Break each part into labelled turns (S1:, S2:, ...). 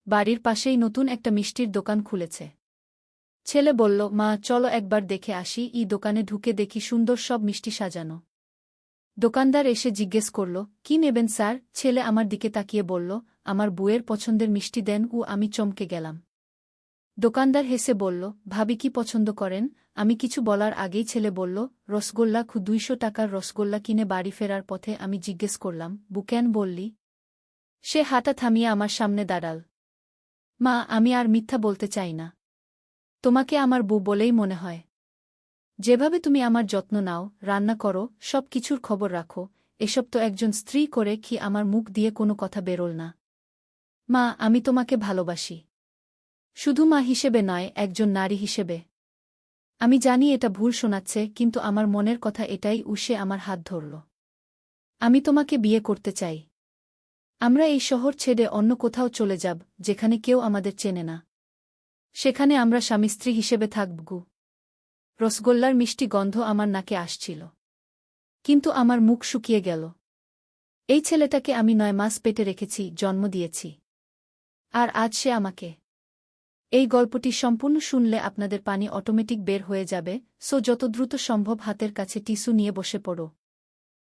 S1: বাড়ির পাশেই নতুন একটা মিষ্টির দোকান খুলেছে। ছেলে বলল, মা চলো একবার দেখে আসি। দোকানে ঢুকে দেখি সুন্দর সব মিষ্টি সাজানো। দোকানদার এসে জিজ্ঞেস করল, কি নেবেন স্যার? ছেলে আমার দিকে তাকিয়ে বলল, আমার বউয়ের পছন্দের মিষ্টি দেন। আমি চমকে গেলাম। দোকানদার হেসে বলল, ভাবি কি পছন্দ করেন? আমি কিছু বলার আগেই ছেলে বলল, রসগোল্লা। 200 টাকার রসগোল্লা কিনে বাড়ি ফেরার পথে আমি জিজ্ঞেস করলাম, বু কেন বললি? সে হাঁটা থামিয়ে আমার সামনে দাঁড়াল। মা, আমি আর মিথ্যা বলতে চাই না। তোমাকে আমার বউ বলেই মনে হয়। যেভাবে তুমি আমার যত্ন নাও, রান্না করো, সব কিছুর খবর রাখো, এসব তো একজন স্ত্রী করে কি আমার মুখ দিয়ে কোনো কথা বেরোল না। মা, আমি তোমাকে ভালোবাসি। শুধু মা হিসেবে নয়, একজন নারী হিসেবে। আমি জানি এটা ভুল শোনাচ্ছে, কিন্তু আমার মনের কথা এটাই। সে আমার হাত ধরল। আমি তোমাকে বিয়ে করতে চাই। আমরা এই শহর ছেড়ে অন্য কোথাও চলে যাব, যেখানে কেউ আমাদের চেনে না। সেখানে আমরা স্বামী স্ত্রী হিসেবে থাকব। রসগোল্লার মিষ্টি গন্ধ আমার নাকে আসছিল, কিন্তু আমার মুখ শুকিয়ে গেল। এই ছেলেটাকে আমি 9 মাস পেটে রেখেছি, জন্ম দিয়েছি। আর আজ সে আমাকে। এই গল্পটি সম্পূর্ণ শুনলে আপনাদের পানি অটোমেটিক বের হয়ে যাবে, যত দ্রুত সম্ভব হাতের কাছে টিস্যু নিয়ে বসে পড়ো।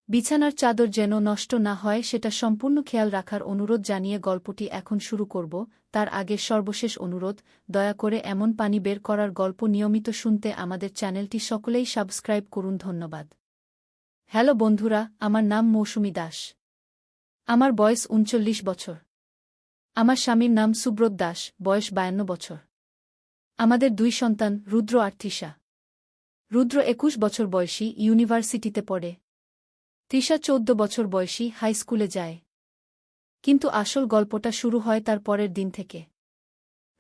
S1: বিছানার চাদর যেন নষ্ট না হয় সেটা সম্পূর্ণ খেয়াল রাখার অনুরোধ জানিয়ে গল্পটি এখন শুরু করব। তার আগে সর্বশেষ অনুরোধ, দয়া করে এমন পানি বের করার গল্প নিয়মিত শুনতে আমাদের চ্যানেলটি সকলেই সাবস্ক্রাইব করুন। ধন্যবাদ। হ্যালো বন্ধুরা, আমার নাম মৌসুমী দাস। আমার বয়স 39 বছর। আমার স্বামীর নাম সুব্রত দাস, বয়স 52 বছর। আমাদের 2 সন্তান, রুদ্র আর তৃষা। রুদ্র 21 বছর বয়সী, ইউনিভার্সিটিতে পড়ে। তৃষা 14 বছর বয়সী, হাই স্কুলে যায়। কিন্তু আসল গল্পটা শুরু হয় তার পরের দিন থেকে।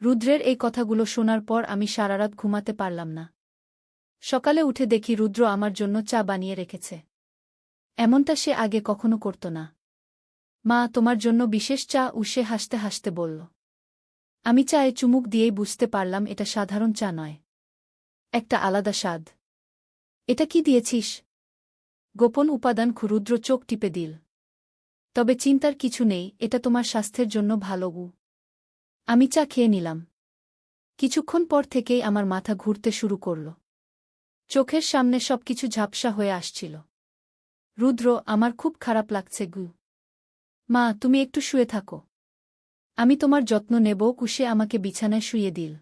S1: রুদ্রের এই কথাগুলো শোনার পর আমি সারারাত ঘুমাতে পারলাম না। সকালে উঠে দেখি রুদ্র আমার জন্য চা বানিয়ে রেখেছে। এমনটা সে আগে কখনো করত না। মা, তোমার জন্য বিশেষ চা। সে হাসতে হাসতে বলল। আমি চায়ে চুমুক দিয়েই বুঝতে পারলাম এটা সাধারণ চা নয়। একটা আলাদা স্বাদ। এটা কি দিয়েছিস? গোপন উপাদান। রুদ্র চোখ টিপে দিল। তবে চিন্তার কিছু নেই, এটা তোমার স্বাস্থ্যের জন্য ভালো। আমি চা খেয়ে নিলাম। কিছুক্ষণ পর থেকেই আমার মাথা ঘুরতে শুরু করল। চোখের সামনে সবকিছু ঝাপসা হয়ে আসছিল। রুদ্র, আমার খুব খারাপ লাগছে। মা, তুমি একটু শুয়ে থাকো। আমি তোমার যত্ন নেব। সে আমাকে বিছানায় শুইয়ে দিল।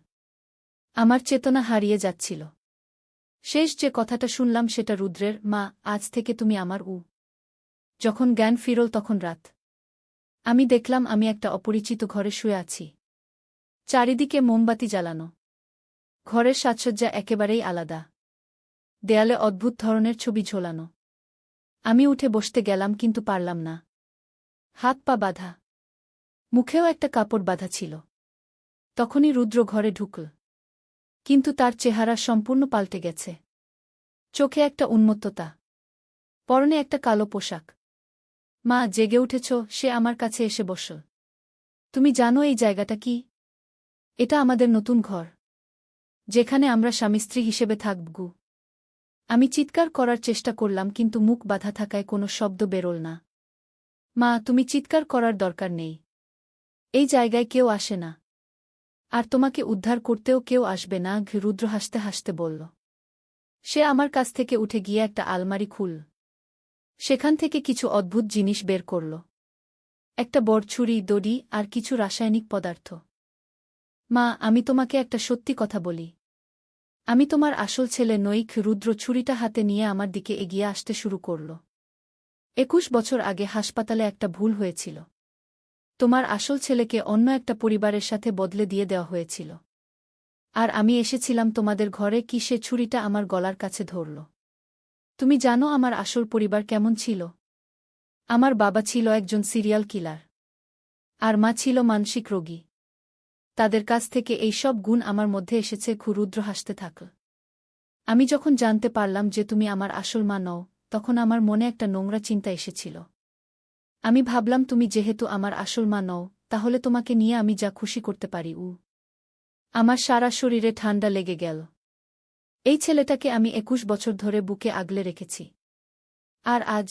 S1: আমার চেতনা হারিয়ে যাচ্ছিল। শেষ যে কথাটা শুনলাম সেটা রুদ্রের, মা, আজ থেকে তুমি আমার। যখন জ্ঞান ফিরল তখন রাত। আমি দেখলাম আমি একটা অপরিচিত ঘরে শুয়ে আছি। চারিদিকে মোমবাতি জ্বালানো। ঘরের সাজসজ্জা একেবারেই আলাদা। দেয়ালে অদ্ভুত ধরনের ছবি ঝোলানো। আমি উঠে বসতে গেলাম, কিন্তু পারলাম না। হাত পা বাঁধা। মুখেও একটা কাপড় বাঁধা ছিল। তখনই রুদ্র ঘরে ঢুকল। কিন্তু তার চেহারা সম্পূর্ণ পাল্টে গেছে। চোখে একটা উন্মত্ততা। পরনে একটা কালো পোশাক। মা, জেগে উঠেছ? সে আমার কাছে এসে বসল। তুমি জানো এই জায়গাটা কি? এটা আমাদের নতুন ঘর, যেখানে আমরা স্বামী স্ত্রী হিসেবে থাকব। আমি চিৎকার করার চেষ্টা করলাম, কিন্তু মুখ বাঁধা থাকায় কোনো শব্দ বেরোল না। মা, তুমি চিৎকার করার দরকার নেই। এই জায়গায় কেউ আসে না। আর তোমাকে উদ্ধার করতেও কেউ আসবে না। রুদ্র হাসতে হাসতে বলল। সে আমার কাছ থেকে উঠে গিয়ে একটা আলমারি খুলল। সেখান থেকে কিছু অদ্ভুত জিনিস বের করল। একটা বড় ছুরি, দড়ি আর কিছু রাসায়নিক পদার্থ। মা, আমি তোমাকে একটা সত্যি কথা বলি। আমি তোমার আসল ছেলে নই। রুদ্র ছুরিটা হাতে নিয়ে আমার দিকে এগিয়ে আসতে শুরু করল। 21 বছর আগে হাসপাতালে একটা ভুল হয়েছিল। তোমার আসল ছেলেকে অন্য একটা পরিবারের সাথে বদলে দিয়ে দেওয়া হয়েছিল। আর আমি এসেছিলাম তোমাদের ঘরে। সে ছুরিটা আমার গলার কাছে ধরল। তুমি জানো আমার আসল পরিবার কেমন ছিল? আমার বাবা ছিল একজন সিরিয়াল কিলার। আর মা ছিল মানসিক রোগী। তাদের কাছ থেকে এই সব গুণ আমার মধ্যে এসেছে। রুদ্র হাসতে থাকল। আমি যখন জানতে পারলাম যে তুমি আমার আসল মা নও, তখন আমার মনে একটা নোংরা চিন্তা এসেছিল। আমি ভাবলাম তুমি যেহেতু আমার আসল মা নও, তাহলে তোমাকে নিয়ে আমি যা খুশি করতে পারি। আমার সারা শরীরে ঠান্ডা লেগে গেল। এই ছেলেটাকে আমি 21 বছর ধরে বুকে আগলে রেখেছি। আর আজ?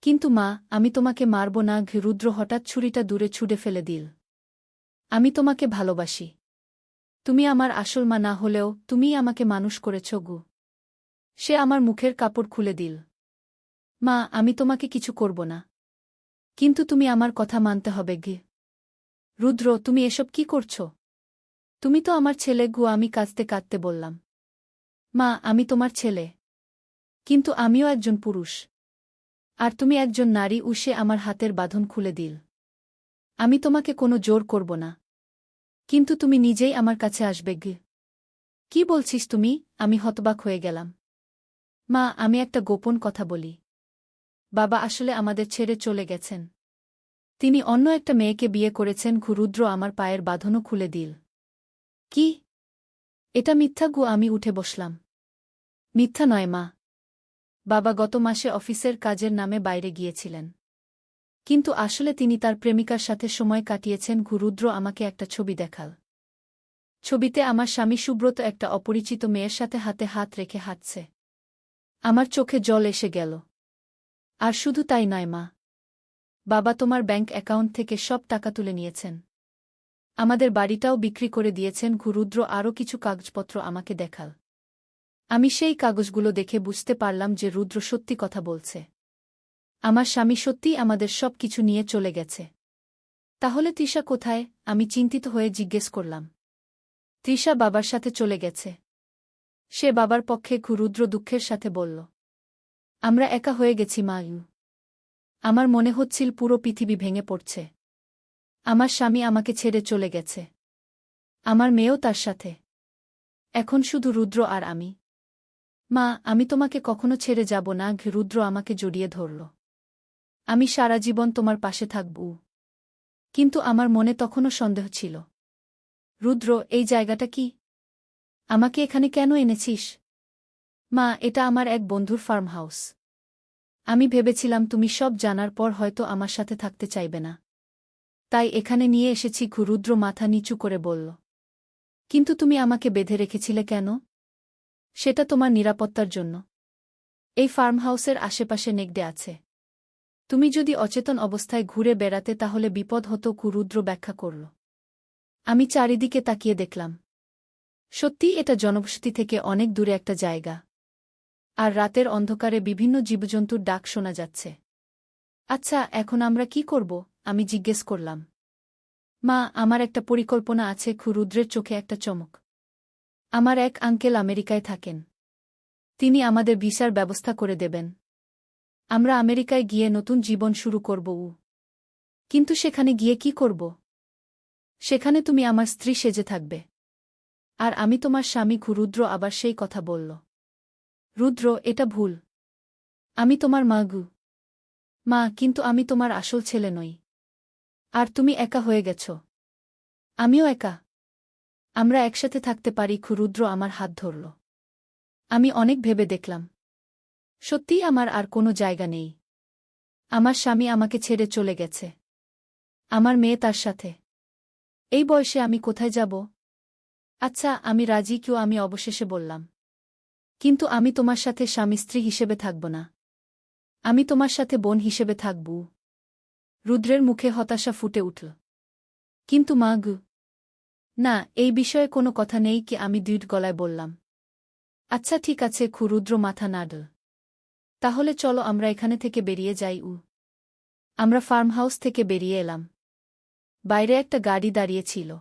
S1: কিন্তু মা, আমি তোমাকে মারব না। রুদ্র হঠাৎ ছুরিটা দূরে ছুঁড়ে ফেলে দিল। আমি তোমাকে ভালোবাসি। তুমি আমার আসল মা না হলেও তুমিই আমাকে মানুষ করেছ গু। সে আমার মুখের কাপড় খুলে দিল। মা, আমি তোমাকে কিছু করব না। কিন্তু তুমি আমার কথা মানতে হবে গে। রুদ্র, তুমি এসব কি করছ? তুমি তো আমার ছেলে গু, আমি কাঁদতে কাঁদতে বললাম। মা, আমি তোমার ছেলে। কিন্তু আমিও একজন পুরুষ। আর তুমি একজন নারী। সে আমার হাতের বাঁধন খুলে দিল। আমি তোমাকে কোনো জোর করব না। কিন্তু তুমি নিজেই আমার কাছে আসবে গে। কি বলছিস তুমি? আমি হতবাক হয়ে গেলাম। মা, আমি একটা গোপন কথা বলি। বাবা আসলে আমাদের ছেড়ে চলে গেছেন। তিনি অন্য একটা মেয়েকে বিয়ে করেছেন। রুদ্র আমার পায়ের বাঁধনও খুলে দিল। কি? এটা মিথ্যা গু। আমি উঠে বসলাম। মিথ্যা নয় মা। বাবা গত মাসে অফিসের কাজের নামে বাইরে গিয়েছিলেন। কিন্তু আসলে তিনি তার প্রেমিকার সাথে সময় কাটিয়েছেন। রুদ্র আমাকে একটা ছবি দেখাল। ছবিতে আমার স্বামী সুব্রত একটা অপরিচিত মেয়ের সাথে হাতে হাত রেখে হাঁটছে। আমার চোখে জল এসে গেল। আর শুধু তাই নয় মা। বাবা তোমার ব্যাংক অ্যাকাউন্ট থেকে সব টাকা তুলে নিয়েছেন। আমাদের বাড়িটাও বিক্রি করে দিয়েছেন। রুদ্র আরও কিছু কাগজপত্র আমাকে দেখাল। আমি সেই কাগজগুলো দেখে বুঝতে পারলাম যে রুদ্র সত্যি কথা বলছে। আমার স্বামী সত্যিই আমাদের সব কিছু নিয়ে চলে গেছে। তাহলে তৃষা কোথায়? আমি চিন্তিত হয়ে জিজ্ঞেস করলাম। তৃষা বাবার সাথে চলে গেছে। সে বাবার পক্ষে। রুদ্র দুঃখের সাথে বলল। আমরা একা হয়ে গেছি মা। আমার মনে হচ্ছিল পুরো পৃথিবী ভেঙে পড়ছে। আমার স্বামী আমাকে ছেড়ে চলে গেছে। আমার মেয়েও তার সাথে। এখন শুধু রুদ্র আর আমি। মা, আমি তোমাকে কখনো ছেড়ে যাব না। রুদ্র আমাকে জড়িয়ে ধরল। আমি সারা জীবন তোমার পাশে থাকব। কিন্তু আমার মনে তখনও সন্দেহ ছিল। রুদ্র, এই জায়গাটা কি? আমাকে এখানে কেন এনেছিস? মা, এটা আমার এক বন্ধুর ফার্ম হাউস। আমি ভেবেছিলাম তুমি সব জানার পর হয়তো আমার সাথে থাকতে চাইবে না। তাই এখানে নিয়ে এসেছি। রুদ্র মাথা নিচু করে বলল। কিন্তু তুমি আমাকে বেঁধে রেখেছিলে কেন? সেটা তোমার নিরাপত্তার জন্য। এই ফার্ম হাউসের আশেপাশে নেকড়ে আছে। তুমি যদি অচেতন অবস্থায় ঘুরে বেড়াতে তাহলে বিপদ হতো। রুদ্র ব্যাখ্যা করল। আমি চারিদিকে তাকিয়ে দেখলাম। সত্যিই এটা জনবসতি থেকে অনেক দূরে একটা জায়গা। আর রাতের অন্ধকারে বিভিন্ন জীবজন্তুর ডাক শোনা যাচ্ছে। আচ্ছা, এখন আমরা কি করব? আমি জিজ্ঞেস করলাম। মা, আমার একটা পরিকল্পনা আছে। রুদ্রের চোখে একটা চমক। আমার এক আঙ্কেল আমেরিকায় থাকেন। তিনি আমাদের ভিসার ব্যবস্থা করে দেবেন। আমরা আমেরিকায় গিয়ে নতুন জীবন শুরু করব। কিন্তু সেখানে গিয়ে কি করব? সেখানে তুমি আমার স্ত্রী সেজে থাকবে। আর আমি তোমার স্বামী। রুদ্র আবার সেই কথা বলল। রুদ্র, এটা ভুল। আমি তোমার মা গু। মা, কিন্তু আমি তোমার আসল ছেলে নই। আর তুমি একা হয়ে গেছ। আমিও একা। আমরা একসাথে থাকতে পারি। রুদ্র আমার হাত ধরল। আমি অনেক ভেবে দেখলাম। সত্যিই আমার আর কোনো জায়গা নেই। আমার স্বামী আমাকে ছেড়ে চলে গেছে। আমার মেয়ে তার সাথে। এই বয়সে আমি কোথায় যাব? আচ্ছা, আমি রাজি। আমি অবশেষে বললাম। কিন্তু আমি তোমার সাথে স্বামী স্ত্রী হিসেবে থাকব না। আমি তোমার সাথে বোন হিসেবে থাকব। রুদ্রের মুখে হতাশা ফুটে উঠল। কিন্তু মা গু। না, এই বিষয়ে কোনো কথা নেই। আমি দৃঢ় গলায় বললাম। আচ্ছা ঠিক আছে। রুদ্র মাথা নাড়ল। তাহলে চলো আমরা এখানে থেকে বেরিয়ে যাই। আমরা ফার্ম হাউস থেকে বেরিয়ে এলাম। বাইরে একটা গাড়ি দাঁড়িয়ে ছিল।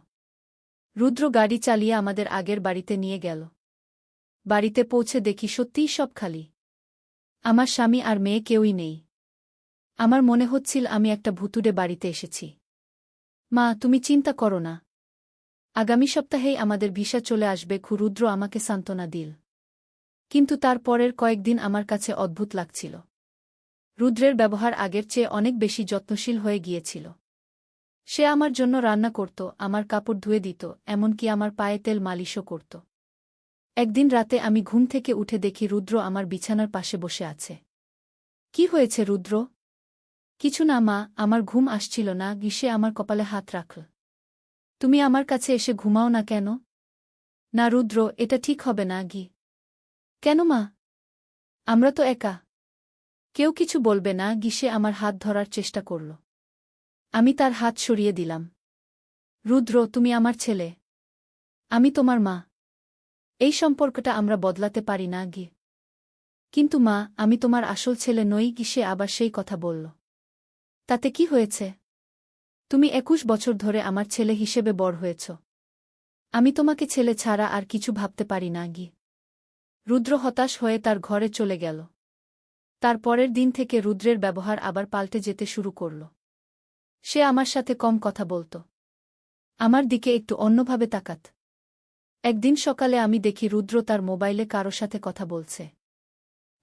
S1: রুদ্র গাড়ি চালিয়ে আমাদের আগের বাড়িতে নিয়ে গেল। বাড়িতে পৌঁছে দেখি সত্যিই সব খালি। আমার স্বামী আর মেয়ে কেউই নেই। আমার মনে হচ্ছিল আমি একটা ভুতুড়ে বাড়িতে এসেছি। মা, তুমি চিন্তা করো না। আগামী সপ্তাহেই আমাদের ভিসা চলে আসবে। রুদ্র আমাকে সান্ত্বনা দিল। কিন্তু তার পরের কয়েকদিন আমার কাছে অদ্ভুত লাগছিল। রুদ্রের ব্যবহার আগের চেয়ে অনেক বেশি যত্নশীল হয়ে গিয়েছিল। সে আমার জন্য রান্না করত, আমার কাপড় ধুয়ে দিত, এমনকি আমার পায়ে তেল মালিশও করত। একদিন রাতে আমি ঘুম থেকে উঠে দেখি রুদ্র আমার বিছানার পাশে বসে আছে। কি হয়েছে রুদ্র? কিছু না মা, আমার ঘুম আসছিল না। সে আমার কপালে হাত রাখল। তুমি আমার কাছে এসে ঘুমাও না কেন? না রুদ্র, এটা ঠিক হবে না। কেন মা? আমরা তো একা। কেউ কিছু বলবে না। সে আমার হাত ধরার চেষ্টা করল। আমি তার হাত সরিয়ে দিলাম। রুদ্র, তুমি আমার ছেলে। আমি তোমার মা। এই সম্পর্কটা আমরা বদলাতে পারি না গি। কিন্তু মা, আমি তোমার আসল ছেলে নই কি? সে আবার সেই কথা বলল। তাতে কি হয়েছে? তুমি 21 বছর ধরে আমার ছেলে হিসেবে বড় হয়েছ। আমি তোমাকে ছেলে ছাড়া আর কিছু ভাবতে পারি না গি। রুদ্র হতাশ হয়ে তার ঘরে চলে গেল। তার পরের দিন থেকে রুদ্রের ব্যবহার আবার পাল্টে যেতে শুরু করল। সে আমার সাথে কম কথা বলত। আমার দিকে একটু অন্যভাবে তাকাত। একদিন সকালে আমি দেখি রুদ্র তার মোবাইলে কারো সাথে কথা বলছে।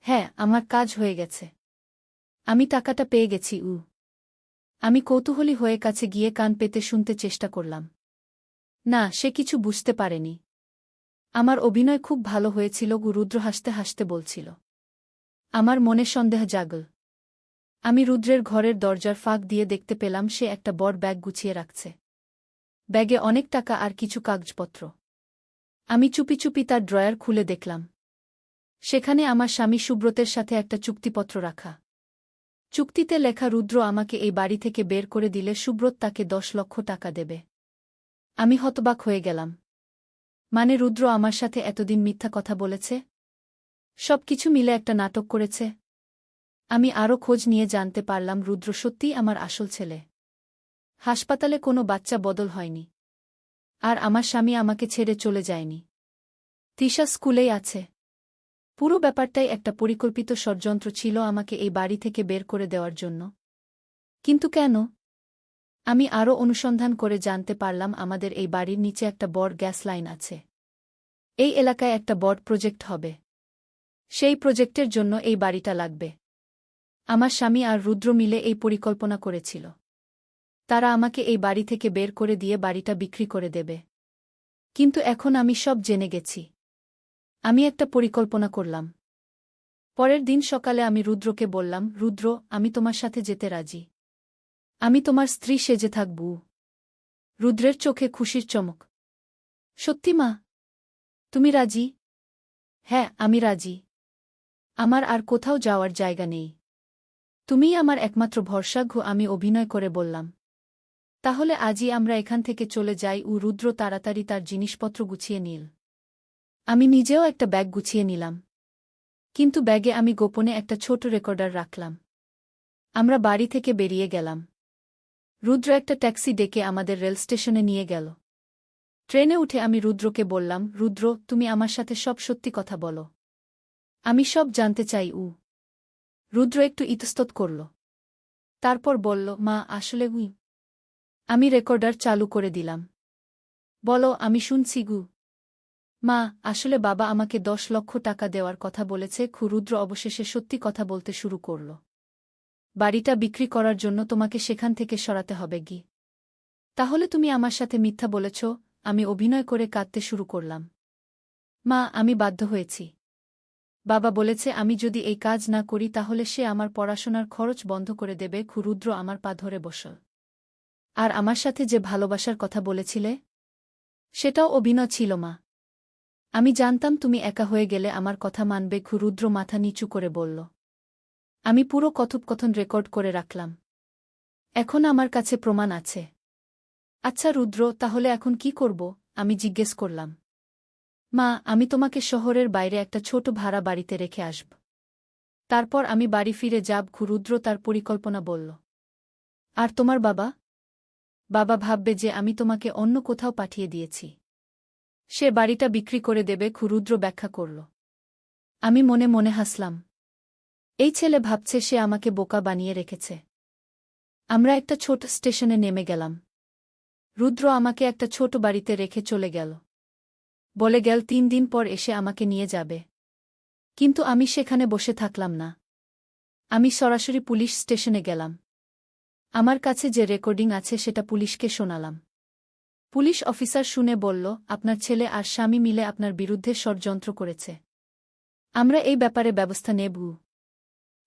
S1: হ্যাঁ, আমার কাজ হয়ে গেছে। আমি টাকাটা পেয়ে গেছি। আমি কৌতূহলী হয়ে কাছে গিয়ে কান পেতে শুনতে চেষ্টা করলাম। না, সে কিছু বুঝতে পারেনি। আমার অভিনয় খুব ভালো হয়েছিল। রুদ্র হাসতে হাসতে বলছিল। আমার মনে সন্দেহ জাগল। আমি রুদ্রের ঘরের দরজার ফাঁক দিয়ে দেখতে পেলাম সে একটা বড় ব্যাগ গুছিয়ে রাখছে। ব্যাগে অনেক টাকা আর কিছু কাগজপত্র। আমি চুপি চুপি তার ড্রয়ার খুলে দেখলাম। সেখানে আমার স্বামী সুব্রতের সাথে একটা চুক্তিপত্র রাখা। চুক্তিতে লেখা রুদ্র আমাকে এই বাড়ি থেকে বের করে দিলে সুব্রত তাকে 10 লক্ষ টাকা দেবে। আমি হতবাক হয়ে গেলাম। মানে রুদ্র আমার সাথে এতদিন মিথ্যা কথা বলেছে? সবকিছু মিলে একটা নাটক করেছে। আমি আরও খোঁজ নিয়ে জানতে পারলাম রুদ্র সত্যিই আমার আসল ছেলে। হাসপাতালে কোনো বাচ্চা বদল হয়নি। আর আমার স্বামী আমাকে ছেড়ে চলে যায়নি। তিশা স্কুলেই আছে। পুরো ব্যাপারটাই একটা পরিকল্পিত ষড়যন্ত্র ছিল আমাকে এই বাড়ি থেকে বের করে দেওয়ার জন্য। কিন্তু কেন? আমি আরও অনুসন্ধান করে জানতে পারলাম আমাদের এই বাড়ির নিচে একটা বড় গ্যাস লাইন আছে। এই এলাকায় একটা বড় প্রজেক্ট হবে। সেই প্রজেক্টের জন্য এই বাড়িটা লাগবে। আমার স্বামী আর রুদ্র মিলে এই পরিকল্পনা করেছিল। তারা আমাকে এই বাড়ি থেকে বের করে দিয়ে বাড়িটা বিক্রি করে দেবে। কিন্তু এখন আমি সব জেনে গেছি। আমি একটা পরিকল্পনা করলাম। পরের দিন সকালে আমি রুদ্রকে বললাম, রুদ্র, আমি তোমার সাথে যেতে রাজি। আমি তোমার স্ত্রী সেজে থাকব। রুদ্রের চোখে খুশির চমক। সত্যি মা? তুমি রাজি? হ্যাঁ, আমি রাজি। আমার আর কোথাও যাওয়ার জায়গা নেই। তুমিই আমার একমাত্র ভরসা। আমি অভিনয় করে বললাম। তাহলে আজই আমরা এখান থেকে চলে যাই। রুদ্র তাড়াতাড়ি তার জিনিসপত্র গুছিয়ে নিল। আমি নিজেও একটা ব্যাগ গুছিয়ে নিলাম। কিন্তু ব্যাগে আমি গোপনে একটা ছোট রেকর্ডার রাখলাম। আমরা বাড়ি থেকে বেরিয়ে গেলাম। রুদ্র একটা ট্যাক্সি ডেকে আমাদের রেল স্টেশনে নিয়ে গেল। ট্রেনে উঠে আমি রুদ্রকে বললাম, রুদ্র, তুমি আমার সাথে সব সত্যি কথা বলো। আমি সব জানতে চাই। রুদ্র একটু ইতস্তত করল। তারপর বলল, মা, আসলে আমি রেকর্ডার চালু করে দিলাম। বলো, আমি শুনছি। মা, আসলে বাবা আমাকে 10 লক্ষ টাকা দেওয়ার কথা বলেছে। রুদ্র অবশেষে সত্যি কথা বলতে শুরু করল। বাড়িটা বিক্রি করার জন্য তোমাকে সেখান থেকে সরাতে হবে গি। তাহলে তুমি আমার সাথে মিথ্যা বলেছ? আমি অভিনয় করে কাঁদতে শুরু করলাম। মা, আমি বাধ্য হয়েছি। বাবা বলেছে আমি যদি এই কাজ না করি তাহলে সে আমার পড়াশোনার খরচ বন্ধ করে দেবে। রুদ্র আমার পা ধরে বসল। আর আমার সাথে যে ভালোবাসার কথা বলেছিলে সেটাও অভিনয় ছিল মা। আমি জানতাম তুমি একা হয়ে গেলে আমার কথা মানবে। রুদ্র মাথা নিচু করে বলল। আমি পুরো কথোপকথন রেকর্ড করে রাখলাম। এখন আমার কাছে প্রমাণ আছে। আচ্ছা রুদ্র, তাহলে এখন কি করব? আমি জিজ্ঞেস করলাম। মা, আমি তোমাকে শহরের বাইরে একটা ছোট ভাড়া বাড়িতে রেখে আসব। তারপর আমি বাড়ি ফিরে যাব। রুদ্র তার পরিকল্পনা বলল। আর তোমার বাবা? বাবা ভাববে যে আমি তোমাকে অন্য কোথাও পাঠিয়ে দিয়েছি। সে বাড়িটা বিক্রি করে দেবে। রুদ্র ব্যাখ্যা করল। আমি মনে মনে হাসলাম। এই ছেলে ভাবছে সে আমাকে বোকা বানিয়ে রেখেছে। আমরা একটা ছোট স্টেশনে নেমে গেলাম। রুদ্র আমাকে একটা ছোট বাড়িতে রেখে চলে গেল। বলে গেল 3 দিন পর এসে আমাকে নিয়ে যাবে। কিন্তু আমি সেখানে বসে থাকলাম না। আমি সরাসরি পুলিশ স্টেশনে গেলাম। আমার কাছে যে রেকর্ডিং আছে সেটা পুলিশকে শোনালাম। পুলিশ অফিসার শুনে বলল, আপনার ছেলে আর স্বামী মিলে আপনার বিরুদ্ধে ষড়যন্ত্র করেছে। আমরা এই ব্যাপারে ব্যবস্থা নেব।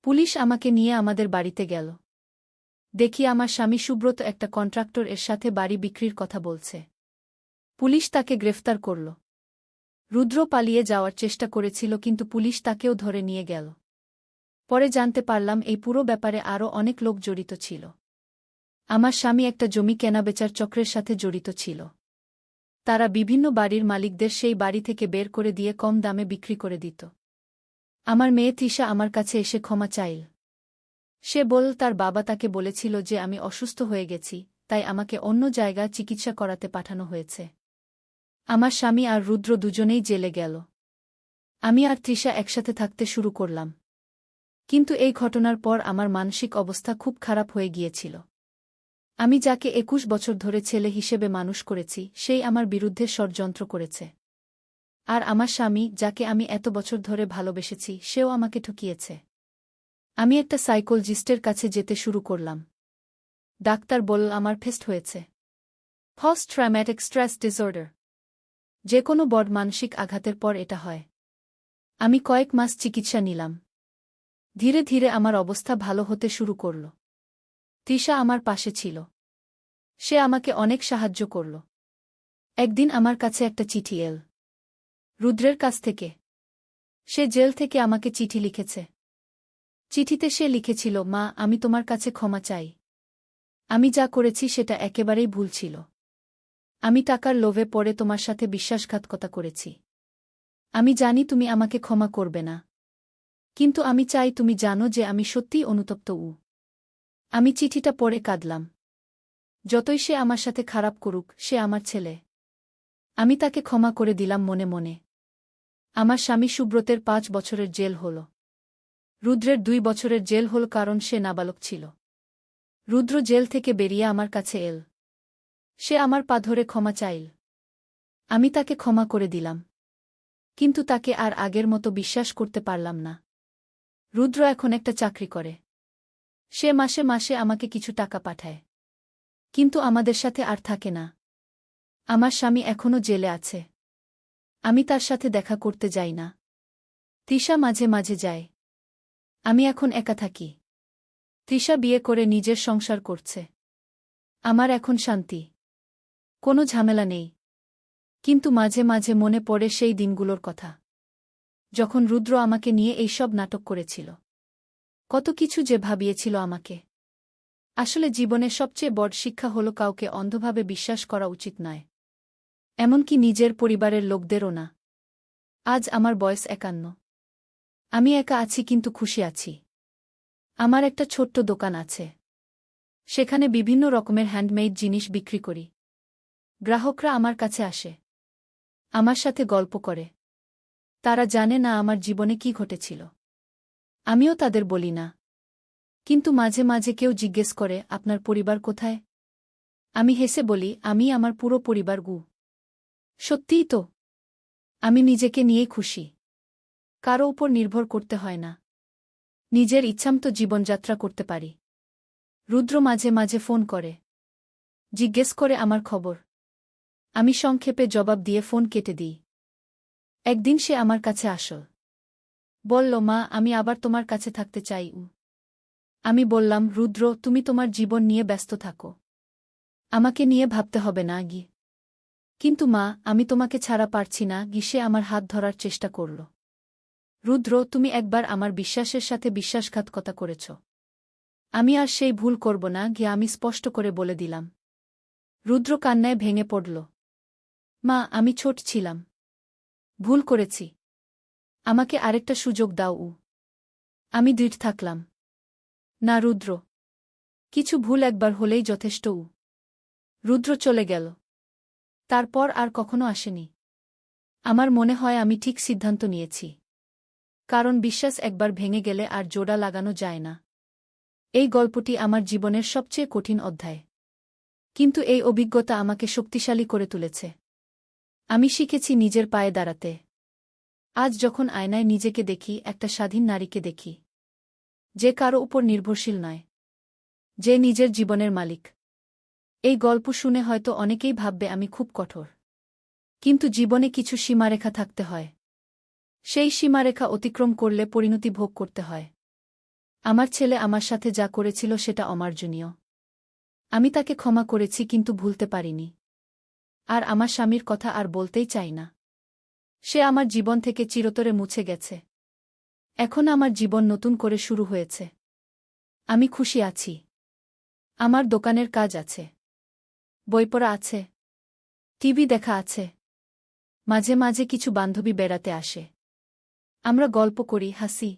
S1: পুলিশ আমাকে নিয়ে আমাদের বাড়িতে গেল। দেখি আমার স্বামী সুব্রত একটা কন্ট্রাক্টর এর সাথে বাড়ি বিক্রির কথা বলছে। পুলিশ তাকে গ্রেফতার করল। রুদ্র পালিয়ে যাওয়ার চেষ্টা করেছিল কিন্তু পুলিশ তাকেও ধরে নিয়ে গেল। পরে জানতে পারলাম এই পুরো ব্যাপারে আরও অনেক লোক জড়িত ছিল। আমার স্বামী একটা জমি কেনাবেচার চক্রের সাথে জড়িত ছিল। তারা বিভিন্ন বাড়ির মালিকদের সেই বাড়ি থেকে বের করে দিয়ে কম দামে বিক্রি করে দিত। আমার মেয়ে তৃষা আমার কাছে এসে ক্ষমা চাইল। সে বলল তার বাবা তাকে বলেছিল যে আমি অসুস্থ হয়ে গেছি, তাই আমাকে অন্য জায়গায় চিকিৎসা করাতে পাঠানো হয়েছে। আমার স্বামী আর রুদ্র দুজনেই জেলে গেল। আমি আর তৃষা একসাথে থাকতে শুরু করলাম। কিন্তু এই ঘটনার পর আমার মানসিক অবস্থা খুব খারাপ হয়ে গিয়েছিল। আমি যাকে ২১ বছর ধরে ছেলে হিসেবে মানুষ করেছি, সেই আমার বিরুদ্ধে ষড়যন্ত্র করেছে। আর আমার স্বামী, যাকে আমি এত বছর ধরে ভালোবেসেছি, সেও আমাকে ঠকিয়েছে। আমি একটা সাইকোলজিস্টের কাছে যেতে শুরু করলাম। ডাক্তার বলল আমার ফেস্ট হয়েছে, পোস্ট ট্রমেটিক স্ট্রেস ডিসঅর্ডার। যে কোনো বড় মানসিক আঘাতের পর এটা হয়। আমি কয়েক মাস চিকিৎসা নিলাম। ধীরে ধীরে আমার অবস্থা ভালো হতে শুরু করল। তৃষা আমার পাশে ছিল। সে আমাকে অনেক সাহায্য করল। একদিন আমার কাছে একটা চিঠি এল, রুদ্রের কাছ থেকে। সে জেল থেকে আমাকে চিঠি লিখেছে। চিঠিতে সে লিখেছিল, মা, আমি তোমার কাছে ক্ষমা চাই। আমি যা করেছি সেটা একেবারেই ভুল ছিল। আমি টাকার লোভে পড়ে তোমার সাথে বিশ্বাসঘাতকতা করেছি। আমি জানি তুমি আমাকে ক্ষমা করবে না, কিন্তু আমি চাই তুমি জানো যে আমি সত্যিই অনুতপ্ত। আমি চিঠিটা পড়ে কাঁদলাম। যতই সে আমার সাথে খারাপ করুক, সে আমার ছেলে। আমি তাকে ক্ষমা করে দিলাম মনে মনে। আমার স্বামী সুব্রতের ৫ বছরের জেল হল। রুদ্রের ২ বছরের জেল হল, কারণ সে নাবালক ছিল। রুদ্র জেল থেকে বেরিয়ে আমার কাছে এল। সে আমার পা ধরে ক্ষমা চাইল। আমি তাকে ক্ষমা করে দিলাম, কিন্তু তাকে আর আগের মতো বিশ্বাস করতে পারলাম না। রুদ্র এখন একটা চাকরি করে। সে মাসে মাসে আমাকে কিছু টাকা পাঠায়, কিন্তু আমাদের সাথে আর থাকে না। আমার স্বামী এখনও জেলে আছে। আমি তার সাথে দেখা করতে যাই না। তৃষা মাঝে মাঝে যায়। আমি এখন একা থাকি। তৃষা বিয়ে করে নিজের সংসার করছে। আমার এখন শান্তি, কোনো ঝামেলা নেই। কিন্তু মাঝে মাঝে মনে পড়ে সেই দিনগুলোর কথা, যখন রুদ্র আমাকে নিয়ে এইসব নাটক করেছিল। কত কিছু যে ভাবিয়েছিল আমাকে। আসলে জীবনে সবচেয়ে বড় শিক্ষা হলো কাউকে অন্ধভাবে বিশ্বাস করা উচিত নয়, এমনকি নিজের পরিবারের লোকদেরও না। আজ আমার বয়স ৫১। আমি একা আছি, কিন্তু খুশি আছি। আমার একটা ছোট্ট দোকান আছে। সেখানে বিভিন্ন রকমের হ্যান্ডমেড জিনিস বিক্রি করি। গ্রাহকরা আমার কাছে আসে, আমার সাথে গল্প করে। তারা জানে না আমার জীবনে কি ঘটেছিল। আমিও তাদের বলি না। কিন্তু মাঝে মাঝে কেউ জিজ্ঞেস করে, আপনার পরিবার কোথায়? আমি হেসে বলি, আমি আমার পুরো পরিবার গু। সত্যিই তো। আমি নিজেকে নিয়েই খুশি। কারো উপর নির্ভর করতে হয় না। নিজের ইচ্ছামতো জীবনযাত্রা করতে পারি। রুদ্র মাঝে মাঝে ফোন করে, জিজ্ঞেস করে আমার খবর। আমি সংক্ষেপে জবাব দিয়ে ফোন কেটে দিই। একদিন সে আমার কাছে আসল। বলল, মা, আমি আবার তোমার কাছে থাকতে চাই। আমি বললাম, রুদ্র, তুমি তোমার জীবন নিয়ে ব্যস্ত থাকো। আমাকে নিয়ে ভাবতে হবে না গি। কিন্তু মা, আমি তোমাকে ছাড়া পারছি না গি। সে আমার হাত ধরার চেষ্টা করল। রুদ্র, তুমি একবার আমার বিশ্বাসের সাথে বিশ্বাসঘাতকতা করেছ। আমি আর সেই ভুল করব না গি, আমি স্পষ্ট করে বলে দিলাম। রুদ্র কান্নায় ভেঙে পড়ল। মা, আমি ছোট ছিলাম। ভুল করেছি। আমাকে আরেকটা সুযোগ দাও। আমি দৃঢ় থাকলাম। না রুদ্র, কিছু ভুল একবার হলেই যথেষ্ট। রুদ্র চলে গেল। তারপর আর কখনো আসেনি। আমার মনে হয় আমি ঠিক সিদ্ধান্ত নিয়েছি। কারণ বিশ্বাস একবার ভেঙে গেলে আর জোড়া লাগানো যায় না। এই গল্পটি আমার জীবনের সবচেয়ে কঠিন অধ্যায়। কিন্তু এই অভিজ্ঞতা আমাকে শক্তিশালী করে তুলেছে। আমি শিখেছি নিজের পায়ে দাঁড়াতে। আজ যখন আয়নায় নিজেকে দেখি, একটা স্বাধীন নারীকে দেখি, যে কারো উপর নির্ভরশীল নয়, যে নিজের জীবনের মালিক। এই গল্প শুনে হয়তো অনেকেই ভাববে আমি খুব কঠোর। কিন্তু জীবনে কিছু সীমারেখা থাকতে হয়। সেই সীমারেখা অতিক্রম করলে পরিণতি ভোগ করতে হয়। আমার ছেলে আমার সাথে যা করেছিল সেটা অমার্জনীয়। আমি তাকে ক্ষমা করেছি, কিন্তু ভুলতে পারিনি। আর আমার স্বামীর কথা আর বলতেই চাই না। সে আমার জীবন থেকে চিরতরে মুছে গেছে। এখন আমার জীবন নতুন করে শুরু হয়েছে। আমি খুশি আছি। আমার দোকানের কাজ আছে। বই পড়া আছে। টিভি দেখা আছে। মাঝে মাঝে কিছু বান্ধবী বেড়াতে আসে। আমরা গল্প করি, হাসি।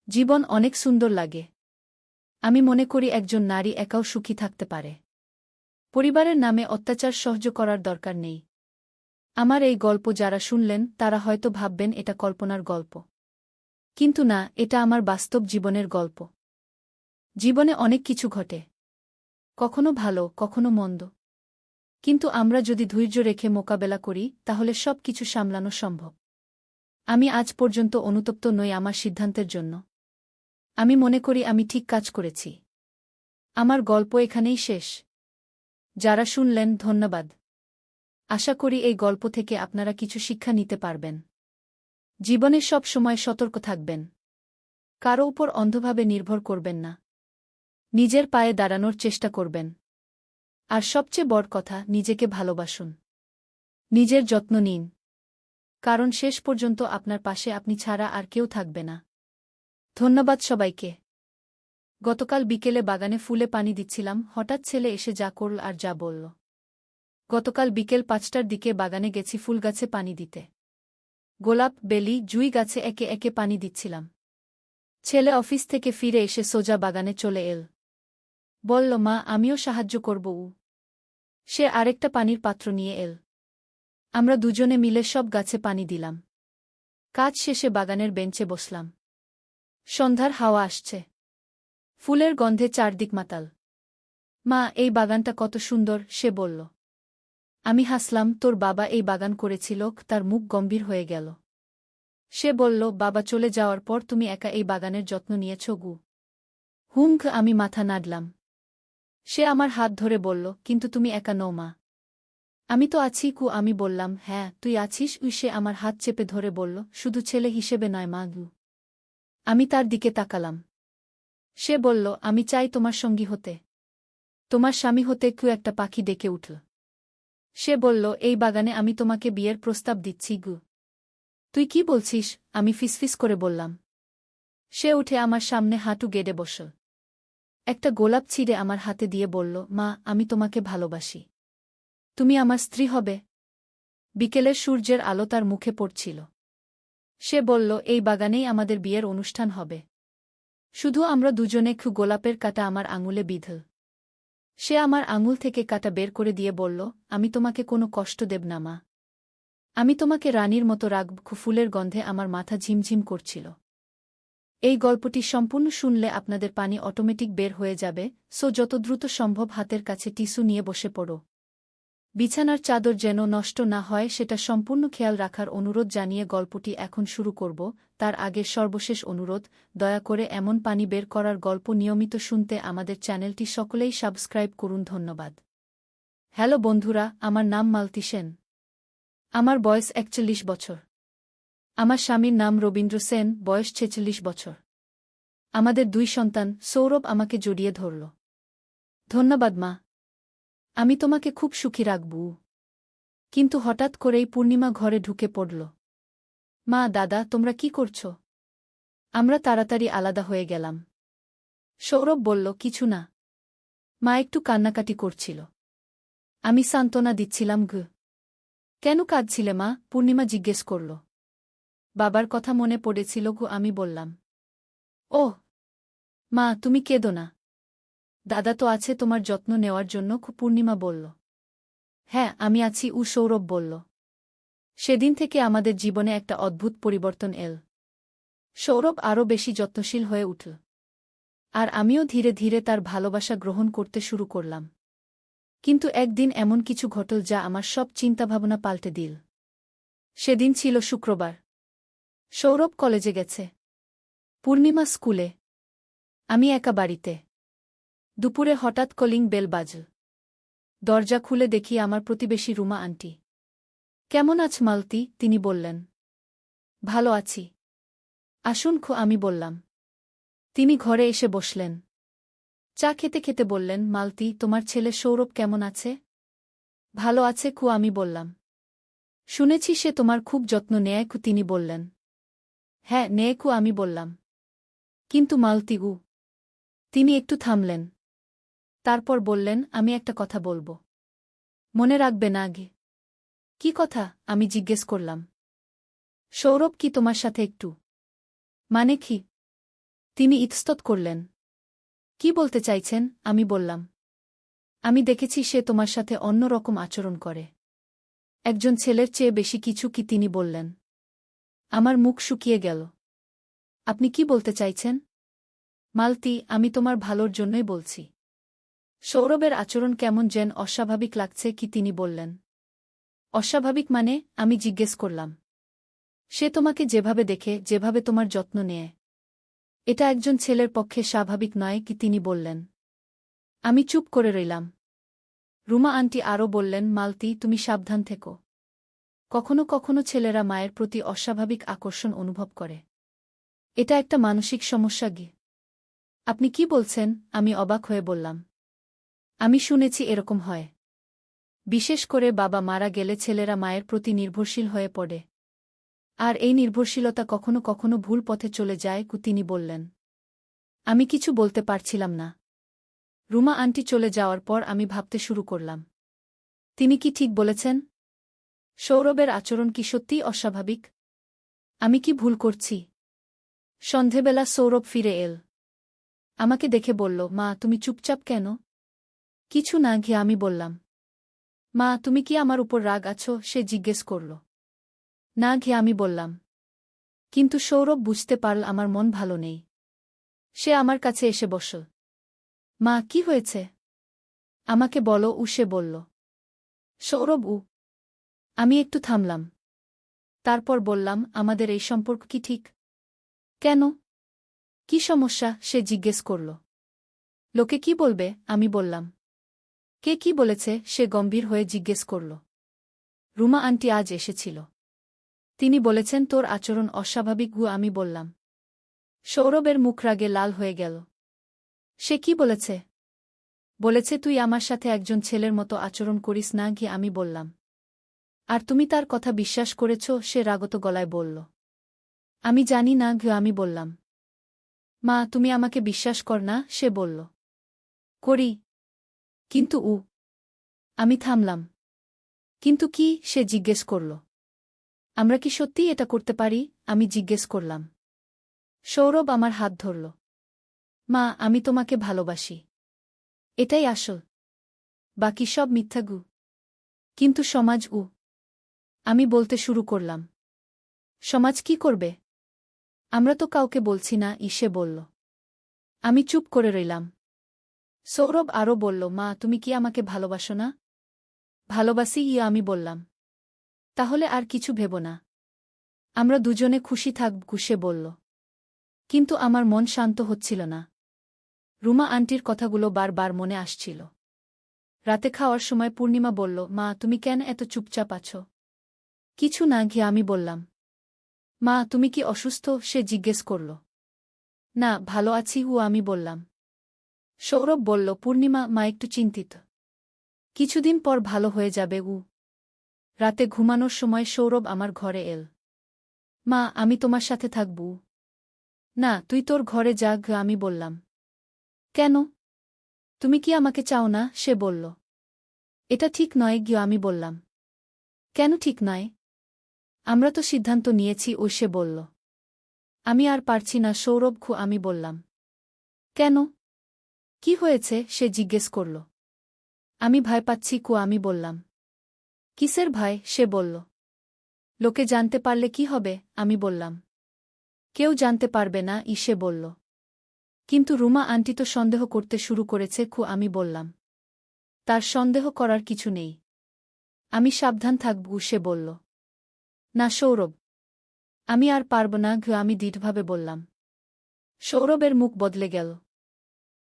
S1: জীবন অনেক সুন্দর লাগে। আমি মনে করি একজন নারী একাও সুখী থাকতে পারে। পরিবারের নামে অত্যাচার সহ্য করার দরকার নেই। আমার এই গল্প যারা শুনলেন তারা হয়তো ভাববেন এটা কল্পনার গল্প। কিন্তু না, এটা আমার বাস্তব জীবনের গল্প। জীবনে অনেক কিছু ঘটে। কখনো ভালো, কখনো মন্দ। কিন্তু আমরা যদি ধৈর্য রেখে মোকাবেলা করি তাহলে সব কিছু সামলানো সম্ভব। আমি আজ পর্যন্ত অনুতপ্ত নই আমার সিদ্ধান্তের জন্য। আমি মনে করি আমি ঠিক কাজ করেছি। আমার গল্প এখানেই শেষ। যারা শুনলেন ধন্যবাদ। আশা করি এই গল্প থেকে আপনারা কিছু শিক্ষা নিতে পারবেন। জীবনে সব সময় সতর্ক থাকবেন। কারো উপর অন্ধভাবে নির্ভর করবেন না। নিজের পায়ে দাঁড়ানোর চেষ্টা করবেন। আর সবচেয়ে বড় কথা, নিজেকে ভালোবাসুন। নিজের যত্ন নিন। কারণ শেষ পর্যন্ত আপনার পাশে আপনি ছাড়া আর কেউ থাকবে না। ধন্যবাদ সবাইকে। গতকাল বিকেলে বাগানে ফুলে পানি দিচ্ছিলাম, হঠাৎ ছেলে এসে যা করল আর যা বলল। গতকাল বিকেল ৫টার দিকে বাগানে গেছি ফুল গাছে পানি দিতে। গোলাপ, বেলি, জুঁই গাছে একে একে পানি দিচ্ছিলাম। ছেলে অফিস থেকে ফিরে এসে সোজা বাগানে চলে এল। বলল, মা, আমিও সাহায্য করব। সে আরেকটা পানির পাত্র নিয়ে এল। আমরা দুজনে মিলে সব গাছে পানি দিলাম। কাজ শেষে বাগানের বেঞ্চে বসলাম। সন্ধ্যার হাওয়া আসছে। ফুলের গন্ধে চারদিক মাতাল। মা, এই বাগানটা কত সুন্দর, সে বলল। আমি হাসলাম, তোর বাবা এই বাগান করেছিল? তার মুখ গম্ভীর হয়ে গেল। সে বলল, বাবা চলে যাওয়ার পর তুমি একা এই বাগানের যত্ন নিয়েছ গু। আমি মাথা নাড়লাম। সে আমার হাত ধরে বলল, কিন্তু তুমি একা নও মা। আমি তো আছি কু। আমি বললাম, হ্যাঁ তুই আছিস। সে আমার হাত চেপে ধরে বলল, শুধু ছেলে হিসেবে নয় মা গু। আমি তার দিকে তাকালাম। সে বলল, আমি চাই তোমার সঙ্গী হতে। তোমার স্বামী হতে। একটা পাখি ডেকে উঠল। সে বলল, এই বাগানে আমি তোমাকে বিয়ের প্রস্তাব দিচ্ছি গু। তুই কি বলছিস? আমি ফিসফিস করে বললাম। সে উঠে আমার সামনে হাঁটু গেড়ে বসল। একটা গোলাপ ছিঁড়ে আমার হাতে দিয়ে বলল, মা, আমি তোমাকে ভালোবাসি। তুমি আমার স্ত্রী হবে। বিকেলের সূর্যের আলো তার মুখে পড়ছিল। সে বলল, এই বাগানেই আমাদের বিয়ের অনুষ্ঠান হবে। শুধু আমরা দুজনে। গোলাপের কাঁটা আমার আঙুলে বিঁধল। সে আমার আঙুল থেকে কাঁটা বের করে দিয়ে বলল, আমি তোমাকে কোনো কষ্ট দেব না মা। আমি তোমাকে রানীর মতো রাখব। ফুলের গন্ধে আমার মাথা ঝিমঝিম করছিল। এই গল্পটি সম্পূর্ণ শুনলে আপনাদের পানি অটোমেটিক বের হয়ে যাবে, সো যত দ্রুত সম্ভব হাতের কাছে টিস্যু নিয়ে বসে পড়ো। বিছানার চাদর যেন নষ্ট না হয় সেটা সম্পূর্ণ খেয়াল রাখার অনুরোধ জানিয়ে গল্পটি এখন শুরু করব। তার আগে সর্বশেষ অনুরোধ, দয়া করে এমন পানি বের করার গল্প নিয়মিত শুনতে আমাদের চ্যানেলটি সকলেই সাবস্ক্রাইব করুন। ধন্যবাদ। হ্যালো বন্ধুরা, আমার নাম মালতী সেন। আমার বয়স ৪১ বছর। আমার স্বামীর নাম রবীন্দ্র সেন, বয়স ৪৬ বছর। আমাদের ২ সন্তান। সৌরভ আমাকে জড়িয়ে ধরল। ধন্যবাদ মা। আমি তোমাকে খুব সুখী রাখব। কিন্তু হঠাৎ করেই পূর্ণিমা ঘরে ঢুকে পড়ল। মা, দাদা, তোমরা কি করছ? আমরা তাড়াতাড়ি আলাদা হয়ে গেলাম। সৌরভ বলল, কিছু না। মা একটু কান্নাকাটি করছিল। আমি সান্ত্বনা দিচ্ছিলাম। কেন কাঁদছিলে মা? পূর্ণিমা জিজ্ঞেস করল। বাবার কথা মনে পড়েছিল গো, আমি বললাম। ওহ মা, তুমি কেঁদো না। দাদা তো আছে তোমার যত্ন নেওয়ার জন্য। পূর্ণিমা বলল। হ্যাঁ, আমি আছি। সৌরভ বলল। সেদিন থেকে আমাদের জীবনে একটা অদ্ভুত পরিবর্তন এল। সৌরভ আরও বেশি যত্নশীল হয়ে উঠল। আর আমিও ধীরে ধীরে তার ভালোবাসা গ্রহণ করতে শুরু করলাম। কিন্তু একদিন এমন কিছু ঘটল যা আমার সব চিন্তাভাবনা পাল্টে দিল। সেদিন ছিল শুক্রবার। সৌরভ কলেজে গেছে। পূর্ণিমা স্কুলে। আমি একা বাড়িতে। দুপুরে হঠাৎ কলিং বেল বাজল। দরজা খুলে দেখি আমার প্রতিবেশী রুমা আন্টি। কেমন আছ মালতী? তিনি বললেন। ভালো আছি। আসুন আমি বললাম। তিনি ঘরে এসে বসলেন। চা খেতে খেতে বললেন, মালতী, তোমার ছেলে সৌরভ কেমন আছে? ভালো আছে আমি বললাম। শুনেছি সে তোমার খুব যত্ন নেয়। তিনি বললেন। হ্যাঁ নেয় আমি বললাম। কিন্তু মালতী তিনি একটু থামলেন। তারপর বললেন, আমি একটা কথা বলবো। মনে রাখবে না আগে? কি কথা? আমি জিজ্ঞেস করলাম। সৌরভ কি তোমার সাথে একটু? মানে কি? তিনি ইতস্তত করলেন। কি বলতে চাইছেন? আমি বললাম। আমি দেখেছি সে তোমার সাথে অন্য রকম আচরণ করে। একজন ছেলের চেয়ে বেশি কিছু। কি তিনি বললেন। আমার মুখ শুকিয়ে গেল। আপনি কি বলতে চাইছেন? মালতী, আমি তোমার ভালোর জন্যই বলছি। সৌরভের আচরণ কেমন যেন অস্বাভাবিক লাগছে। কি তিনি বললেন। অস্বাভাবিক মানে? আমি জিজ্ঞেস করলাম। সে তোমাকে যেভাবে দেখে, যেভাবে তোমার যত্ন নেয়, এটা একজন ছেলের পক্ষে স্বাভাবিক নয়। কি তিনি বললেন। আমি চুপ করে রইলাম। রুমা আন্টি আরও বললেন, মালতী, তুমি সাবধান থেকো। কখনো কখনো ছেলেরা মায়ের প্রতি অস্বাভাবিক আকর্ষণ অনুভব করে। এটা একটা মানসিক সমস্যা। আপনি কি বলছেন? আমি অবাক হয়ে বললাম। আমি শুনেছি এরকম হয়। বিশেষ করে বাবা মারা গেলে ছেলেরা মায়ের প্রতি নির্ভরশীল হয়ে পড়ে। আর এই নির্ভরশীলতা কখনো কখনো ভুল পথে চলে যায়। তিনি বললেন। আমি কিছু বলতে পারছিলাম না। রুমা আন্টি চলে যাওয়ার পর আমি ভাবতে শুরু করলাম। তিনি কি ঠিক বলেছেন? সৌরভের আচরণ কি সত্যিই অস্বাভাবিক? আমি কি ভুল করছি? সন্ধেবেলা সৌরভ ফিরে এল। আমাকে দেখে বলল, মা, তুমি চুপচাপ কেন? কিছু না ঘিয়ে আমি বললাম। মা, তুমি কি আমার উপর রাগ আছো? সে জিজ্ঞেস করল। না ঘিয়ে আমি বললাম। কিন্তু সৌরভ বুঝতে পারল আমার মন ভালো নেই। সে আমার কাছে এসে বসল। মা, কি হয়েছে? আমাকে বলো। সে বলল। সৌরভ। আমি একটু থামলাম। তারপর বললাম, আমাদের এই সম্পর্ক কি ঠিক? কেন? কি সমস্যা? সে জিজ্ঞেস করল। লোকে কি বলবে? আমি বললাম। কে কি বলেছে? সে গম্ভীর হয়ে জিজ্ঞেস করল। রুমা আন্টি আজ এসেছিল। তিনি বলেছেন তোর আচরণ অস্বাভাবিক। আমি বললাম। সৌরভের মুখ রাগে লাল হয়ে গেল। সে কি বলেছে? বলেছে তুই আমার সাথে একজন ছেলের মতো আচরণ করিস না। আমি বললাম। আর তুমি তার কথা বিশ্বাস করেছ? সে রাগত গলায় বলল। আমি জানি না। আমি বললাম। মা, তুমি আমাকে বিশ্বাস কর না? সে বলল। করি। কিন্তু আমি থামলাম। কিন্তু কি? সে জিজ্ঞেস করল। আমরা কি সত্যিই এটা করতে পারি? আমি জিজ্ঞেস করলাম। সৌরভ আমার হাত ধরল। মা, আমি তোমাকে ভালোবাসি। এটাই আসল। বাকি সব মিথ্যা। কিন্তু সমাজ। আমি বলতে শুরু করলাম। সমাজ কি করবে? আমরা তো কাউকে বলছি না। সে বলল। আমি চুপ করে রইলাম। সৌরভ আরও বলল, মা, তুমি কি আমাকে ভালোবাসো না? ভালোবাসি। আমি বললাম। তাহলে আর কিছু ভেবো না। আমরা দুজনে খুশি থাকব। সে বলল। কিন্তু আমার মন শান্ত হচ্ছিল না। রুমা আন্টির কথাগুলো বারবার মনে আসছিল। রাতে খাওয়ার সময় পূর্ণিমা বলল, মা, তুমি কেন এত চুপচাপ আছো? কিছু না। আমি বললাম। মা, তুমি কি অসুস্থ? সে জিজ্ঞেস করল। না, ভালো আছি। আমি বললাম। সৌরভ বলল, পূর্ণিমা, মা একটু চিন্তিত। কিছুদিন পর ভালো হয়ে যাবে। রাতে ঘুমানোর সময় সৌরভ আমার ঘরে এল। মা, আমি তোমার সাথে থাকব। না, তুই তোর ঘরে যা। আমি বললাম। কেন? তুমি কি আমাকে চাও না? সে বলল। এটা ঠিক নয়। আমি বললাম। কেন ঠিক নয়? আমরা তো সিদ্ধান্ত নিয়েছি। সে বলল। আমি আর পারছি না সৌরভ। আমি বললাম। কেন? কি হয়েছে? সে জিজ্ঞেস করল। আমি ভয় পাচ্ছি। আমি বললাম। কিসের ভয়? সে বলল। লোকে জানতে পারলে কি হবে? আমি বললাম। কেউ জানতে পারবে না। সে বলল। কিন্তু রুমা আন্টি তো সন্দেহ করতে শুরু করেছে। আমি বললাম। তার সন্দেহ করার কিছু নেই। আমি সাবধান থাকব। সে বলল। না সৌরভ, আমি আর পারব না। আমি দৃঢ়ভাবে বললাম। সৌরভের মুখ বদলে গেল।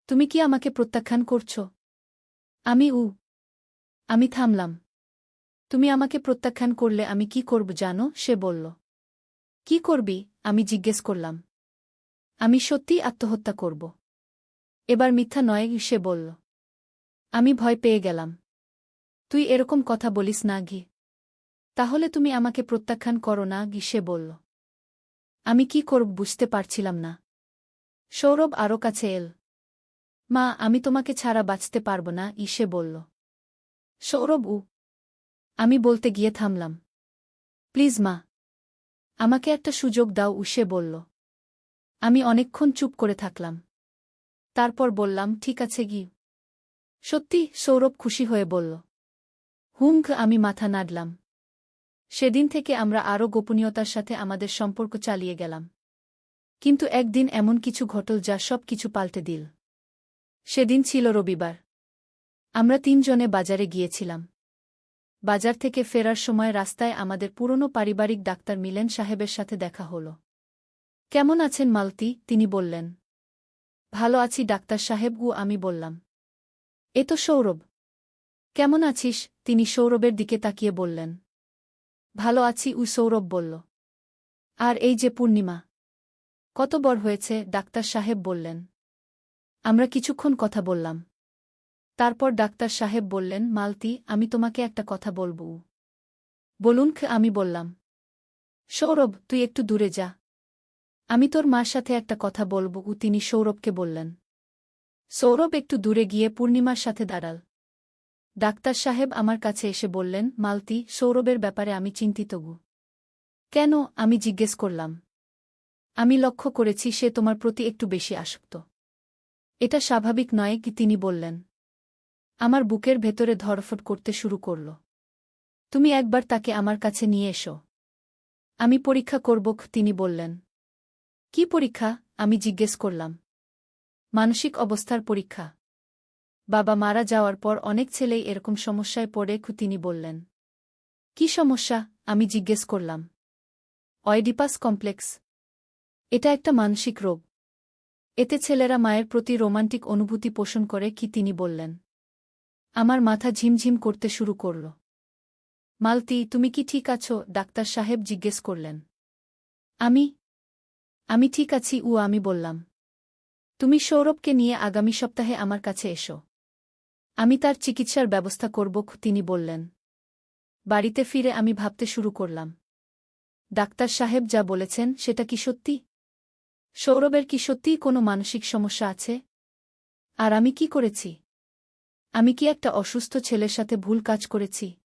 S1: তুমি কি আমাকে প্রত্যাখ্যান করছ? আমি থামলাম। তুমি আমাকে প্রত্যাখ্যান করলে আমি কি করব জানো? সে বলল। কি করবি? আমি জিজ্ঞেস করলাম। আমি সত্যিই আত্মহত্যা করব। এবার মিথ্যা নয়। সে বলল। আমি ভয় পেয়ে গেলাম। তুই এরকম কথা বলিস না। তাহলে তুমি আমাকে প্রত্যাখ্যান করো না? সে বলল। আমি কি করব বুঝতে পারছিলাম না। সৌরভ আরও কাছে এল। মা, আমি তোমাকে ছাড়া বাঁচতে পারব না, সে বলল। সৌরভ আমি বলতে গিয়ে থামলাম। প্লিজ মা, আমাকে একটা সুযোগ দাও, সে বলল। আমি অনেকক্ষণ চুপ করে থাকলাম। তারপর বললাম, ঠিক আছে গি। সত্যি? সৌরভ খুশি হয়ে বলল। আমি মাথা নাড়লাম। সেদিন থেকে আমরা আরও গোপনীয়তার সাথে আমাদের সম্পর্ক চালিয়ে গেলাম। কিন্তু একদিন এমন কিছু ঘটল যা সব কিছু পাল্টে দিল। সেদিন ছিল রবিবার। আমরা তিনজনে বাজারে গিয়েছিলাম। বাজার থেকে ফেরার সময় রাস্তায় আমাদের পুরনো পারিবারিক ডাক্তার মিলেন সাহেবের সাথে দেখা হল। কেমন আছেন মালতী? তিনি বললেন। ভালো আছি ডাক্তার সাহেব, আমি বললাম। এ তো সৌরভ। কেমন আছিস? তিনি সৌরভের দিকে তাকিয়ে বললেন। ভালো আছি, সৌরভ বলল। আর এই যে পূর্ণিমা। কত বড় হয়েছে? ডাক্তার সাহেব বললেন। আমরা কিছুক্ষণ কথা বললাম। তারপর ডাক্তার সাহেব বললেন, মালতী, আমি তোমাকে একটা কথা বলব। বলুন। আমি বললাম। সৌরভ, তুই একটু দূরে যা। আমি তোর মার সাথে একটা কথা বলব। তিনি সৌরভকে বললেন। সৌরভ একটু দূরে গিয়ে পূর্ণিমার সাথে দাঁড়াল। ডাক্তার সাহেব আমার কাছে এসে বললেন, মালতী, সৌরভের ব্যাপারে আমি চিন্তিত। কেন? আমি জিজ্ঞেস করলাম। আমি লক্ষ্য করেছি সে তোমার প্রতি একটু বেশি আসক্ত। এটা স্বাভাবিক নয় কি? তিনি বললেন। আমার বুকের ভেতরে ধড়ফড় করতে শুরু করল। তুমি একবার তাকে আমার কাছে নিয়ে এসো। আমি পরীক্ষা করব, তিনি বললেন। কি পরীক্ষা? আমি জিজ্ঞেস করলাম। মানসিক অবস্থার পরীক্ষা। বাবা মারা যাওয়ার পর অনেক ছেলেই এরকম সমস্যায় পড়ে, তিনি বললেন। কি সমস্যা? আমি জিজ্ঞেস করলাম। অয়েডিপাস কমপ্লেক্স। এটা একটা মানসিক রোগ। এতে ছেলেরা মায়ের প্রতি রোমান্টিক অনুভূতি পোষণ করে, তিনি বললেন। আমার মাথা ঝিমঝিম করতে শুরু করল। মালতী, তুমি কি ঠিক আছো? ডাক্তার সাহেব জিজ্ঞেস করলেন। আমি ঠিক আছি, আমি বললাম। তুমি সৌরভকে নিয়ে আগামী সপ্তাহে আমার কাছে এসো। আমি তার চিকিৎসার ব্যবস্থা করব, তিনি বললেন। বাড়িতে ফিরে আমি ভাবতে শুরু করলাম। ডাক্তার সাহেব যা বলেছেন সেটা কি সত্যি? সৌরভের কি সত্যিই কোনো মানসিক সমস্যা আছে? আর আমি কি করেছি? আমি কি একটা অসুস্থ ছেলের সাথে ভুল কাজ করেছি?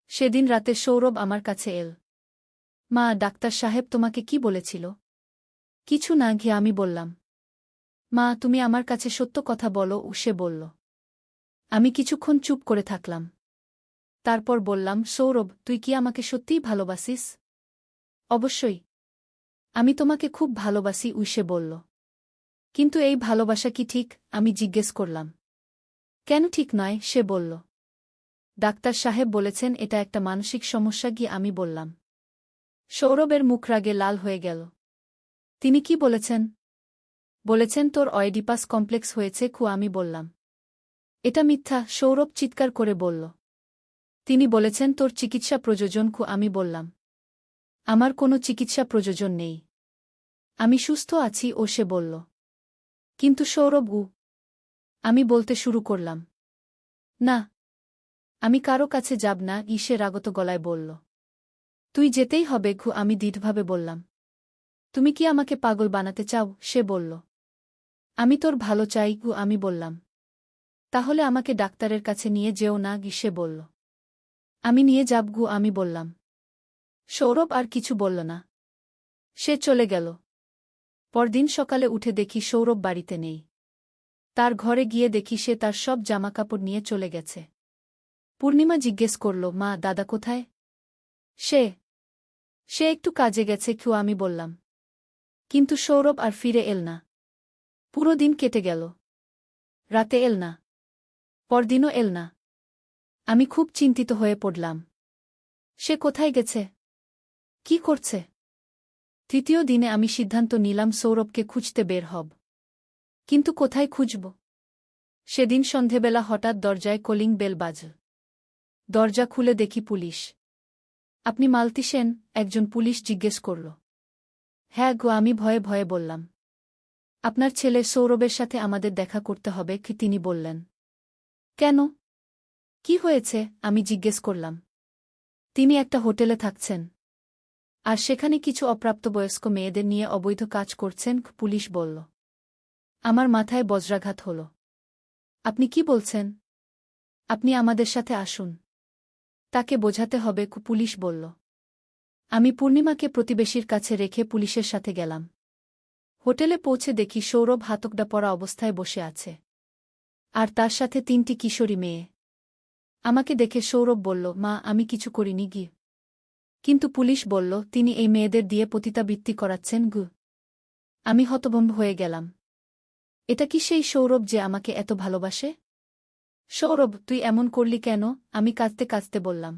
S1: সেদিন রাতে সৌরভ আমার কাছে এল। মা, ডাক্তার সাহেব তোমাকে কি বলেছিল? কিছু না, আমি বললাম। মা, তুমি আমার কাছে সত্য কথা বলো, সে বলল। আমি কিছুক্ষণ চুপ করে থাকলাম। তারপর বললাম, সৌরভ, তুই কি আমাকে সত্যিই ভালোবাসিস? অবশ্যই। আমি তোমাকে খুব ভালোবাসি, সে বলল। কিন্তু এই ভালোবাসা কি ঠিক? আমি জিজ্ঞেস করলাম। কেন ঠিক নয়? সে বলল। ডাক্তার সাহেব বলেছেন এটা একটা মানসিক সমস্যা, আমি বললাম। সৌরভের মুখ রাগে লাল হয়ে গেল। তিনি কি বলেছেন? বলেছেন তোর অয়েডিপাস কমপ্লেক্স হয়েছে, আমি বললাম। এটা মিথ্যা, সৌরভ চিৎকার করে বলল। তিনি বলেছেন তোর চিকিৎসা প্রয়োজন, আমি বললাম। আমার কোনো চিকিৎসা প্রয়োজন নেই। আমি সুস্থ আছি, সে বলল। কিন্তু সৌরভ আমি বলতে শুরু করলাম। না, আমি কারো কাছে যাব না, সে রাগত গলায় বলল। তুই যেতেই হবে, আমি দৃঢ়ভাবে বললাম। তুমি কি আমাকে পাগল বানাতে চাও? সে বলল। আমি তোর ভালো চাই, আমি বললাম। তাহলে আমাকে ডাক্তারের কাছে নিয়ে যেও না, সে বলল। আমি নিয়ে যাব, আমি বললাম। সৌরভ আর কিছু বলল না। সে চলে গেল। পরদিন সকালে উঠে দেখি সৌরভ বাড়িতে নেই। তার ঘরে গিয়ে দেখি সে তার সব জামাকাপড় নিয়ে চলে গেছে। পূর্ণিমা জিজ্ঞেস করল, মা, দাদা কোথায়? সে একটু কাজে গেছে, আমি বললাম। কিন্তু সৌরভ আর ফিরে এল না। পুরো দিন কেটে গেল। রাতে এল না। পরদিনও এল না। আমি খুব চিন্তিত হয়ে পড়লাম। সে কোথায় গেছে? কি করছে? তৃতীয় দিনে আমি সিদ্ধান্ত নিলাম সৌরভকে খুঁজতে বের হব। কিন্তু কোথায় খুঁজব? সেদিন সন্ধেবেলা হঠাৎ দরজায় কলিং বেল বাজল। দরজা খুলে দেখি পুলিশ। আপনি মালতী সেন? একজন পুলিশ জিজ্ঞেস করল। হ্যাঁ আমি ভয়ে ভয়ে বললাম। আপনার ছেলে সৌরভের সাথে আমাদের দেখা করতে হবে, তিনি বললেন। কেন? কি হয়েছে? আমি জিজ্ঞেস করলাম। তিনি একটা হোটেলে থাকছেন। আর সেখানে কিছু অপ্রাপ্তবয়স্ক মেয়েদের নিয়ে অবৈধ কাজ করছেন, পুলিশ বলল। আমার মাথায় বজ্রাঘাত হল। আপনি কি বলছেন? আপনি আমাদের সাথে আসুন। তাকে বোঝাতে হবে, পুলিশ বলল। আমি পূর্ণিমাকে প্রতিবেশীর কাছে রেখে পুলিশের সাথে গেলাম। হোটেলে পৌঁছে দেখি সৌরভ হাতকড়া পরা অবস্থায় বসে আছে। আর তার সাথে 3টি কিশোরী মেয়ে। আমাকে দেখে সৌরভ বলল, মা, আমি কিছু করিনি গি। কিন্তু পুলিশ বলল, তিনি এই মেয়েদের দিয়ে পতিতাবৃত্তি করাচ্ছেন গু। আমি হতভম্ব হয়ে গেলাম। এটা কি সেই সৌরভ যে আমাকে এত ভালোবাসে? সৌরভ, তুই এমন করলি কেন? আমি কাঁদতে কাঁদতে বললাম।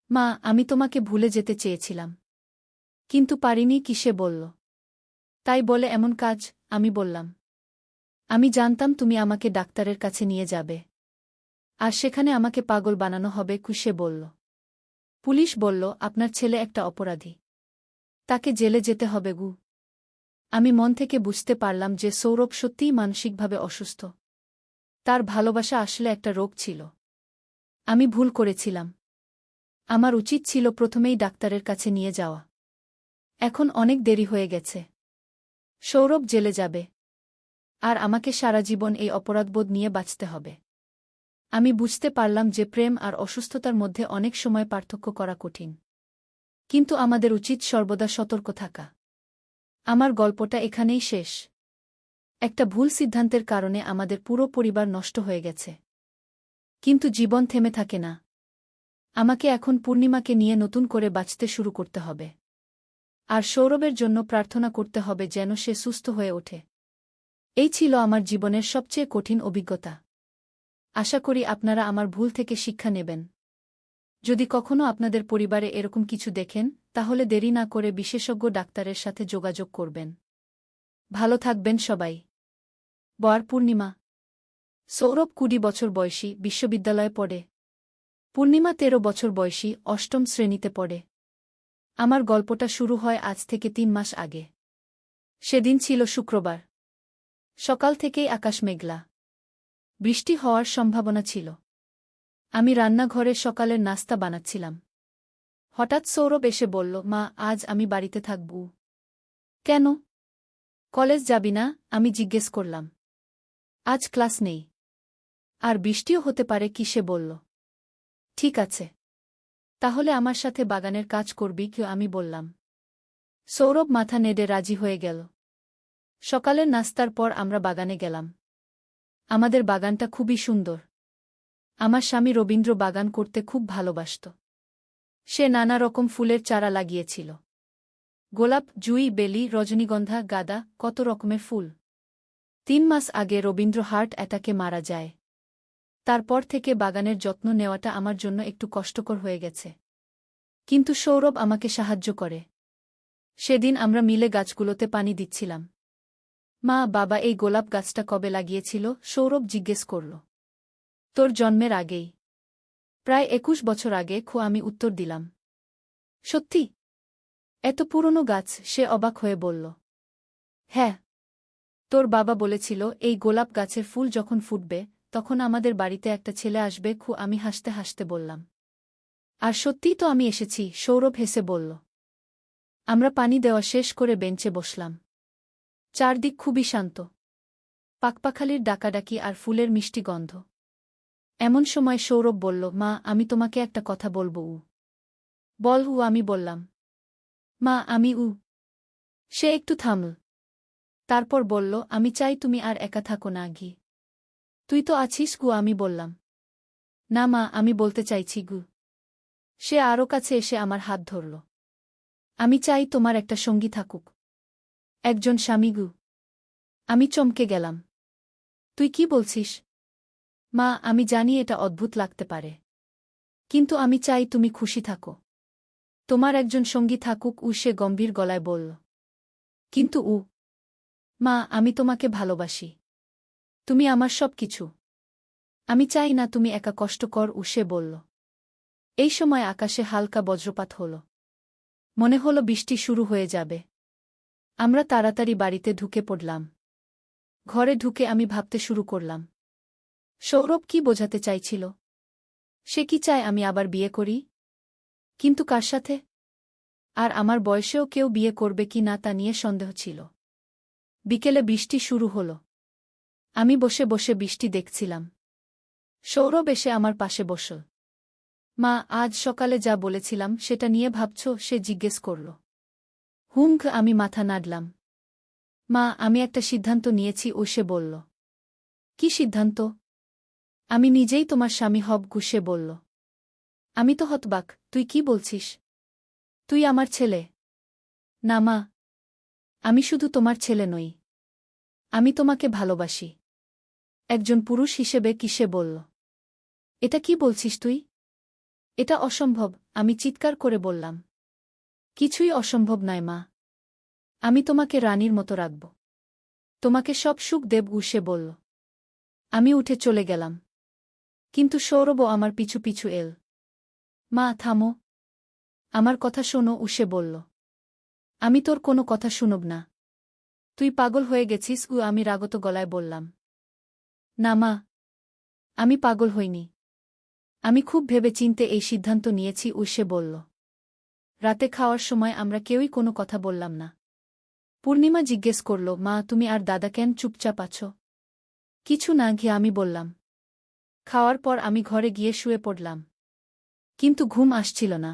S1: মা, আমি তোমাকে ভুলে যেতে চেয়েছিলাম। কিন্তু পারিনি। কি সে বলল। তাই বলে এমন কাজ? আমি বললাম। আমি জানতাম তুমি আমাকে ডাক্তারের কাছে নিয়ে যাবে। আর সেখানে আমাকে পাগল বানানো হবে, সে বলল। পুলিশ বলল, আপনার ছেলে একটা অপরাধী। তাকে জেলে যেতে হবে গু। আমি মন থেকে বুঝতে পারলাম যে সৌরভ সত্যিই মানসিকভাবে অসুস্থ। তার ভালোবাসা আসলে একটা রোগ ছিল। আমি ভুল করেছিলাম। আমার উচিত ছিল প্রথমেই ডাক্তারের কাছে নিয়ে যাওয়া। এখন অনেক দেরি হয়ে গেছে। সৌরভ জেলে যাবে। আর আমাকে সারা জীবন এই অপরাধবোধ নিয়ে বাঁচতে হবে। আমি বুঝতে পারলাম যে প্রেম আর অসুস্থতার মধ্যে অনেক সময় পার্থক্য করা কঠিন। কিন্তু আমাদের উচিত সর্বদা সতর্ক থাকা। আমার গল্পটা এখানেই শেষ। একটা ভুল সিদ্ধান্তের কারণে আমাদের পুরো পরিবার নষ্ট হয়ে গেছে। কিন্তু জীবন থেমে থাকে না। আমাকে এখন পূর্ণিমাকে নিয়ে নতুন করে বাঁচতে শুরু করতে হবে। আর সৌরভের জন্য প্রার্থনা করতে হবে যেন সে সুস্থ হয়ে ওঠে। এই ছিল আমার জীবনের সবচেয়ে কঠিন অভিজ্ঞতা। আশা করি আপনারা আমার ভুল থেকে শিক্ষা নেবেন। যদি কখনো আপনাদের পরিবারে এরকম কিছু দেখেন, তাহলে দেরি না করে বিশেষজ্ঞ ডাক্তারের সাথে যোগাযোগ করবেন। ভালো থাকবেন সবাই। বর পূর্ণিমা। সৌরভ 20 বছর বয়সী, বিশ্ববিদ্যালয়ে পড়ে। পূর্ণিমা 13 বছর বয়সী, 8ম শ্রেণীতে পড়ে। আমার গল্পটা শুরু হয় আজ থেকে 3 মাস আগে। সেদিন ছিল শুক্রবার। সকাল থেকেই আকাশ মেঘলা। বৃষ্টি হওয়ার সম্ভাবনা ছিল। আমি রান্নাঘরে সকালের নাস্তা বানাচ্ছিলাম। হঠাৎ সৌরভ এসে বলল, মা, আজ আমি বাড়িতে থাকব। কেন? কলেজ যাবি না? আমি জিজ্ঞেস করলাম। আজ ক্লাস নেই। আর বৃষ্টিও হতে পারে, কি সে বলল। ঠিক আছে। তাহলে আমার সাথে বাগানের কাজ করবি কি? আমি বললাম। সৌরভ মাথা নেড়ে রাজি হয়ে গেল। সকালের নাস্তার পর আমরা বাগানে গেলাম। আমাদের বাগানটা খুবই সুন্দর। আমার স্বামী রবীন্দ্র বাগান করতে খুব ভালোবাসত। সে নানা রকম ফুলের চারা লাগিয়েছিল। গোলাপ, জুঁই, বেলি, রজনীগন্ধা, গাঁদা, কত রকমের ফুল। 3 মাস আগে রবীন্দ্র হার্ট অ্যাটাকে মারা যায়। তারপর থেকে বাগানের যত্ন নেওয়াটা আমার জন্য একটু কষ্টকর হয়ে গেছে। কিন্তু সৌরভ আমাকে সাহায্য করে। সেদিন আমরা মিলে গাছগুলোতে পানি দিচ্ছিলাম। মা, বাবা এই গোলাপ গাছটা কবে লাগিয়েছিল? সৌরভ জিজ্ঞেস করল। তোর জন্মের আগেই। প্রায় 21 বছর আগে। আমি উত্তর দিলাম। সত্যি? এত পুরনো গাছ? সে অবাক হয়ে বলল। হ্যাঁ। তোর বাবা বলেছিল এই গোলাপ গাছের ফুল যখন ফুটবে, তখন আমাদের বাড়িতে একটা ছেলে আসবে। আমি হাসতে হাসতে বললাম। আর সত্যিই তো আমি এসেছি, সৌরভ হেসে বলল। আমরা পানি দেওয়া শেষ করে বেঞ্চে বসলাম। চারদিক খুবই শান্ত। পাকপাখালির ডাকাডাকি আর ফুলের মিষ্টি গন্ধ। এমন সময় সৌরভ বলল, মা, আমি তোমাকে একটা কথা বলবো। বল। আমি বললাম। মা, আমি সে একটু থামল। তারপর বলল, আমি চাই তুমি আর একা থাকো না গি। তুই তো আছিস। আমি বললাম। না মা, আমি বলতে চাইছি গু। সে আরও কাছে এসে আমার হাত ধরল। আমি চাই তোমার একটা সঙ্গী থাকুক। একজন স্বামী গু। আমি চমকে গেলাম। তুই কি বলছিস? মা, আমি জানি এটা অদ্ভুত লাগতে পারে। কিন্তু আমি চাই তুমি খুশি থাকো। তোমার একজন সঙ্গী থাকুক। সে গম্ভীর গলায় বলল। কিন্তু মা, আমি তোমাকে ভালোবাসি। তুমি আমার সব কিছু। আমি চাই না তুমি একা কষ্ট কর। সে বলল। এই সময় আকাশে হালকা বজ্রপাত হল। মনে হলো বৃষ্টি শুরু হয়ে যাবে। আমরা তাড়াতাড়ি বাড়িতে ঢুকে পড়লাম। ঘরে ঢুকে আমি ভাবতে শুরু করলাম। সৌরভ কি বোঝাতে চাইছিল? সে কি চায় আমি আবার বিয়ে করি? কিন্তু কার সাথে? আর আমার বয়সেও কেউ বিয়ে করবে কি না তা নিয়ে সন্দেহ ছিল। বিকেলে বৃষ্টি শুরু হল। আমি বসে বসে বৃষ্টি দেখছিলাম। সৌরভ এসে আমার পাশে বসল। মা, আজ সকালে যা বলেছিলাম সেটা নিয়ে ভাবছ? সে জিজ্ঞেস করল। আমি মাথা নাড়লাম। মা, আমি একটা সিদ্ধান্ত নিয়েছি, ও সে বলল। কি সিদ্ধান্ত? আমি নিজেই তোমার স্বামী হব, সে বলল। আমি তো হতবাক, তুই কি বলছিস? তুই আমার ছেলে। না মা, আমি শুধু তোমার ছেলে নই, আমি তোমাকে ভালোবাসি একজন পুরুষ হিসেবে, সে বলল। এটা কি বলছিস তুই? এটা অসম্ভব, আমি চিৎকার করে বললাম। কিছুই অসম্ভব নয় মা, আমি তোমাকে রানীর মতো রাখব, তোমাকে সব সুখ দেব, সে বলল। আমি উঠে চলে গেলাম, কিন্তু সৌরভও আমার পিছু পিছু এল। মা, থামো, আমার কথা শোনো, সে বলল। আমি তোর কোনো কথা শুনব না। তুই পাগল হয়ে গেছিস, আমি রাগত গলায় বললাম। না মা, আমি পাগল হইনি, আমি খুব ভেবে চিন্তে এই সিদ্ধান্ত নিয়েছি, সে বলল। রাতে খাওয়ার সময় আমরা কেউই কোনো কথা বললাম না। পূর্ণিমা জিজ্ঞেস করল, মা, তুমি আর দাদা কেন চুপচাপ আছো? কিছু না, আমি বললাম। খাওয়ার পর আমি ঘরে গিয়ে শুয়ে পড়লাম, কিন্তু ঘুম আসছিল না।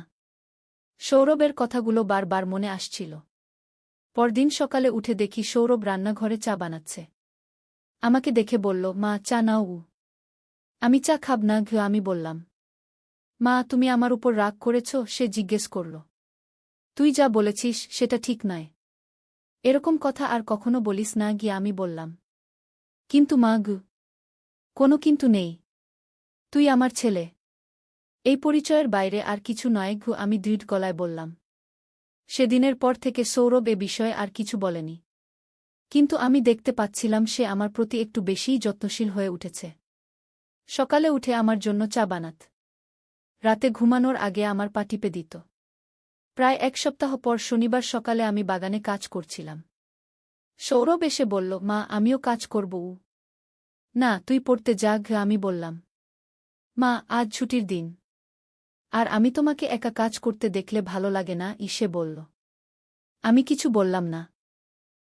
S1: সৌরভের কথাগুলো বারবার মনে আসছিল। পরদিন সকালে উঠে দেখি সৌরভ রান্নাঘরে চা বানাচ্ছে। আমাকে দেখে বলল, মা, চা নাও। আমি চা খাব না, আমি বললাম। মা, তুমি আমার উপর রাগ করেছ? সে জিজ্ঞেস করল। তুই যা বলেছিস সেটা ঠিক নয়, এরকম কথা আর কখনো বলিস না, আমি বললাম। কিন্তু মা, কোনো কিন্তু নেই, তুই আমার ছেলে, এই পরিচয়ের বাইরে আর কিছু নয়, আমি দৃঢ় গলায় বললাম। সেদিনের পর থেকে সৌরভ এ বিষয়ে আর কিছু বলেনি, কিন্তু আমি দেখতে পাচ্ছিলাম সে আমার প্রতি একটু বেশিই যত্নশীল হয়ে উঠেছে। সকালে উঠে আমার জন্য চা বানাত, রাতে ঘুমানোর আগে আমার পা টিপে দিত। প্রায় এক সপ্তাহ পর শনিবার সকালে আমি বাগানে কাজ করছিলাম। সৌরভ এসে বলল, মা, আমিও কাজ করব। না, তুই পড়তে যা, আমি বললাম। মা, আজ ছুটির দিন, আর আমি তোমাকে একা কাজ করতে দেখলে ভালো লাগে না, সে বলল। আমি কিছু বললাম না।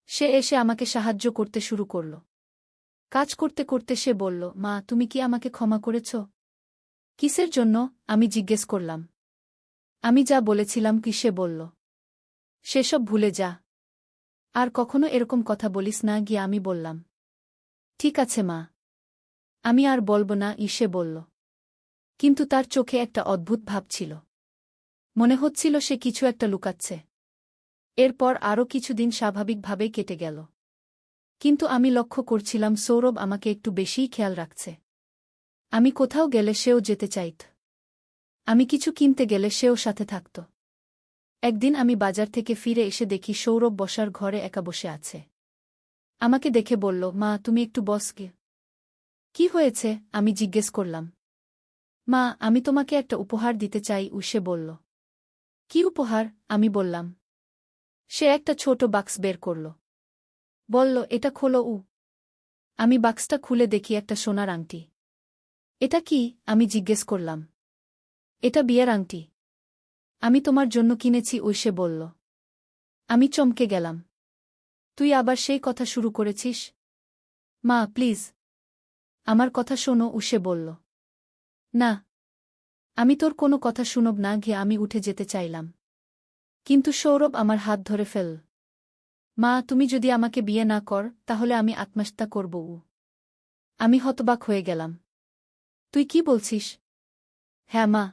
S1: সে এসে আমাকে সাহায্য করতে শুরু করল। কাজ করতে করতে সে বলল, মা, তুমি কি আমাকে ক্ষমা করেছ? কিসের জন্য? আমি জিজ্ঞেস করলাম। আমি যা বলেছিলাম, সে বলল। সেসব ভুলে যা, আর কখনো এরকম কথা বলিস না, আমি বললাম। ঠিক আছে মা, আমি আর বলব না, সে বলল। কিন্তু তার চোখে একটা অদ্ভুত ভাব ছিল, মনে হচ্ছিল সে কিছু একটা লুকাচ্ছে। এরপর আরও কিছুদিন স্বাভাবিকভাবেই কেটে গেল, কিন্তু আমি লক্ষ্য করছিলাম সৌরভ আমাকে একটু বেশিই খেয়াল রাখছে। আমি কোথাও গেলে সেও যেতে চাইত, আমি কিছু কিনতে গেলে সেও সাথে থাকত। একদিন আমি বাজার থেকে ফিরে এসে দেখি সৌরভ বসার ঘরে একা বসে আছে। আমাকে দেখে বলল, মা, তুমি একটু বস গে। কি হয়েছে? আমি জিজ্ঞেস করলাম। মা, আমি তোমাকে একটা উপহার দিতে চাই, সে বলল। কি উপহার? আমি বললাম। সে একটা ছোট বাক্স বের করল, বলল, এটা খোলো। আমি বাক্সটা খুলে দেখি একটা সোনার আংটি। এটা কি? আমি জিজ্ঞেস করলাম। এটা বিয়ের আংটি, আমি তোমার জন্য কিনেছি, সে বলল। আমি চমকে গেলাম। তুই আবার সেই কথা শুরু করেছিস? মা, প্লিজ, আমার কথা শোনো, সে বলল। না, আমি তোর কোনো কথা শুনব না, আমি উঠে যেতে চাইলাম, কিন্তু সৌরভ আমার হাত ধরে ফেল। মা, তুমি যদি আমাকে বিয়ে না কর, তাহলে আমি আত্মহত্যা করব। আমি হতবাক হয়ে গেলাম। তুই কি বলছিস? হ্যাঁ মা,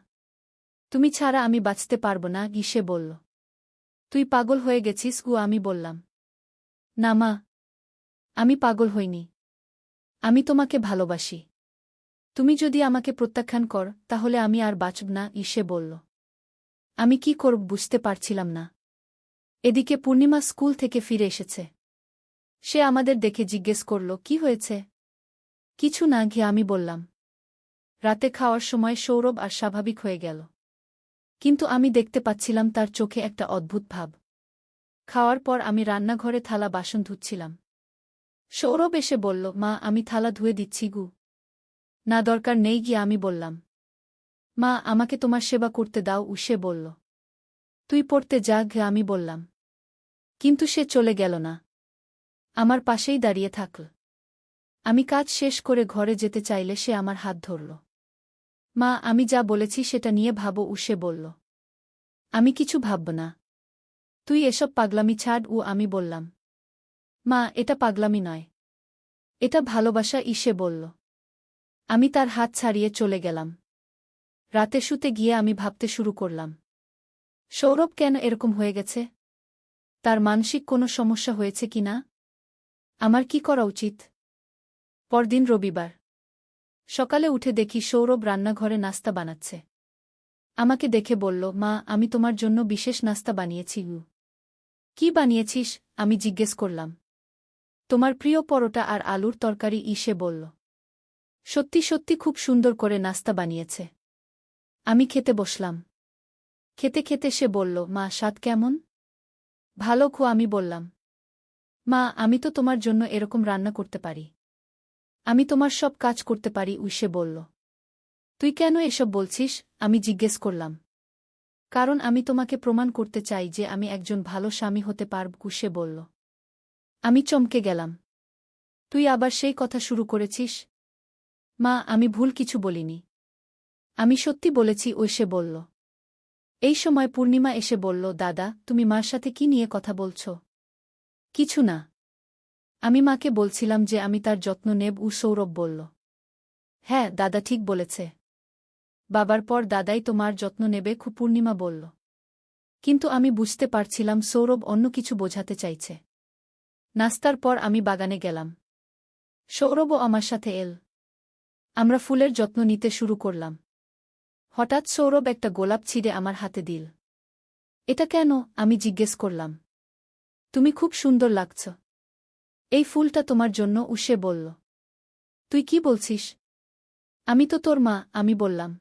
S1: তুমি ছাড়া আমি বাঁচতে পারব না, সে বলল। তুই পাগল হয়ে গেছিস? আমি বললাম। না মা, আমি পাগল হইনি, আমি তোমাকে ভালোবাসি। তুমি যদি আমাকে প্রত্যাখ্যান কর, তাহলে আমি আর বাঁচব না, সে বলল। আমি কি করব বুঝতে পারছিলাম না। এদিকে পূর্ণিমা স্কুল থেকে ফিরে এসেছে। সে আমাদের দেখে জিজ্ঞেস করল, কি হয়েছে? কিছু না, আমি বললাম। রাতে খাওয়ার সময় সৌরভ আর স্বাভাবিক হয়ে গেল, কিন্তু আমি দেখতে পাচ্ছিলাম তার চোখে একটা অদ্ভুত ভাব। খাওয়ার পর আমি রান্নাঘরে থালা বাসন ধুচ্ছিলাম। সৌরভ এসে বলল, মা, আমি থালা ধুয়ে দিচ্ছি। না, দরকার নেই, আমি বললাম। মা, আমাকে তোমার সেবা করতে দাও, সে বলল। তুই পড়তে যা, আমি বললাম। কিন্তু সে চলে গেল না, আমার পাশেই দাঁড়িয়ে থাকল। আমি কাজ শেষ করে ঘরে যেতে চাইলে সে আমার হাত ধরল। মা, আমি যা বলেছি সেটা নিয়ে ভাবো, সে বলল। আমি কিছু ভাবব না। তুই এসব পাগলামি ছাড়, আমি বললাম। মা, এটা পাগলামি নয়। এটা ভালোবাসা, সে বলল। আমি তার হাত ছাড়িয়ে চলে গেলাম। রাতে শুতে গিয়ে আমি ভাবতে শুরু করলাম, সৌরভ কেন এরকম হয়ে গেছে? তার মানসিক কোনো সমস্যা হয়েছে কি না? আমার কি করা উচিত? পরদিন রবিবার। সকালে উঠে দেখি সৌরভ রান্নাঘরে নাস্তা বানাচ্ছে। আমাকে দেখে বলল, মা, আমি তোমার জন্য বিশেষ নাস্তা বানিয়েছি। কি বানিয়েছিস? আমি জিজ্ঞেস করলাম। তোমার প্রিয় পরোটা আর আলুর তরকারি, সে বলল। সত্যি সত্যি খুব সুন্দর করে নাস্তা বানিয়েছে। আমি খেতে বসলাম। খেতে খেতে সে বলল, মা, স্বাদ কেমন? ভালো খো, আমি বললাম। মা, আমি তো তোমার জন্য এরকম রান্না করতে পারি। আমি তোমার সব কাজ করতে পারি, সে বলল। তুই কেন এসব বলছিস? আমি জিজ্ঞেস করলাম। কারণ আমি তোমাকে প্রমাণ করতে চাই যে আমি একজন ভালো স্বামী হতে পারব, সে বলল। আমি চমকে গেলাম। তুই আবার সেই কথা শুরু করেছিস? মা, আমি ভুল কিছু বলিনি। আমি সত্যি বলেছি, সে বলল। এই সময় পূর্ণিমা এসে বলল, দাদা, তুমি মার সাথে কি নিয়ে কথা বলছ? কিছু না। আমি মাকে বলছিলাম যে আমি তার যত্ন নেব, সৌরভ বলল। হ্যাঁ, দাদা ঠিক বলেছে। বাবার পর দাদাই তো মার যত্ন নেবে, পূর্ণিমা বলল। কিন্তু আমি বুঝতে পারছিলাম সৌরভ অন্য কিছু বোঝাতে চাইছে। নাস্তার পর আমি বাগানে গেলাম। সৌরভও আমার সাথে এল। আমরা ফুলের যত্ন নিতে শুরু করলাম। হঠাৎ সৌরভ একটা গোলাপ ছিঁড়ে আমার হাতে দিল। এটা কেন? আমি জিজ্ঞেস করলাম। তুমি খুব সুন্দর লাগছ। এই ফুলটা তোমার জন্য, সে বলল। তুই কি বলছিস? আমি তো তোর মা, আমি বললাম।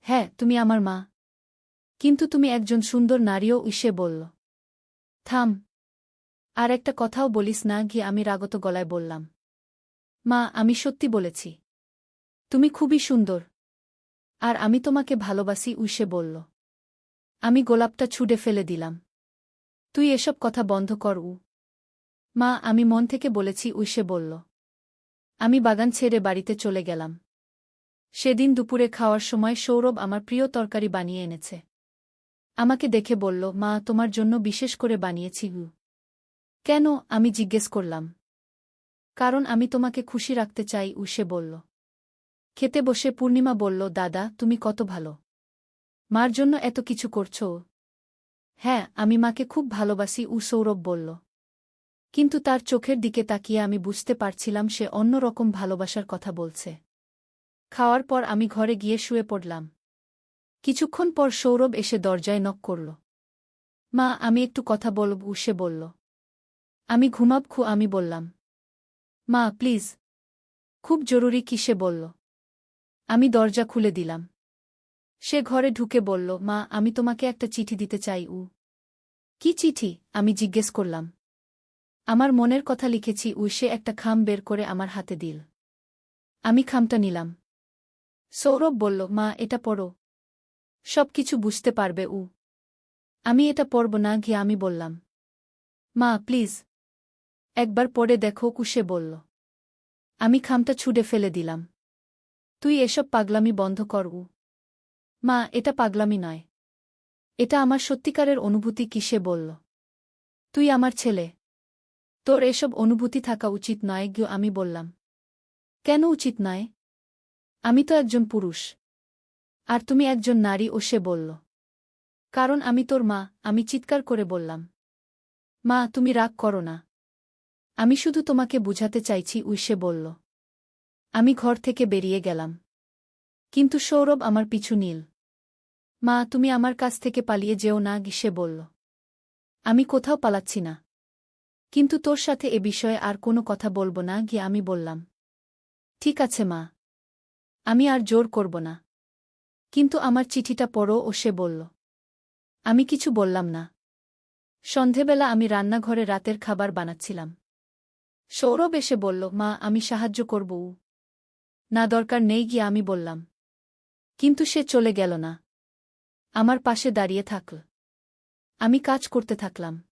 S1: হ্যাঁ, তুমি আমার মা। কিন্তু তুমি একজন সুন্দর নারীও, সে বলল। থাম। আর একটা কথাও বলিস না, গিয়ে আমি রাগত গলায় বললাম। মা, আমি সত্যি বলেছি। তুমি খুবই সুন্দর। আর আমি তোমাকে ভালোবাসি, সে বলল। আমি গোলাপটা ছুঁড়ে ফেলে দিলাম। তুই এসব কথা বন্ধ কর। মা, আমি মন থেকে বলেছি, সে বলল। আমি বাগান ছেড়ে বাড়িতে চলে গেলাম। সেদিন দুপুরে খাওয়ার সময় সৌরভ আমার প্রিয় তরকারি বানিয়ে এনেছে। আমাকে দেখে বলল, মা, তোমার জন্য বিশেষ করে বানিয়েছি। কেন? আমি জিজ্ঞেস করলাম। কারণ আমি তোমাকে খুশি রাখতে চাই, সে বলল। খেতে বসে পূর্ণিমা বলল, দাদা, তুমি কত ভালো। মার জন্য এত কিছু করছো। হ্যাঁ, আমি মাকে খুব ভালোবাসি, সৌরভ বলল। কিন্তু তার চোখের দিকে তাকিয়ে আমি বুঝতে পারছিলাম সে অন্য রকম ভালোবাসার কথা বলছে। খাওয়ার পর আমি ঘরে গিয়ে শুয়ে পড়লাম। কিছুক্ষণ পর সৌরভ এসে দরজায় নক করল। মা, আমি একটু কথা বলব, সে বলল। আমি ঘুমাব, আমি বললাম। মা, প্লিজ। খুব জরুরি কি? সে বলল। আমি দরজা খুলে দিলাম। সে ঘরে ঢুকে বলল, মা, আমি তোমাকে একটা চিঠি দিতে চাই। কি চিঠি? আমি জিজ্ঞেস করলাম। আমার মনের কথা লিখেছি। সে একটা খাম বের করে আমার হাতে দিল। আমি খামটা নিলাম। সৌরভ বলল, মা, এটা পড়ো। সব কিছু বুঝতে পারবে। আমি এটা পড়ব না, গিয়ে আমি বললাম। মা, প্লিজ। একবার পড়ে দেখো, সে বলল। আমি খামটা ছুঁড়ে ফেলে দিলাম। তুই এসব পাগলামি বন্ধ কর। মা, এটা পাগলামি নয়। এটা আমার সত্যিকারের অনুভূতি, সে বলল। তুই আমার ছেলে। তোর এসব অনুভূতি থাকা উচিত নয়, আমি বললাম। কেন উচিত নয়? আমি তো একজন পুরুষ। আর তুমি একজন নারী, সে বলল। কারণ আমি তোর মা। আমি চিৎকার করে বললাম। মা, তুমি রাগ করো না। আমি শুধু তোমাকে বুঝাতে চাইছি, সে বলল। আমি ঘর থেকে বেরিয়ে গেলাম। কিন্তু সৌরভ আমার পিছু নিল। মা, তুমি আমার কাছ থেকে পালিয়ে যেও না, সে বলল। আমি কোথাও পালাচ্ছি না। কিন্তু তোর সাথে এ বিষয়ে আর কোনো কথা বলবো না, আমি বললাম। ঠিক আছে মা। আমি আর জোর করব না। কিন্তু আমার চিঠিটা পড়ো, সে বলল। আমি কিছু বললাম না। সন্ধেবেলা আমি রান্নাঘরে রাতের খাবার বানাচ্ছিলাম। সৌরভ এসে বলল, মা, আমি সাহায্য করব। না, দরকার নেই, আমি বললাম। কিন্তু সে চলে গেল না। আমার পাশে দাঁড়িয়ে থাকল। আমি কাজ করতে থাকলাম।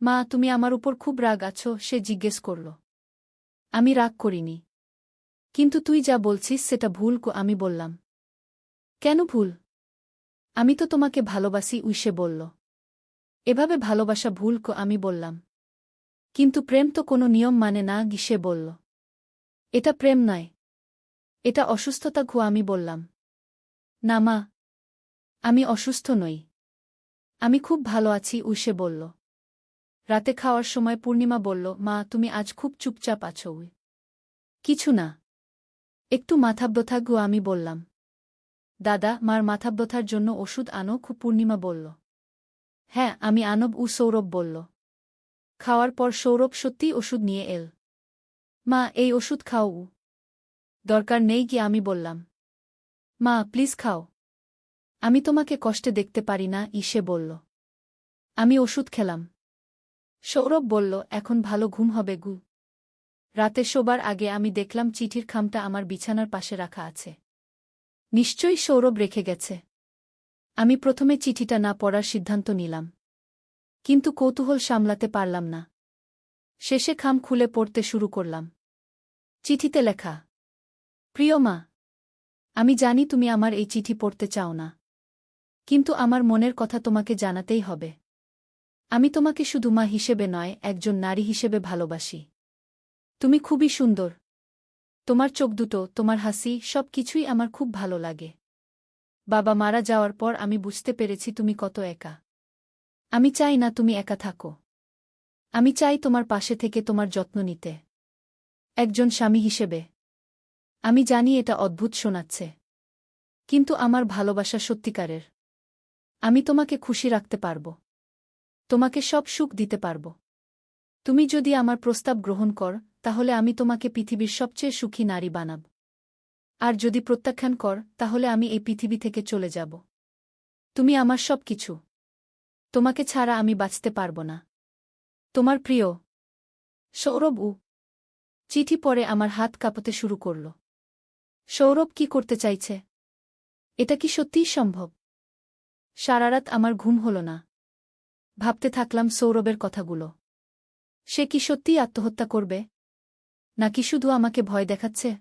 S1: মা, তুমি আমার উপর খুব রাগ আছো? সে জিজ্ঞেস করল। আমি রাগ করিনি। কিন্তু তুই যা বলছিস সেটা ভুল আমি বললাম। কেন ভুল? আমি তো তোমাকে ভালোবাসি সে বলল। এভাবে ভালোবাসা ভুল আমি বললাম। কিন্তু প্রেম তো কোনো নিয়ম মানে না সে বলল। এটা প্রেম নয়। এটা অসুস্থতা আমি বললাম। না মা, আমি অসুস্থ নই। আমি খুব ভালো আছি সে বলল। রাতে খাওয়ার সময় পূর্ণিমা বলল, মা তুমি আজ খুব চুপচাপ আছো। কিছু না, একটু মাথাব্যথা আমি বললাম। দাদা, মার মাথাব্যথার জন্য ওষুধ আনো পূর্ণিমা বলল। হ্যাঁ, আমি আনব সৌরভ বলল। খাওয়ার পর সৌরভ সত্যিই ওষুধ নিয়ে এল। মা, এই ওষুধ খাও। দরকার নেই আমি বললাম। মা প্লিজ খাও। আমি তোমাকে কষ্টে দেখতে পারি না সে বলল। আমি ওষুধ খেলাম। সৌরভ বলল, এখন ভালো ঘুম হবে রাতে শোবার আগে আমি দেখলাম চিঠির খামটা আমার বিছানার পাশে রাখা আছে। নিশ্চয়ই সৌরভ রেখে গেছে। আমি প্রথমে চিঠিটা না পড়ার সিদ্ধান্ত নিলাম। কিন্তু কৌতূহল সামলাতে পারলাম না। শেষে খাম খুলে পড়তে শুরু করলাম। চিঠিতে লেখা, প্রিয় মা, আমি জানি তুমি আমার এই চিঠি পড়তে চাও না। কিন্তু আমার মনের কথা তোমাকে জানাতেই হবে। আমি তোমাকে শুধু মা হিসেবে নয়, একজন নারী হিসেবে ভালোবাসি। তুমি খুবই সুন্দর। তোমার চোখ দুটো, তোমার হাসি, সব কিছুই আমার খুব ভালো লাগে। বাবা মারা যাওয়ার পর আমি বুঝতে পেরেছি তুমি কত একা। আমি চাই না তুমি একা থাকো। আমি চাই তোমার পাশে থেকে তোমার যত্ন নিতে। একজন স্বামী হিসেবে। আমি জানি এটা অদ্ভুত শোনাচ্ছে। কিন্তু আমার ভালোবাসা সত্যিকারের। আমি তোমাকে খুশি রাখতে পারব। তোমাকে সব সুখ দিতে পারব। তুমি যদি আমার প্রস্তাব গ্রহণ কর, তাহলে আমি তোমাকে পৃথিবীর সবচেয়ে সুখী নারী বানাব। আর যদি প্রত্যাখ্যান কর, তাহলে আমি এই পৃথিবী থেকে চলে যাব। তুমি আমার সব কিছু। তোমাকে ছাড়া আমি বাঁচতে পারব না। তোমার প্রিয় সৌরভ। চিঠি পড়ে আমার হাত কাঁপতে শুরু করল। সৌরভ কি করতে চাইছে? এটা কি সত্যিই সম্ভব? সারারাত আমার ঘুম হল না। ভাবতে থাকলাম সৌরভের কথাগুলো। সে কি সত্যিই আত্মহত্যা করবে? নাকি শুধু আমাকে ভয় দেখাচ্ছে?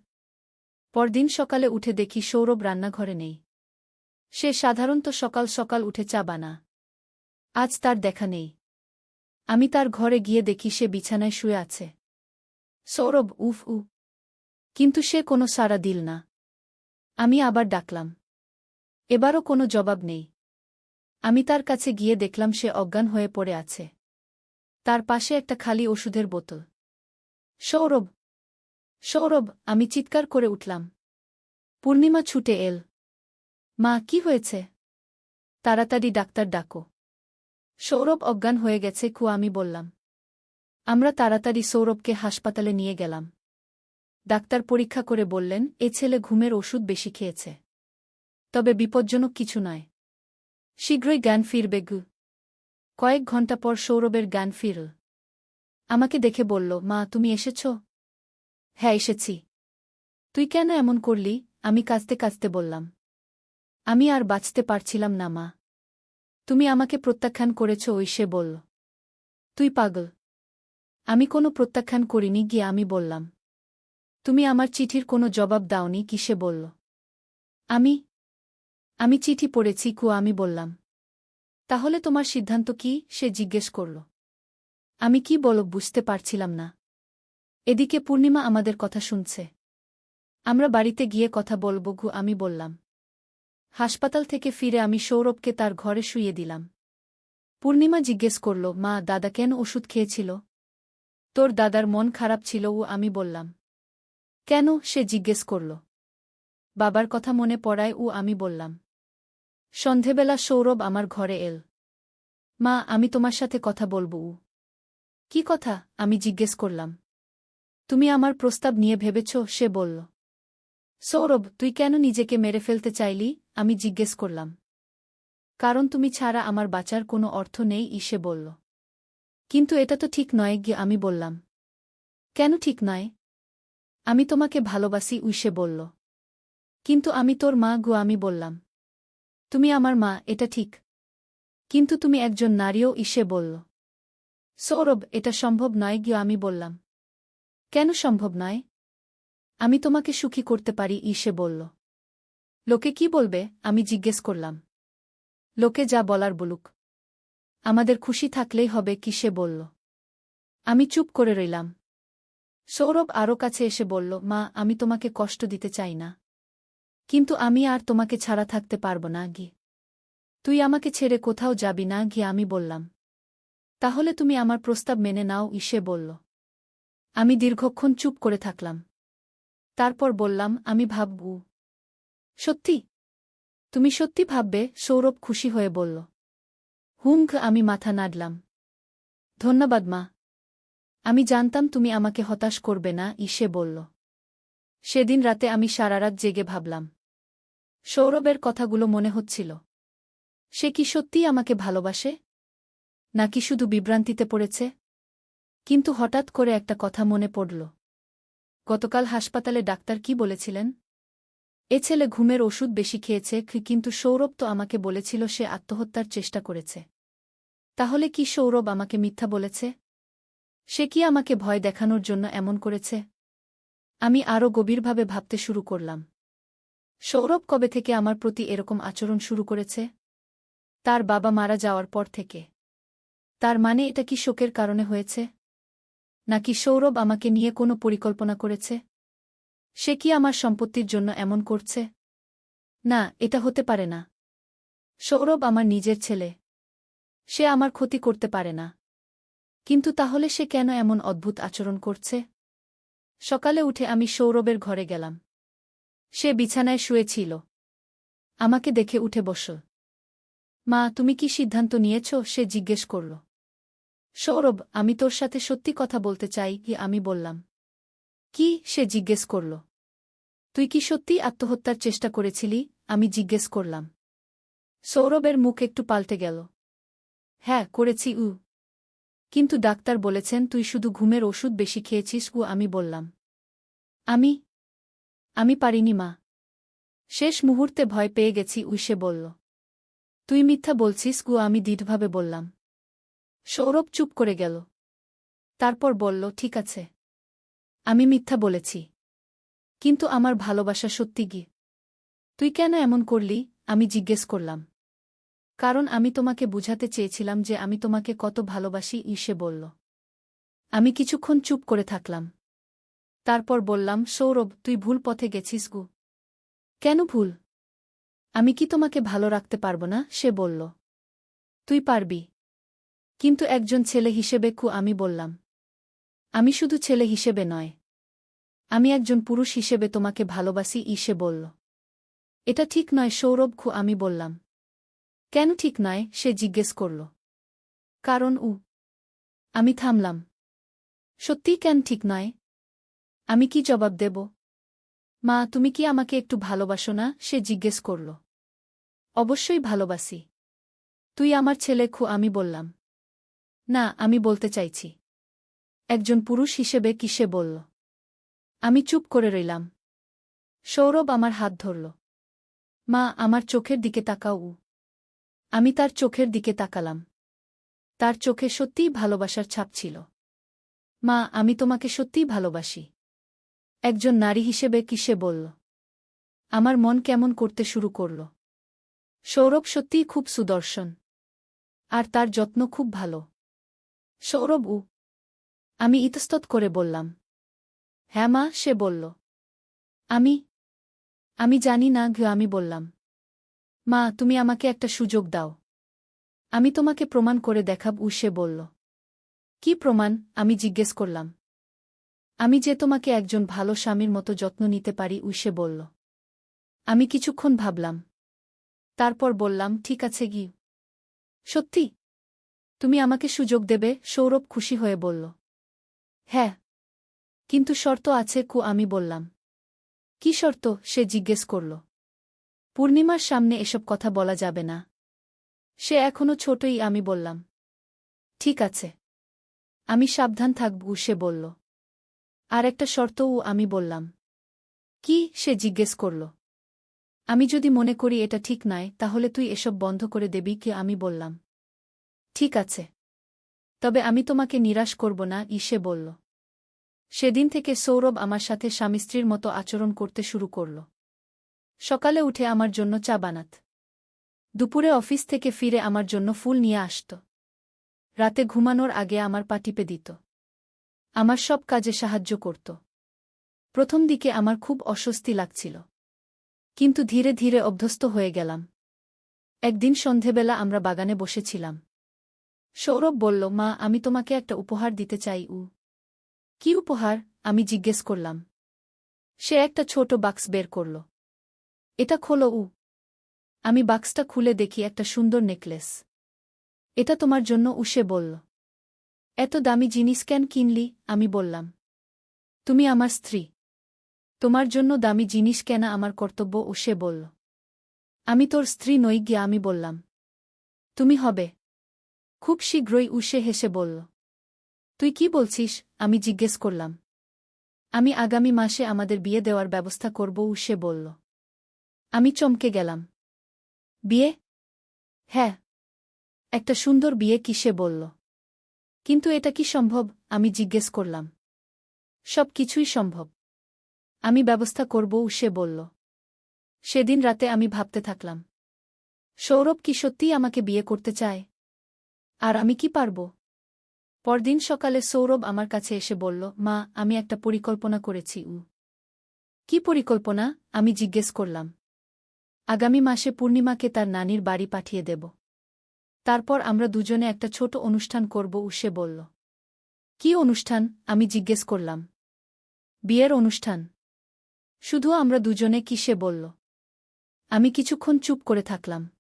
S1: পরদিন সকালে উঠে দেখি সৌরভ রান্নাঘরে নেই। সে সাধারণত সকাল সকাল উঠে চা বানা। আজ তার দেখা নেই। আমি তার ঘরে গিয়ে দেখি সে বিছানায় শুয়ে আছে। সৌরভ, উফ। কিন্তু সে কোনো সাড়া দিল না। আমি আবার ডাকলাম। এবারও কোনো জবাব নেই। আমি তার কাছে গিয়ে দেখলাম সে অজ্ঞান হয়ে পড়ে আছে। তার পাশে একটা খালি ওষুধের বোতল। সৌরভ, সৌরভ, আমি চিৎকার করে উঠলাম। পূর্ণিমা ছুটে এল। মা, কি হয়েছে? তাড়াতাড়ি ডাক্তার ডাকো। সৌরভ অজ্ঞান হয়ে গেছে আমি বললাম। আমরা তাড়াতাড়ি সৌরভকে হাসপাতালে নিয়ে গেলাম। ডাক্তার পরীক্ষা করে বললেন, এ ছেলে ঘুমের ওষুধ বেশি খেয়েছে। তবে বিপজ্জনক কিছু নয়। শীঘ্রই জ্ঞান ফিরবে। কয়েক ঘণ্টা পর সৌরভের জ্ঞান ফিরল। আমাকে দেখে বলল, মা তুমি এসেছ? হ্যাঁ, এসেছি। তুই কেন এমন করলি? আমি কাঁদতে কাঁদতে বললাম। আমি আর বাঁচতে পারছিলাম না মা। তুমি আমাকে প্রত্যাখ্যান করেছ সে বলল। তুই পাগল। আমি কোনো প্রত্যাখ্যান করিনি আমি বললাম। তুমি আমার চিঠির কোনো জবাব দাওনি সে বলল। আমি চিঠি পড়েছি আমি বললাম। তাহলে তোমার সিদ্ধান্ত কি? সে জিজ্ঞেস করল। আমি কি বুঝতে পারছিলাম না। এদিকে পূর্ণিমা আমাদের কথা শুনছে। আমরা বাড়িতে গিয়ে কথা বলব আমি বললাম। হাসপাতাল থেকে ফিরে আমি সৌরভকে তার ঘরে শুইয়ে দিলাম। পূর্ণিমা জিজ্ঞেস করল, মা দাদা কেন ওষুধ খেয়েছিল? তোর দাদার মন খারাপ ছিল আমি বললাম। কেন? সে জিজ্ঞেস করল। বাবার কথা মনে পড়ায় আমি বললাম। সন্ধেবেলা সৌরভ আমার ঘরে এল। মা, আমি তোমার সাথে কথা বলব। কি কথা? আমি জিজ্ঞেস করলাম। তুমি আমার প্রস্তাব নিয়ে ভেবেছ? সে বলল। সৌরভ, তুই কেন নিজেকে মেরে ফেলতে চাইলি? আমি জিজ্ঞেস করলাম। কারণ তুমি ছাড়া আমার বাঁচার কোনো অর্থ নেই সে বলল। কিন্তু এটা তো ঠিক নয় আমি বললাম। কেন ঠিক নয়? আমি তোমাকে ভালোবাসি সে বলল। কিন্তু আমি তোর মা আমি বললাম। তুমি আমার মা, এটা ঠিক। কিন্তু তুমি একজন নারীও সে বলল। সৌরভ, এটা সম্ভব নয় আমি বললাম। কেন সম্ভব নয়? আমি তোমাকে সুখী করতে পারি, সে বলল। লোকে কি বলবে? আমি জিজ্ঞেস করলাম। লোকে যা বলার বলুক। আমাদের খুশি থাকলেই হবে, কি সে বলল। আমি চুপ করে রইলাম। সৌরভ আরও কাছে এসে বলল, মা, আমি তোমাকে কষ্ট দিতে চাই না। কিন্তু আমি আর তোমাকে ছাড়া থাকতে পারব না গি। তুই আমাকে ছেড়ে কোথাও যাবি না গি, আমি বললাম। তাহলে তুমি আমার প্রস্তাব মেনে নাও, সে বলল। আমি দীর্ঘক্ষণ চুপ করে থাকলাম। তারপর বললাম, আমি ভাবব। সত্যি? তুমি সত্যি ভাববে? সৌরভ খুশি হয়ে বলল। আমি মাথা নাড়লাম। ধন্যবাদ মা। আমি জানতাম তুমি আমাকে হতাশ করবে না, সে বলল। সেদিন রাতে আমি সারারাত জেগে ভাবলাম। সৌরভের কথাগুলো মনে হচ্ছিল। সে কি সত্যিই আমাকে ভালোবাসে? নাকি শুধু বিভ্রান্তিতে পড়েছে? কিন্তু হঠাৎ করে একটা কথা মনে পড়ল। গতকাল হাসপাতালে ডাক্তার কি বলেছিলেন? এ ছেলে ঘুমের ওষুধ বেশি খেয়েছে, কিন্তু সৌরভ তো আমাকে বলেছিল সে আত্মহত্যার চেষ্টা করেছে। তাহলে কি সৌরভ আমাকে মিথ্যা বলেছে? সে কি আমাকে ভয় দেখানোর জন্য এমন করেছে? আমি আরও গভীরভাবে ভাবতে শুরু করলাম। সৌরভ কবে থেকে আমার প্রতি এরকম আচরণ শুরু করেছে? তার বাবা মারা যাওয়ার পর থেকে। তার মানে এটা কি শোকের কারণে হয়েছে? নাকি সৌরভ আমাকে নিয়ে কোনো পরিকল্পনা করেছে? সে কি আমার সম্পত্তির জন্য এমন করছে? না, এটা হতে পারে না। সৌরভ আমার নিজের ছেলে। সে আমার ক্ষতি করতে পারে না। কিন্তু তাহলে সে কেন এমন অদ্ভুত আচরণ করছে? সকালে উঠে আমি সৌরভের ঘরে গেলাম। সে বিছানায় শুয়েছিল। আমাকে দেখে উঠে বসল। মা, তুমি কি সিদ্ধান্ত নিয়েছ? সে জিজ্ঞেস করল। সৌরভ, আমি তোর সাথে সত্যি কথা বলতে চাই, কি আমি বললাম। কি? সে জিজ্ঞেস করল। তুই কি সত্যিই আত্মহত্যার চেষ্টা করেছিলি? আমি জিজ্ঞেস করলাম। সৌরভের মুখ একটু পাল্টে গেল। হ্যাঁ, করেছি। কিন্তু ডাক্তার বলেছেন তুই শুধু ঘুমের ওষুধ বেশি খেয়েছিস। আমি বললাম। আমি পারিনি মা। শেষ মুহূর্তে ভয় পেয়ে গেছি, সে বলল। তুই মিথ্যা বলছিস। আমি দৃঢ়ভাবে বললাম। সৌরভ চুপ করে গেল। তারপর বলল, ঠিক আছে, আমি মিথ্যা বলেছি। কিন্তু আমার ভালোবাসা সত্যি কি? তুই কেন এমন করলি? আমি জিজ্ঞেস করলাম। কারণ আমি তোমাকে বুঝাতে চেয়েছিলাম যে আমি তোমাকে কত ভালোবাসি, সে বলল। আমি কিছুক্ষণ চুপ করে থাকলাম। তারপর বললাম, সৌরভ, তুই ভুল পথে গেছিস। কেন ভুল? আমি কি তোমাকে ভালো রাখতে পারব না? সে বলল। তুই পারবি। কিন্তু একজন ছেলে হিসেবে। আমি বললাম। আমি শুধু ছেলে হিসেবে নয়। আমি একজন পুরুষ হিসেবে তোমাকে ভালোবাসি, সে বলল। এটা ঠিক নয় সৌরভ। আমি বললাম। কেন ঠিক নয়? সে জিজ্ঞেস করল। কারণ আমি থামলাম। সত্যিই কেন ঠিক নয়? আমি কি জবাব দেব? মা, তুমি কি আমাকে একটু ভালোবাসো না? সে জিজ্ঞেস করল। অবশ্যই ভালোবাসি। তুই আমার ছেলে। আমি বললাম। না, আমি বলতে চাইছি একজন পুরুষ হিসেবে। কি? সে বলল। আমি চুপ করে রইলাম। সৌরভ আমার হাত ধরল। মা, আমার চোখের দিকে তাকাও। আমি তার চোখের দিকে তাকালাম। তার চোখে সত্যিই ভালোবাসার ছাপ ছিল। মা, আমি তোমাকে সত্যিই ভালোবাসি একজন নারী হিসেবে। কি? সে বলল। আমার মন কেমন করতে শুরু করল। সৌরভ সত্যিই খুব সুদর্শন। আর তার যত্ন খুব ভালো। সৌরভ আমি ইতস্তত করে বললাম। হ্যাঁ মা, সে বলল। আমি আমি জানি না। আমি বললাম। মা, তুমি আমাকে একটা সুযোগ দাও। আমি তোমাকে প্রমাণ করে দেখাব। সে বলল। কি প্রমাণ? আমি জিজ্ঞেস করলাম। আমি যে তোমাকে একজন ভালো স্বামীর মতো যত্ন নিতে পারি। সে বলল। আমি কিছুক্ষণ ভাবলাম। তারপর বললাম, ঠিক আছে গি। সত্যি? তুমি আমাকে সুযোগ দেবে? সৌরভ খুশি হয়ে বলল। হ্যাঁ, কিন্তু শর্ত আছে। আমি বললাম। কি শর্ত? সে জিজ্ঞেস করল। পূর্ণিমার সামনে এসব কথা বলা যাবে না। সে এখনো ছোটই। আমি বললাম। ঠিক আছে, আমি সাবধান থাকব। সে বলল। আর একটা শর্তও। আমি বললাম। কি? সে জিজ্ঞেস করল। আমি যদি মনে করি এটা ঠিক নয়, তাহলে তুই এসব বন্ধ করে দেবি কি? আমি বললাম। ঠিক আছে, তবে আমি তোমাকে নিরাশ করব না। সে বলল। সেদিন থেকে সৌরভ আমার সাথে স্বামী-স্ত্রীর মতো আচরণ করতে শুরু করল। সকালে উঠে আমার জন্য চা বানাত। দুপুরে অফিস থেকে ফিরে আমার জন্য ফুল নিয়ে আসত। রাতে ঘুমানোর আগে আমার পা টিপে দিত। আমার সব কাজে সাহায্য করত। প্রথম দিকে আমার খুব অস্বস্তি লাগছিল। কিন্তু ধীরে ধীরে অভ্যস্ত হয়ে গেলাম। একদিন সন্ধেবেলা আমরা বাগানে বসেছিলাম। সৌরভ বলল, মা, আমি তোমাকে একটা উপহার দিতে চাই। কি উপহার? আমি জিজ্ঞেস করলাম। সে একটা ছোট বাক্স বের করল। এটা খোলো। আমি বাক্সটা খুলে দেখি একটা সুন্দর নেকলেস। এটা তোমার জন্য, সে বলল। এত দামি জিনিস কেন কিনলি? আমি বললাম। তুমি আমার স্ত্রী। তোমার জন্য দামি জিনিস কেনা আমার কর্তব্য, সে বলল। আমি তোর স্ত্রী নই গিয়া, আমি বললাম। তুমি হবে। খুব শীঘ্রই, সে হেসে বলল। তুই কি বলছিস? আমি জিজ্ঞেস করলাম। আমি আগামী মাসে আমাদের বিয়ে দেওয়ার ব্যবস্থা করব, সে বলল। আমি চমকে গেলাম। বিয়ে? হ্যাঁ। একটা সুন্দর বিয়ে, কি? সে বলল। কিন্তু এটা কি সম্ভব? আমি জিজ্ঞেস করলাম। সব কিছুই সম্ভব। আমি ব্যবস্থা করব, সে বলল। সেদিন রাতে আমি ভাবতে থাকলাম, সৌরভ কি সত্যিই আমাকে বিয়ে করতে চায়? আর আমি কি পারব? পরদিন সকালে সৌরভ আমার কাছে এসে বলল, মা, আমি একটা পরিকল্পনা করেছি। কি পরিকল্পনা? আমি জিজ্ঞেস করলাম। আগামী মাসে পূর্ণিমাকে তার নানির বাড়ি পাঠিয়ে দেব। তারপর আমরা দুজনে একটা ছোট অনুষ্ঠান করব, সে বলল। কি অনুষ্ঠান? আমি জিজ্ঞেস করলাম। বিয়ের অনুষ্ঠান। শুধু আমরা দুজনে, কি? সে বলল। আমি কিছুক্ষণ চুপ করে থাকলাম।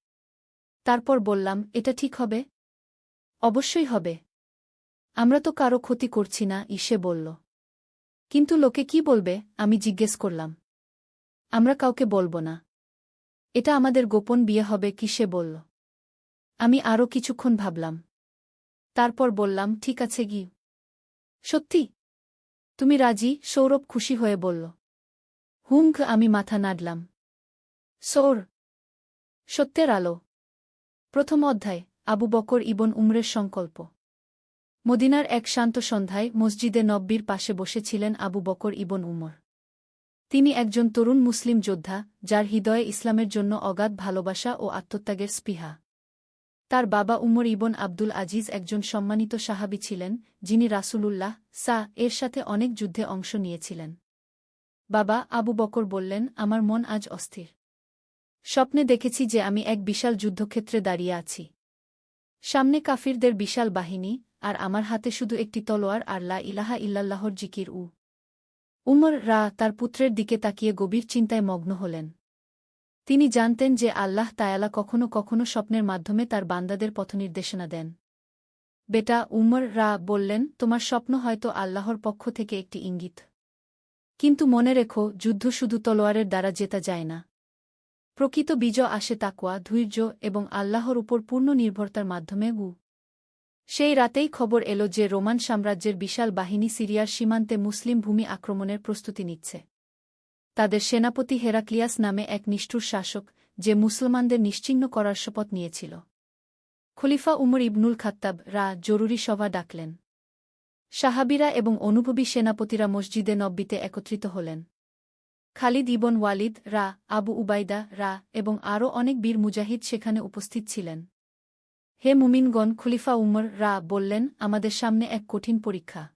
S1: তারপর বললাম, এটা ঠিক হবে? অবশ্যই হবে। আমরা তো কারো ক্ষতি করছি না, সে বলল। কিন্তু লোকে কি বলবে? আমি জিজ্ঞেস করলাম। আমরা কাউকে বলবো না। এটা আমাদের গোপন বিয়ে হবে, কি? সে বলল। আমি আরও কিছুক্ষণ ভাবলাম। তারপর বললাম, ঠিক আছে গি। সত্যি? তুমি রাজি? সৌরভ খুশি হয়ে বলল। আমি মাথা নাড়লাম। সৌর। সত্যের আলো। প্রথম অধ্যায়। আবু বকর ইবন উমরের সংকল্প। মদিনার এক শান্ত সন্ধ্যায় মসজিদে নব্বীর পাশে বসেছিলেন আবু বকর ইবন উমর। তিনি একজন তরুণ মুসলিম যোদ্ধা, যার হৃদয়ে ইসলামের জন্য অগাধ ভালোবাসা ও আত্মত্যাগের স্পৃহা। তার বাবা উমর ইবন আব্দুল আজিজ একজন সম্মানিত সাহাবী ছিলেন, যিনি রাসূলুল্লাহ এর সাথে অনেক যুদ্ধে অংশ নিয়েছিলেন। বাবা, আবু বকর বললেন, আমার মন আজ অস্থির। স্বপ্নে দেখেছি যে আমি এক বিশাল যুদ্ধক্ষেত্রে দাঁড়িয়ে আছি। সামনে কাফিরদের বিশাল বাহিনী, আর আমার হাতে শুধু একটি তলোয়ার আর লা ইলাহা ইল্লাল্লাহর জিকির। উমর তার পুত্রের দিকে তাকিয়ে গভীর চিন্তায় মগ্ন হলেন। তিনি জানতেন যে আল্লাহ তায়ালা কখনো কখনো স্বপ্নের মাধ্যমে তার বান্দাদের পথনির্দেশনা দেন। বেটা, উমর বললেন, তোমার স্বপ্ন হয়তো আল্লাহর পক্ষ থেকে একটি ইঙ্গিত। কিন্তু মনে রেখো, যুদ্ধ শুধু তলোয়ারের দ্বারা জেতা যায় না। প্রকৃত বিজয় আসে তাকওয়া, ধৈর্য এবং আল্লাহর উপর পূর্ণ নির্ভরতার মাধ্যমে। সেই রাতেই খবর এলো যে রোমান সাম্রাজ্যের বিশাল বাহিনী সিরিয়ার সীমান্তে মুসলিম ভূমি আক্রমণের প্রস্তুতি নিচ্ছে। তাদের সেনাপতি হেরাক্লিয়াস নামে এক নিষ্ঠুর শাসক, যে মুসলমানদের নিশ্চিহ্ন করার শপথ নিয়েছিল। খলিফা উমর ইবনুল খাত্তাব জরুরি সভা ডাকলেন। সাহাবীরা এবং অনুভবী সেনাপতিরা মসজিদে নব্বীতে একত্রিত হলেন। খালিদ ইবন ওয়ালিদ আবু উবাইদা এবং আরও অনেক বীর মুজাহিদ সেখানে উপস্থিত ছিলেন। হে মুমিনগণ, খলিফা উমর বললেন, আমাদের সামনে এক কঠিন পরীক্ষা।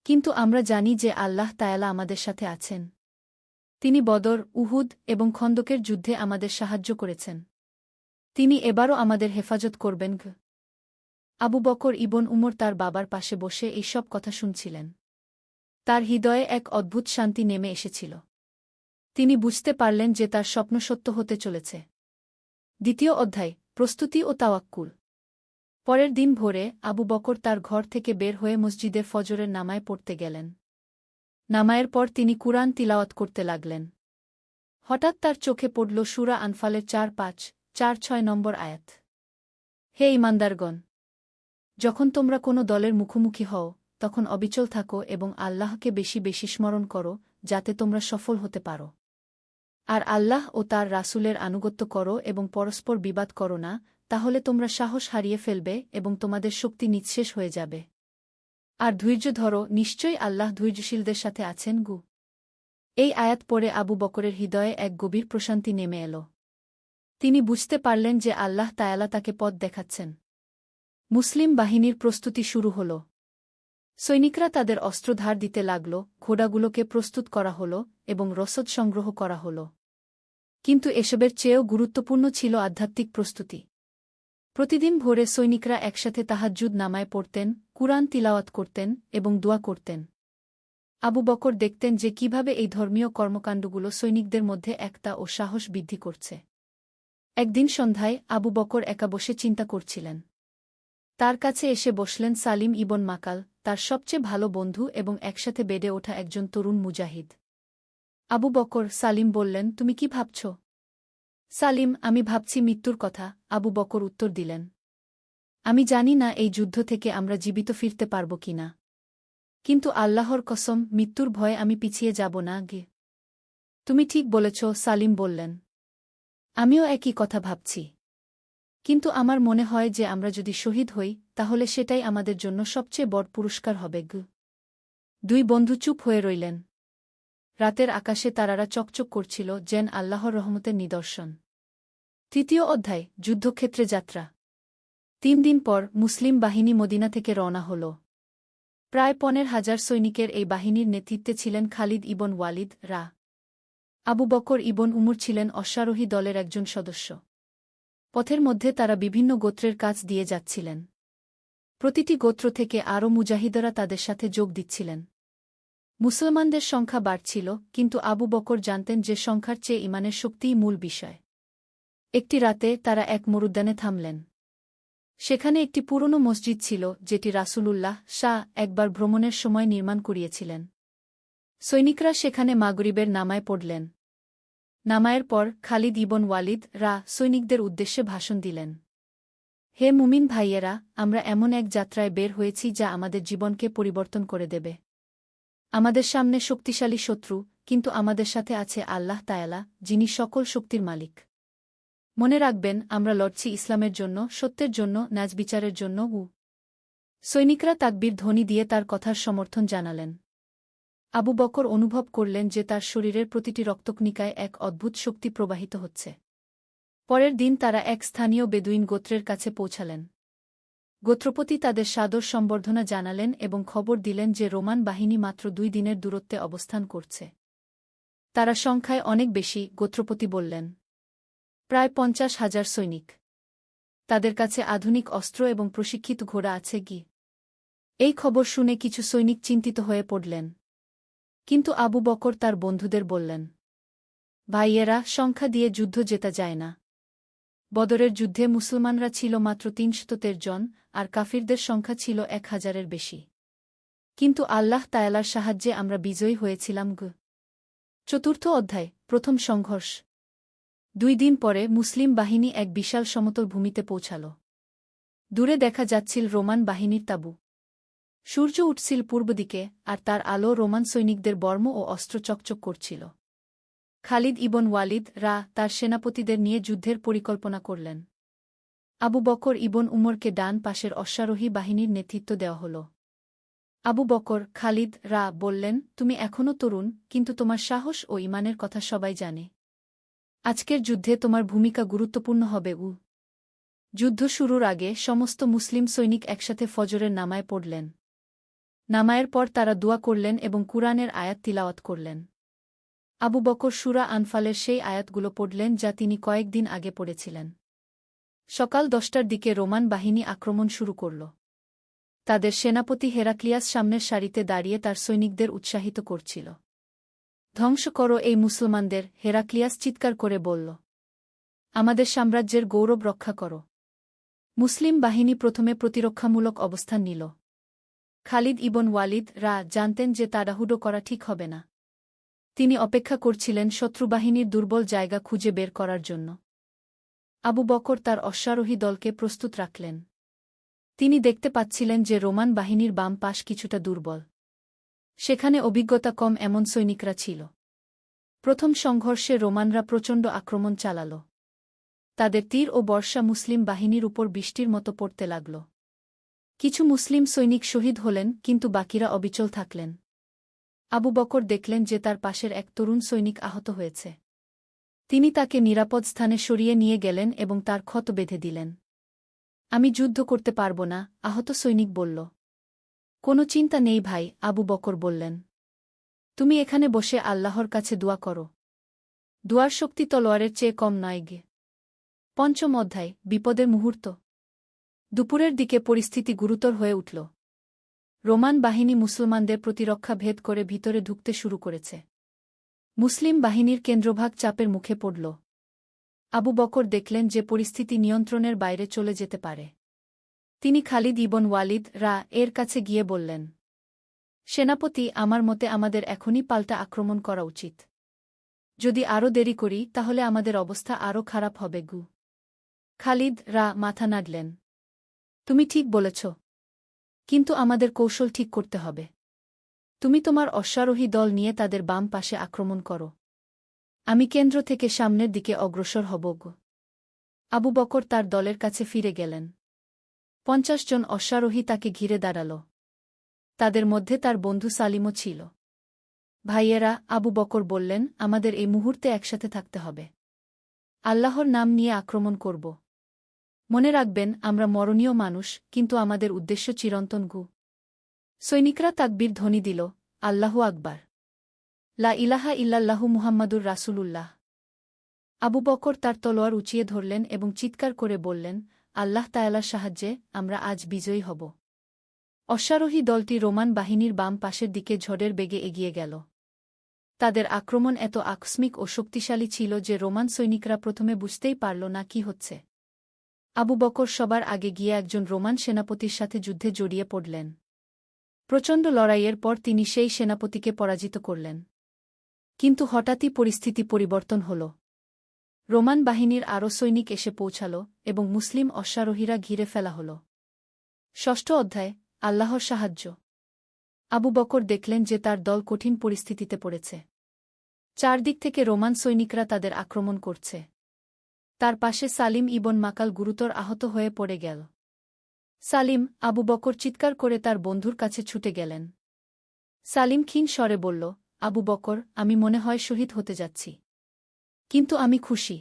S1: কিন্তু আমরা জানি যে আল্লাহ তায়ালা আমাদের সাথে আছেন। তিনি বদর, উহুদ এবং খন্দকের যুদ্ধে আমাদের সাহায্য করেছেন। তিনি এবারও আমাদের হেফাজত করবেন। আবু বকর ইবন উমর তার বাবার পাশে বসে এইসব কথা শুনছিলেন। তার হৃদয়ে এক অদ্ভুত শান্তি নেমে এসেছিল। তিনি বুঝতে পারলেন যে তার স্বপ্ন সত্য হতে চলেছে। দ্বিতীয় অধ্যায়। প্রস্তুতি ও তাওয়াক্কুল। পরের দিন ভোরে আবু বকর তার ঘর থেকে বের হয়ে মসজিদে ফজরের নামায় পড়তে গেলেন। নামায়ের পর তিনি কুরআন তিলাওয়াত করতে লাগলেন। হঠাৎ তার চোখে পড়ল সূরা আনফালের ৪-৫, ৪-৬ নম্বর আয়াত। হে ঈমানদারগণ! যখন তোমরা কোনো দলের মুখোমুখি হও, তখন অবিচল থাকো এবং আল্লাহকে বেশি বেশি স্মরণ করো, যাতে তোমরা সফল হতে পারো। আর আল্লাহ ও তার রাসূলের আনুগত্য করো এবং পরস্পর বিবাদ করো না, তাহলে তোমরা সাহস হারিয়ে ফেলবে এবং তোমাদের শক্তি নিঃশেষ হয়ে যাবে। আর ধৈর্য ধরো, নিশ্চয়ই আল্লাহ ধৈর্যশীলদের সাথে আছেন গু। এই আয়াত পড়ে আবু বকরের হৃদয়ে এক গভীর প্রশান্তি নেমে এল। তিনি বুঝতে পারলেন যে আল্লাহ তায়ালা তাকে পথ দেখাচ্ছেন। মুসলিম বাহিনীর প্রস্তুতি শুরু হল। সৈনিকরা তাদের অস্ত্র ধার দিতে লাগল, ঘোড়াগুলোকে প্রস্তুত করা হল এবং রসদ সংগ্রহ করা হল। কিন্তু এসবের চেয়েও গুরুত্বপূর্ণ ছিল আধ্যাত্মিক প্রস্তুতি। প্রতিদিন ভোরে সৈনিকরা একসাথে তাহাজ্জুদ নামায় পড়তেন, কুরআন তিলাওয়াত করতেন এবং দোয়া করতেন। আবু বকর দেখতেন যে কিভাবে এই ধর্মীয় কর্মকাণ্ডগুলো সৈনিকদের মধ্যে একতা ও সাহস বৃদ্ধি করছে। একদিন সন্ধ্যায় আবু বকর একা বসে চিন্তা করছিলেন। তার কাছে এসে বসলেন সালিম ইবন মাকাল, তার সবচেয়ে ভালো বন্ধু এবং একসাথে বেড়ে ওঠা একজন তরুণ মুজাহিদ। আবু বকর, সালিম বললেন, তুমি কি ভাবছ? সালিম, আমি ভাবছি মৃত্যুর কথা, আবু বকর উত্তর দিলেন। আমি জানি না এই যুদ্ধ থেকে আমরা জীবিত ফিরতে পারব কিনা। কিন্তু আল্লাহর কসম, মৃত্যুর ভয়ে আমি পিছিয়ে যাব না গে। তুমি ঠিক বলেছ, সালিম বললেন। আমিও একই কথা ভাবছি। কিন্তু আমার মনে হয় যে আমরা যদি শহীদ হই, তাহলে সেটাই আমাদের জন্য সবচেয়ে বড় পুরস্কার হবে গ। দুই বন্ধু চুপ হয়ে রইলেন। রাতের আকাশে তারারা চকচক করছিল, যেন আল্লাহর রহমতের নিদর্শন। তৃতীয় অধ্যায়, যুদ্ধক্ষেত্রে যাত্রা। 3 দিন পর মুসলিম বাহিনী মদিনা থেকে রওনা হল। প্রায় 15,000 সৈনিকের এই বাহিনীর নেতৃত্বে ছিলেন খালিদ ইবন ওয়ালিদ রা। আবু বকর ইবন উমর ছিলেন অশ্বারোহী দলের একজন সদস্য। পথের মধ্যে তারা বিভিন্ন গোত্রের কাজ দিয়ে যাচ্ছিলেন। প্রতিটি গোত্র থেকে আরও মুজাহিদরা তাদের সাথে যোগ দিচ্ছিলেন। মুসলমানদের সংখ্যা বাড়ছিল, কিন্তু আবু বকর জানতেন যে সংখ্যার চেয়ে ঈমানের শক্তিই মূল বিষয়। একটি রাতে তারা এক মরুদ্যানে থামলেন। সেখানে একটি পুরনো মসজিদ ছিল, যেটি রাসূলুল্লাহ একবার ভ্রমণের সময় নির্মাণ করিয়েছিলেন। সৈনিকরা সেখানে মাগরিবের নামায় পড়লেন। নামায়ের পর খালিদ ইবন ওয়ালিদ রা সৈনিকদের উদ্দেশ্যে ভাষণ দিলেন। হে মুমিন ভাইয়েরা, আমরা এমন এক যাত্রায় বের হয়েছি যা আমাদের জীবনকে পরিবর্তন করে দেবে। আমাদের সামনে শক্তিশালী শত্রু, কিন্তু আমাদের সাথে আছে আল্লাহ তায়ালা, যিনি সকল শক্তির মালিক। মনে রাখবেন, আমরা লড়ছি ইসলামের জন্য, সত্যের জন্য, ন্যায় বিচারের জন্য। সৈনিকরা তাকবীর ধ্বনি দিয়ে তার কথার সমর্থন জানালেন। আবু বকর অনুভব করলেন যে তার শরীরের প্রতিটি রক্তকণিকায় এক অদ্ভুত শক্তি প্রবাহিত হচ্ছে। পরের দিন তারা এক স্থানীয় বেদুইন গোত্রের কাছে পৌঁছালেন। গোত্রপতি তাদের সাদর সম্বর্ধনা জানালেন এবং খবর দিলেন যে রোমান বাহিনী মাত্র 2 দিনের দূরত্বে অবস্থান করছে। তারা সংখ্যায় অনেক বেশি, গোত্রপতি বললেন। প্রায় 50,000 সৈনিক। তাদের কাছে আধুনিক অস্ত্র এবং প্রশিক্ষিত ঘোড়া আছে কি? এই খবর শুনে কিছু সৈনিক চিন্তিত হয়ে পড়লেন। কিন্তু আবু বকর তার বন্ধুদের বললেন, ভাইয়েরা, সংখ্যা দিয়ে যুদ্ধ জেতা যায় না। বদরের যুদ্ধে মুসলমানরা ছিল মাত্র 313 জন, আর কাফিরদের সংখ্যা ছিল 1000-এর বেশি। কিন্তু আল্লাহ তায়ালার সাহায্যে আমরা বিজয়ী হয়েছিলাম গ। চতুর্থ অধ্যায়, প্রথম সংঘর্ষ। 2 দিন পরে মুসলিম বাহিনী এক বিশাল সমতল ভূমিতে পৌঁছাল। দূরে দেখা যাচ্ছিল রোমান বাহিনীর তাঁবু। সূর্য উঠছিল পূর্ব দিকে, আর তার আলো রোমান সৈনিকদের বর্ম ও অস্ত্র চকচক করছিল। খালিদ ইবন ওয়ালিদ রা তার সেনাপতিদের নিয়ে যুদ্ধের পরিকল্পনা করলেন। আবু বকর ইবন উমরকে ডান পাশের অশ্বারোহী বাহিনীর নেতৃত্ব দেওয়া হল। আবু বকর, খালিদ রা বললেন, তুমি এখনও তরুণ, কিন্তু তোমার সাহস ও ঈমানের কথা সবাই জানে। আজকের যুদ্ধে তোমার ভূমিকা গুরুত্বপূর্ণ হবে। যুদ্ধ শুরুর আগে সমস্ত মুসলিম সৈনিক একসাথে ফজরের নামায় পড়লেন। নামায়ের পর তারা দোয়া করলেন এবং কুরআনের আয়াত তিলাওয়াত করলেন। আবু বকর সূরা আনফালের সেই আয়াতগুলো পড়লেন যা তিনি কয়েকদিন আগে পড়েছিলেন। সকাল 10টার দিকে রোমান বাহিনী আক্রমণ শুরু করল। তাদের সেনাপতি হেরাক্লিয়াস সামনের সারিতে দাঁড়িয়ে তার সৈনিকদের উৎসাহিত করছিল। ধ্বংস করো এই মুসলমানদের, হেরাক্লিয়াস চিৎকার করে বলল। আমাদের সাম্রাজ্যের গৌরব রক্ষা করো। মুসলিম বাহিনী প্রথমে প্রতিরক্ষামূলক অবস্থান নিল। খালিদ ইবন ওয়ালিদ রা জানতেন যে তাড়াহুড়ো করা ঠিক হবে না। তিনি অপেক্ষা করছিলেন শত্রুবাহিনীর দুর্বল জায়গা খুঁজে বের করার জন্য। আবু বকর তার অশ্বারোহী দলকে প্রস্তুত রাখলেন। তিনি দেখতে পাচ্ছিলেন যে রোমান বাহিনীর বাম পাশ কিছুটা দুর্বল। সেখানে অভিজ্ঞতা কম এমন সৈনিকরা ছিল। প্রথম সংঘর্ষে রোমানরা প্রচণ্ড আক্রমণ চালাল। তাদের তীর ও বর্ষা মুসলিম বাহিনীর উপর বৃষ্টির মতো পড়তে লাগল। কিছু মুসলিম সৈনিক শহীদ হলেন, কিন্তু বাকিরা অবিচল থাকলেন। আবু বকর দেখলেন যে তার পাশের এক তরুণ সৈনিক আহত হয়েছে। তিনি তাকে নিরাপদ স্থানে সরিয়ে নিয়ে গেলেন এবং তার ক্ষত বেঁধে দিলেন। আমি যুদ্ধ করতে পারব না, আহত সৈনিক বলল। কোনো চিন্তা নেই ভাই, আবু বকর বললেন। তুমি এখানে বসে আল্লাহর কাছে দোয়া করো। দোয়ার শক্তি তলোয়ারের চেয়ে কম নয় গে। পঞ্চম অধ্যায়, বিপদের মুহূর্ত। দুপুরের দিকে পরিস্থিতি গুরুতর হয়ে উঠল। রোমান বাহিনী মুসলমানদের প্রতিরক্ষা ভেদ করে ভিতরে ঢুকতে শুরু করেছে। মুসলিম বাহিনীর কেন্দ্রভাগ চাপের মুখে পড়ল। আবু বকর দেখলেন যে পরিস্থিতি নিয়ন্ত্রণের বাইরে চলে যেতে পারে। তিনি খালিদ ইবন ওয়ালিদ এর কাছে গিয়ে বললেন, সেনাপতি, আমার মতে আমাদের এখনই পাল্টা আক্রমণ করা উচিত। যদি আরও দেরি করি তাহলে আমাদের অবস্থা আরও খারাপ হবে গু। খালিদ মাথা নাড়লেন। তুমি ঠিক বলেছ, কিন্তু আমাদের কৌশল ঠিক করতে হবে। তুমি তোমার অশ্বারোহী দল নিয়ে তাদের বাম পাশে আক্রমণ করো। আমি কেন্দ্র থেকে সামনের দিকে অগ্রসর হব গো। আবু বকর তার দলের কাছে ফিরে গেলেন। ৫০ জন অশ্বারোহী তাকে ঘিরে দাঁড়াল। তাদের মধ্যে তার বন্ধু সালিমও ছিল। ভাইয়েরা, আবু বকর বললেন, আমাদের এই মুহূর্তে একসাথে থাকতে হবে। আল্লাহর নাম নিয়ে আক্রমণ করব। মনে রাখবেন, আমরা মরণীয় মানুষ, কিন্তু আমাদের উদ্দেশ্য চিরন্তন গু। সৈনিকরা তাকবীর ধ্বনি দিল, আল্লাহু আকবার, লা ইলাহা ইল্লাল্লাহু মুহাম্মাদুর রাসূলুল্লাহ। আবু বকর তার তলোয়ার উঁচিয়ে ধরলেন এবং চিৎকার করে বললেন, আল্লাহ তাআলার সাহায্যে আমরা আজ বিজয়ী হব। অশ্বারোহী দলটি রোমান বাহিনীর বাম পাশের দিকে ঝড়ের বেগে এগিয়ে গেল। তাদের আক্রমণ এত আকস্মিক ও শক্তিশালী ছিল যে রোমান সৈনিকরা প্রথমে বুঝতেই পারল না কি হচ্ছে। আবু বকর সবার আগে গিয়ে একজন রোমান সেনাপতির সাথে যুদ্ধে জড়িয়ে পড়লেন। প্রচণ্ড লড়াইয়ের পর তিনি সেই সেনাপতিকে পরাজিত করলেন। কিন্তু হঠাৎই পরিস্থিতি পরিবর্তন হল। রোমান বাহিনীর আরও সৈনিক এসে পৌঁছাল এবং মুসলিম অশ্বারোহীরা ঘিরে ফেলা হল। ষষ্ঠ অধ্যায়, আল্লাহর সাহায্য। আবু বকর দেখলেন যে তার দল কঠিন পরিস্থিতিতে পড়েছে। চারদিক থেকে রোমান সৈনিকরা তাদের আক্রমণ করছে। তার পাশে সালিম ইবন মাকাল গুরুতর আহত হয়ে পড়ে গেল। সালিম, আবু বকর চিৎকার করে তার বন্ধুর কাছে ছুটে গেলেন। সালিম ক্ষীণ স্বরে বলল, আবু বকর, আমি মনে হয় শহীদ হতে যাচ্ছি। কিন্তু আমি খুশি।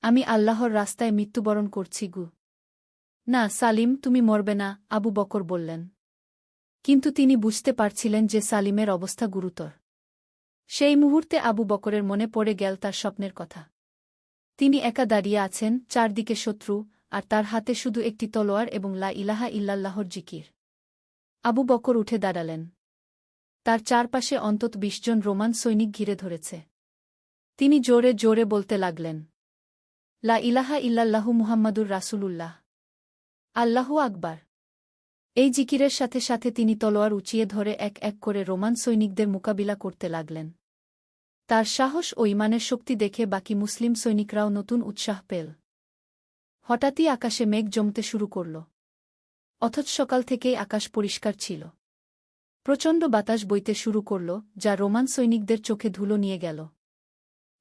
S1: আমি আল্লাহর রাস্তায় মৃত্যুবরণ করছি গু। না সালিম, তুমি মরবে না, আবু বকর বললেন। কিন্তু তিনি বুঝতে পারছিলেন যে সালিমের অবস্থা গুরুতর। সেই মুহূর্তে আবু বকরের মনে পড়ে গেল তার স্বপ্নের কথা। তিনি একা দাঁড়িয়ে আছেন, চারদিকে শত্রু, আর তার হাতে শুধু একটি তলোয়ার এবং লা ইলাহা ইল্লাল্লাহর জিকির। আবু বকর উঠে দাঁড়ালেন। তার চারপাশে অন্তত ২০ জন রোমান সৈনিক ঘিরে ধরেছে। তিনি জোরে জোরে বলতে লাগলেন, লা ইলাহা ইল্লাল্লাহু মুহাম্মাদুর রাসূলুল্লাহ, আল্লাহু আকবার। এই জিকিরের সাথে সাথে তিনি তলোয়ার উঁচিয়ে ধরে এক এক করে রোমান সৈনিকদের মোকাবিলা করতে লাগলেন। তার সাহস ও ঈমানের শক্তি দেখে বাকি মুসলিম সৈনিকরাও নতুন উৎসাহ পেল। হঠাৎই আকাশে মেঘ জমতে শুরু করল। অথচ সকাল থেকেই আকাশ পরিষ্কার ছিল। প্রচণ্ড বাতাস বইতে শুরু করল, যা রোমান সৈনিকদের চোখে ধুলো নিয়ে গেল।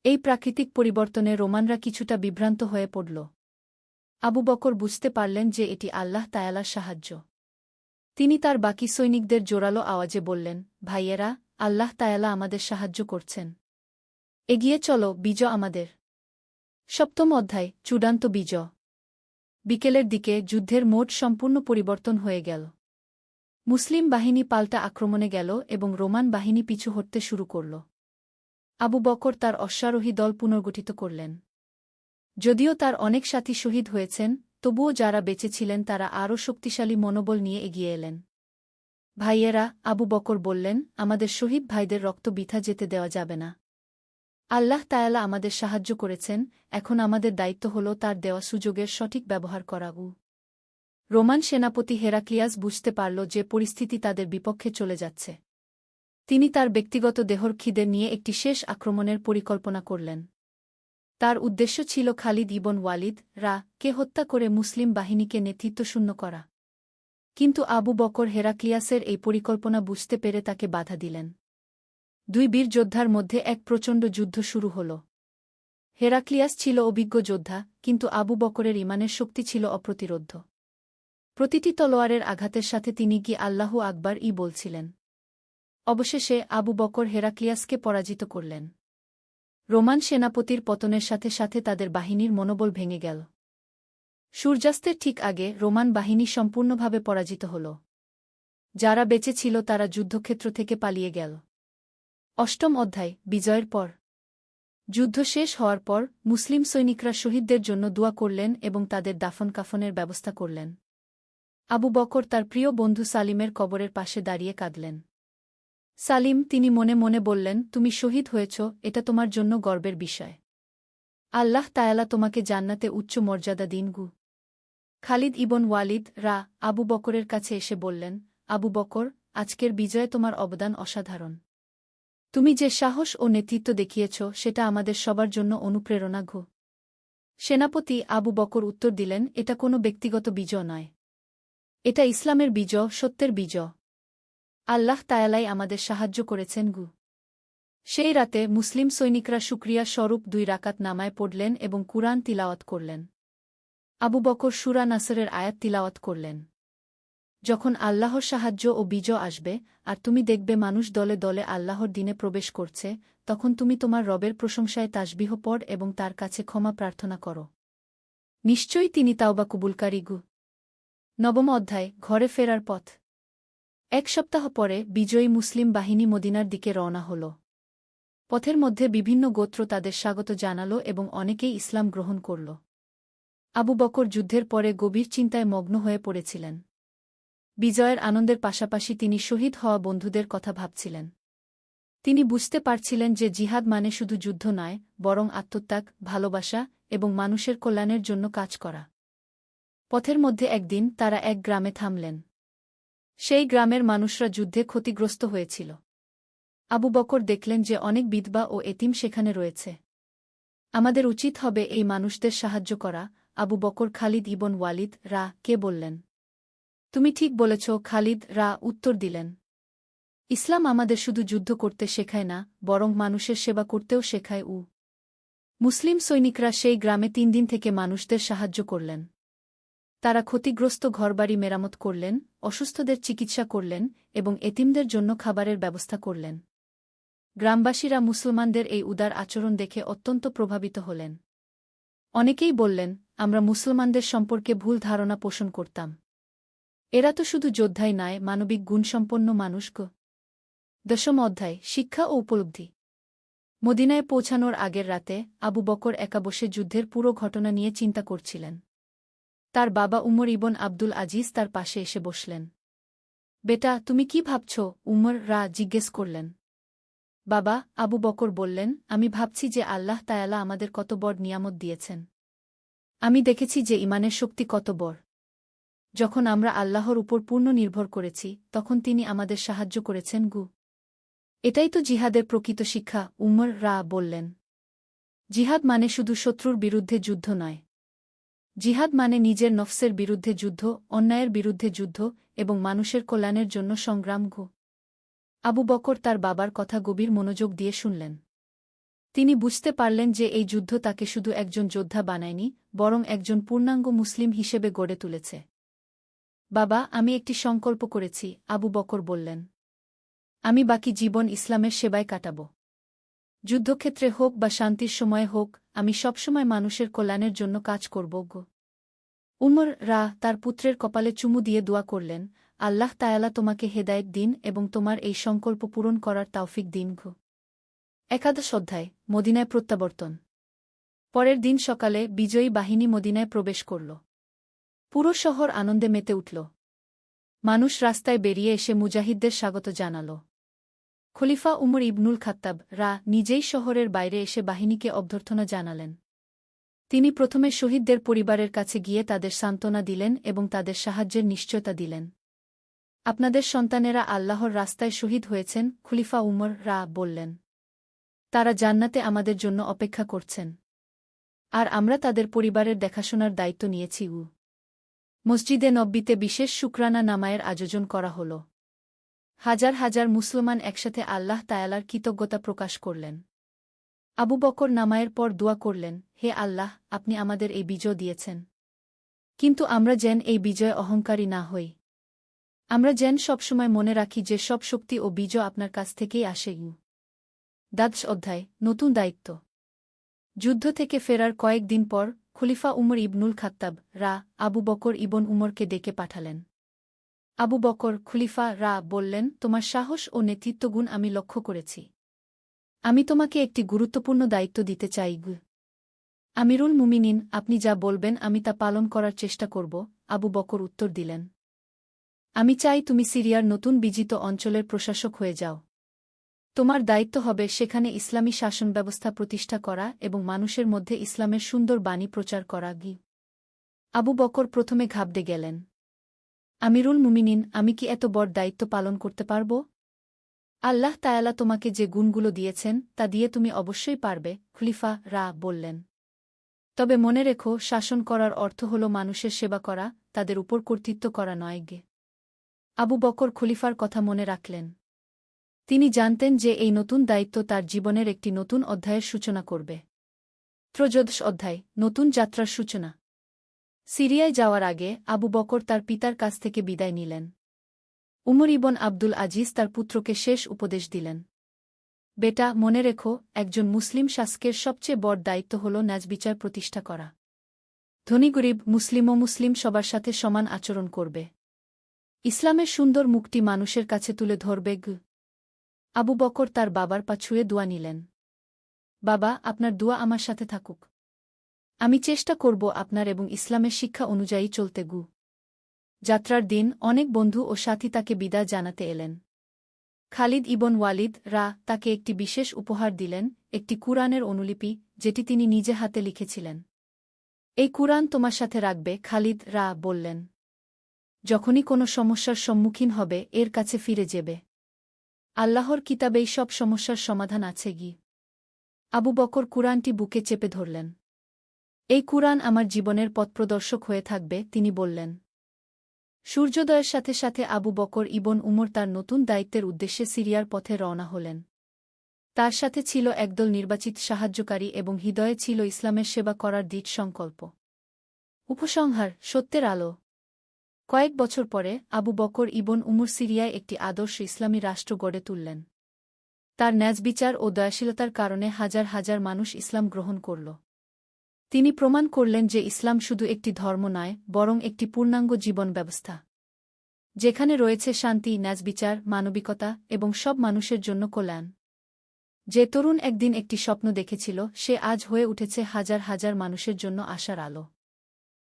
S1: এই প্রাকৃতিক পরিবর্তনে রোমানরা কিছুটা বিভ্রান্ত হয়ে পড়ল। আবু বকর বুঝতে পারলেন যে এটি আল্লাহ তাআলার সাহায্য। তিনি তার বাকি সৈনিকদের জোরালো আওয়াজে বললেন, ভাইয়েরা, আল্লাহ তাআলা আমাদের সাহায্য করছেন। এগিয়ে চলো, বিজয় আমাদের। সপ্তম অধ্যায়, চূড়ান্ত বিজয়। বিকেলের দিকে যুদ্ধের মোড সম্পূর্ণ পরিবর্তন হয়ে গেল। মুসলিম বাহিনী পাল্টা আক্রমণে গেল এবং রোমান বাহিনী পিছু হটতে শুরু করল। আবু বকর তার অশ্বারোহী দল পুনর্গঠিত করলেন। যদিও তার অনেক সাথী শহীদ হয়েছেন, তবুও যারা বেঁচে ছিলেন তারা আরও শক্তিশালী মনোবল নিয়ে এগিয়ে এলেন। ভাইয়েরা, আবু বকর বললেন, আমাদের শহীদ ভাইদের রক্ত বৃথা যেতে দেওয়া যাবে না। আল্লাহ তাআলা আমাদের সাহায্য করেছেন, এখন আমাদের দায়িত্ব হল তার দেওয়া সুযোগের সঠিক ব্যবহার করা। রোমান সেনাপতি হেরাক্লিয়াস বুঝতে পারল যে পরিস্থিতি তাদের বিপক্ষে চলে যাচ্ছে। তিনি তার ব্যক্তিগত দেহরক্ষীদের নিয়ে একটি শেষ আক্রমণের পরিকল্পনা করলেন। তার উদ্দেশ্য ছিল খালিদ ইবন ওয়ালিদ কে হত্যা করে মুসলিম বাহিনীকে নেতৃত্বশূন্য করা। কিন্তু আবু বকর হেরাক্লিয়াসের এই পরিকল্পনা বুঝতে পেরে তাকে বাধা দিলেন। দুই বীর যোদ্ধার মধ্যে এক প্রচণ্ড যুদ্ধ শুরু হল। হেরাক্লিয়াস ছিল অভিজ্ঞ যোদ্ধা, কিন্তু আবু বকরের ঈমানের শক্তি ছিল অপ্রতিরোধ্য। প্রতিটি তলোয়ারের আঘাতের সাথে তিনি কি আল্লাহু আকবার বলছিলেন। অবশেষে আবু বকর হেরাক্লিয়াসকে পরাজিত করলেন। রোমান সেনাপতির পতনের সাথে সাথে তাদের বাহিনীর মনোবল ভেঙে গেল। সূর্যাস্তের ঠিক আগে রোমান বাহিনী সম্পূর্ণভাবে পরাজিত হল। যারা বেঁচে ছিল তারা যুদ্ধক্ষেত্র থেকে পালিয়ে গেল। অষ্টম অধ্যায়, বিজয়ের পর। যুদ্ধ শেষ হওয়ার পর মুসলিম সৈনিকরা শহীদদের জন্য দোয়া করলেন এবং তাদের দাফন কাফনের ব্যবস্থা করলেন। আবু বকর তার প্রিয় বন্ধু সালিমের কবরের পাশে দাঁড়িয়ে কাঁদলেন। সালিম, তিনি মনে মনে বললেন, তুমি শহীদ হয়েছ, এটা তোমার জন্য গর্বের বিষয়। আল্লাহ তায়ালা তোমাকে জান্নাতে উচ্চ মর্যাদা দিন গু। খালিদ ইবন ওয়ালিদ আবু বকরের কাছে এসে বললেন, আবু বকর, আজকের বিজয়ে তোমার অবদান অসাধারণ। তুমি যে সাহস ও নেতৃত্ব দেখিয়েছ সেটা আমাদের সবার জন্য অনুপ্রেরণা গো। সেনাপতি আবু বকর উত্তর দিলেন, এটা কোনো ব্যক্তিগত বিজয় নয়। এটা ইসলামের বিজয়, সত্যের বিজয়। আল্লাহ তায়ালাই আমাদের সাহায্য করেছেন গু। সেই রাতে মুসলিম সৈনিকরা শুকরিয়া স্বরূপ 2 রাকাত নামায় পড়লেন এবং কুরআন তিলাওয়াত করলেন। আবু বকর সূরা নাসরের আয়াত তিলাওয়াত করলেন। যখন আল্লাহর সাহায্য ও বিজয় আসবে, আর তুমি দেখবে মানুষ দলে দলে আল্লাহর দিনে প্রবেশ করছে, তখন তুমি তোমার রবের প্রশংসায় তাসবিহ পড় এবং তার কাছে ক্ষমা প্রার্থনা করো। নিশ্চয়ই তিনি তাওবা কবুলকারী গু। নবম অধ্যায়, ঘরে ফেরার পথ। 1 সপ্তাহ পরে বিজয়ী মুসলিম বাহিনী মদিনার দিকে রওনা হল। পথের মধ্যে বিভিন্ন গোত্র তাদের স্বাগত জানাল এবং অনেকেই ইসলাম গ্রহণ করল। আবু বকর যুদ্ধের পরে গভীর চিন্তায় মগ্ন হয়ে পড়েছিলেন। বিজয়ের আনন্দের পাশাপাশি তিনি শহীদ হওয়া বন্ধুদের কথা ভাবছিলেন। তিনি বুঝতে পারছিলেন যে জিহাদ মানে শুধু যুদ্ধ নয়, বরং আত্মত্যাগ, ভালোবাসা এবং মানুষের কল্যাণের জন্য কাজ করা। পথের মধ্যে একদিন তারা এক গ্রামে থামলেন। সেই গ্রামের মানুষরা যুদ্ধে ক্ষতিগ্রস্ত হয়েছিল। আবু বকর দেখলেন যে অনেক বিধবা ও এতিম সেখানে রয়েছে। আমাদের উচিত হবে এই মানুষদের সাহায্য করা। আবু বকর খালিদ ইবন ওয়ালিদ কে বললেন। তুমি ঠিক বলেছ, খালিদ উত্তর দিলেন। ইসলাম আমাদের শুধু যুদ্ধ করতে শেখায় না, বরং মানুষের সেবা করতেও শেখায়। মুসলিম সৈনিকরা সেই গ্রামে 3 দিন থেকে মানুষদের সাহায্য করলেন। তারা ক্ষতিগ্রস্ত ঘরবাড়ি মেরামত করলেন, অসুস্থদের চিকিৎসা করলেন এবং এতিমদের জন্য খাবারের ব্যবস্থা করলেন। গ্রামবাসীরা মুসলমানদের এই উদার আচরণ দেখে অত্যন্ত প্রভাবিত হলেন। অনেকেই বললেন, আমরা মুসলমানদের সম্পর্কে ভুল ধারণা পোষণ করতাম। এরা তো শুধু যোদ্ধাই নয়, মানবিক গুণসম্পন্ন মানুষ গো। 10ম অধ্যায়, শিক্ষা ও উপলব্ধি। মদিনায় পৌঁছানোর আগের রাতে আবু বকর একা বসে যুদ্ধের পুরো ঘটনা নিয়ে চিন্তা করছিলেন। তার বাবা উমর ইবন আব্দুল আজিজ তার পাশে এসে বসলেন। বেটা, তুমি কি ভাবছ? উমর জিজ্ঞেস করলেন। বাবা, আবু বকর বললেন, আমি ভাবছি যে আল্লাহ তায়ালা আমাদের কত বড় নিয়ামত দিয়েছেন। আমি দেখেছি যে ইমানের শক্তি কত বড়। যখন আমরা আল্লাহর উপর পূর্ণ নির্ভর করেছি, তখন তিনি আমাদের সাহায্য করেছেন গু। এটাই তো জিহাদের প্রকৃত শিক্ষা। উমর বললেন, জিহাদ মানে শুধু শত্রুর বিরুদ্ধে যুদ্ধ নয়। জিহাদ মানে নিজের নফসের বিরুদ্ধে যুদ্ধ, অন্যায়ের বিরুদ্ধে যুদ্ধ এবং মানুষের কল্যাণের জন্য সংগ্রাম গো। আবু বকর তার বাবার কথা গভীর মনোযোগ দিয়ে শুনলেন। তিনি বুঝতে পারলেন যে এই যুদ্ধ তাকে শুধু একজন যোদ্ধা বানায়নি, বরং একজন পূর্ণাঙ্গ মুসলিম হিসেবে গড়ে তুলেছে। বাবা, আমি একটি সংকল্প করেছি, আবু বকর বললেন। আমি বাকি জীবন ইসলামের সেবায় কাটাব। যুদ্ধক্ষেত্রে হোক বা শান্তির সময়ে হোক, আমি সবসময় মানুষের কল্যাণের জন্য কাজ করব গো। উমর তার পুত্রের কপালে চুমু দিয়ে দোয়া করলেন, আল্লাহ তায়ালা তোমাকে হেদায়েত দিন এবং তোমার এই সংকল্প পূরণ করার তাওফিক দিন গো। 11 অধ্যায়, মদিনায় প্রত্যাবর্তন। পরের দিন সকালে বিজয়ী বাহিনী মদিনায় প্রবেশ করল। পুরো শহর আনন্দে মেতে উঠল। মানুষ রাস্তায় বেরিয়ে এসে মুজাহিদদের স্বাগত জানাল। খলিফা উমর ইবনুল খাত্তাব নিজেই শহরের বাইরে এসে বাহিনীকে অভ্যর্থনা জানালেন। তিনি প্রথমে শহীদদের পরিবারের কাছে গিয়ে তাদের সান্ত্বনা দিলেন এবং তাদের সাহায্যের নিশ্চয়তা দিলেন। আপনাদের সন্তানেরা আল্লাহর রাস্তায় শহীদ হয়েছেন, খলিফা উমর বললেন। তারা জান্নাতে আমাদের জন্য অপেক্ষা করছেন। আর আমরা তাদের পরিবারের দেখাশোনার দায়িত্ব নিয়েছি। মসজিদে নব্বীতে বিশেষ শুকরানা নামায়ের আয়োজন করা হল। হাজার হাজার মুসলমান একসাথে আল্লাহ তায়ালার কৃতজ্ঞতা প্রকাশ করলেন। আবু বকর নামায়ের পর দোয়া করলেন, হে আল্লাহ, আপনি আমাদের এই বিজয় দিয়েছেন। কিন্তু আমরা যেন এই বিজয় অহংকারী না হই। আমরা যেন সবসময় মনে রাখি যে সব শক্তি ও বিজয় আপনার কাছ থেকেই আসে। দ্বাদশ অধ্যায়, নতুন দায়িত্ব। যুদ্ধ থেকে ফেরার কয়েকদিন পর খলিফা উমর ইবনুল খাত্তাব আবু বকর ইবন উমরকে ডেকে পাঠালেন। আবু বকর খলিফা বললেন, তোমার সাহস ও নেতৃত্বগুণ আমি লক্ষ্য করেছি। আমি তোমাকে একটি গুরুত্বপূর্ণ দায়িত্ব দিতে চাই। আমিরুল মুমিনিন, আপনি যা বলবেন আমি তা পালন করার চেষ্টা করব। আবু বকর উত্তর দিলেন, আমি চাই তুমি সিরিয়ার নতুন বিজিত অঞ্চলের প্রশাসক হয়ে যাও। তোমার দায়িত্ব হবে সেখানে ইসলামী শাসন ব্যবস্থা প্রতিষ্ঠা করা এবং মানুষের মধ্যে ইসলামের সুন্দর বাণী প্রচার করা। আবু বকর প্রথমে ঘাবড়ে গেলেন। আমিরুল মুমিনিন, আমি কি এত বড় দায়িত্ব পালন করতে পারব? আল্লাহ তায়ালা তোমাকে যে গুণগুলো দিয়েছেন তা দিয়ে তুমি অবশ্যই পারবে, খলিফা বললেন। তবে মনে রেখো, শাসন করার অর্থ হল মানুষের সেবা করা, তাদের উপর কর্তৃত্ব করা নয়। আবু বকর খলিফার কথা মনে রাখলেন। তিনি জানতেন যে এই নতুন দায়িত্ব তার জীবনের একটি নতুন অধ্যায়ের সূচনা করবে। ত্রয়োদশ অধ্যায়, নতুন যাত্রার সূচনা। সিরিয়ায় যাওয়ার আগে আবু বকর তার পিতার কাছ থেকে বিদায় নিলেন। উমর ইবন আব্দুল আজিজ তার পুত্রকে শেষ উপদেশ দিলেন। বেটা, মনে রেখো, একজন মুসলিম শাসকের সবচেয়ে বড় দায়িত্ব হল ন্যায়বিচার প্রতিষ্ঠা করা। ধনী গরিব, মুসলিম ও মুসলিম সবার সাথে সমান আচরণ করবে। ইসলামের সুন্দর মুখটি মানুষের কাছে তুলে ধরবে। আবু বকর তার বাবার পা ছুঁয়ে দোয়া নিলেন। বাবা, আপনার দোয়া আমার সাথে থাকুক। আমি চেষ্টা করব আপনার এবং ইসলামের শিক্ষা অনুযায়ী চলতে। যাত্রার দিন অনেক বন্ধু ও সাথী তাকে বিদায় জানাতে এলেন। খালিদ ইবন ওয়ালিদ তাকে একটি বিশেষ উপহার দিলেন, একটি কুরআনের অনুলিপি, যেটি তিনি নিজে হাতে লিখেছিলেন। এই কুরআন তোমার সাথে রাখবে, খালিদ বললেন। যখনই কোনো সমস্যার সম্মুখীন হবে এর কাছে ফিরে যাবে। আল্লাহর কিতাবেই সব সমস্যার সমাধান আছে। আবু বকর কুরআনটি বুকে চেপে ধরলেন। এই কুরআন আমার জীবনের পথপ্রদর্শক হয়ে থাকবে, তিনি বললেন। সূর্যোদয়ের সাথে সাথে আবু বকর ইবন উমর তার নতুন দায়িত্বের উদ্দেশ্যে সিরিয়ার পথে রওনা হলেন। তার সাথে ছিল একদল নির্বাচিত সাহায্যকারী এবং হৃদয়ে ছিল ইসলামের সেবা করার দৃঢ় সংকল্প। উপসংহার, সত্যের আলো। কয়েক বছর পরে আবু বকর ইবন উমর সিরিয়ায় একটি আদর্শ ইসলামী রাষ্ট্র গড়ে তুললেন। তার ন্যায়বিচার ও দয়াশীলতার কারণে হাজার হাজার মানুষ ইসলাম গ্রহণ করল। তিনি প্রমাণ করলেন যে ইসলাম শুধু একটি ধর্ম নয়, বরং একটি পূর্ণাঙ্গ জীবন ব্যবস্থা, যেখানে রয়েছে শান্তি, ন্যায়বিচার, মানবিকতা এবং সব মানুষের জন্য কল্যাণ। যে তরুণ একদিন একটি স্বপ্ন দেখেছিল, সে আজ হয়ে উঠেছে হাজার হাজার মানুষের জন্য আশার আলো।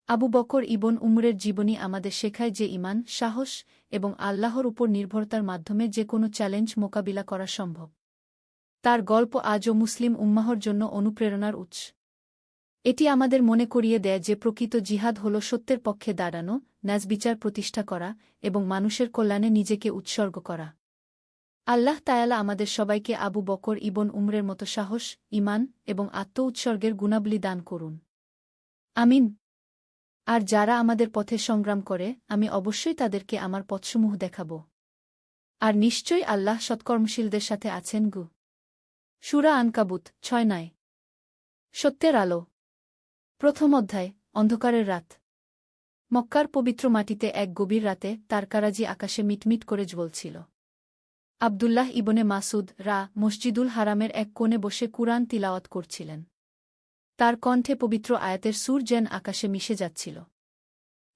S1: আবু বকর ইবন উমরের জীবনী আমাদের শেখায় যে ঈমান, সাহস এবং আল্লাহর উপর নির্ভরতার মাধ্যমে যে কোনো চ্যালেঞ্জ মোকাবিলা করা সম্ভব। তার গল্প আজও মুসলিম উম্মাহর জন্য অনুপ্রেরণার উৎস। এটি আমাদের মনে করিয়ে দেয় যে প্রকৃত জিহাদ হল সত্যের পক্ষে দাঁড়ানো, ন্যায়বিচার প্রতিষ্ঠা করা এবং মানুষের কল্যাণে নিজেকে উৎসর্গ করা। আল্লাহ তায়ালা আমাদের সবাইকে আবু বকর ইবন উমরের মতো সাহস, ঈমান এবং আত্ম-উৎসর্গের গুণাবলী দান করুন। আমিন। আর যারা আমাদের পথে সংগ্রাম করে, আমি অবশ্যই তাদেরকে আমার পথসমূহ দেখাব। আর নিশ্চয়ই আল্লাহ সৎকর্মশীলদের সাথে আছেন। সূরা আনকাবুত 6-9। সত্যের আলো। প্রথম অধ্যায়, অন্ধকারের রাত। মক্কার পবিত্র মাটিতে এক গভীর রাতে তারকারাজি আকাশে মিটমিট করে জ্বলছিল। আবদুল্লাহ ইবনে মাসুদ মসজিদুল হারামের এক কোণে বসে কুরআন তিলাওয়াত করছিলেন। তার কণ্ঠে পবিত্র আয়াতের সুর যেন আকাশে মিশে যাচ্ছিল।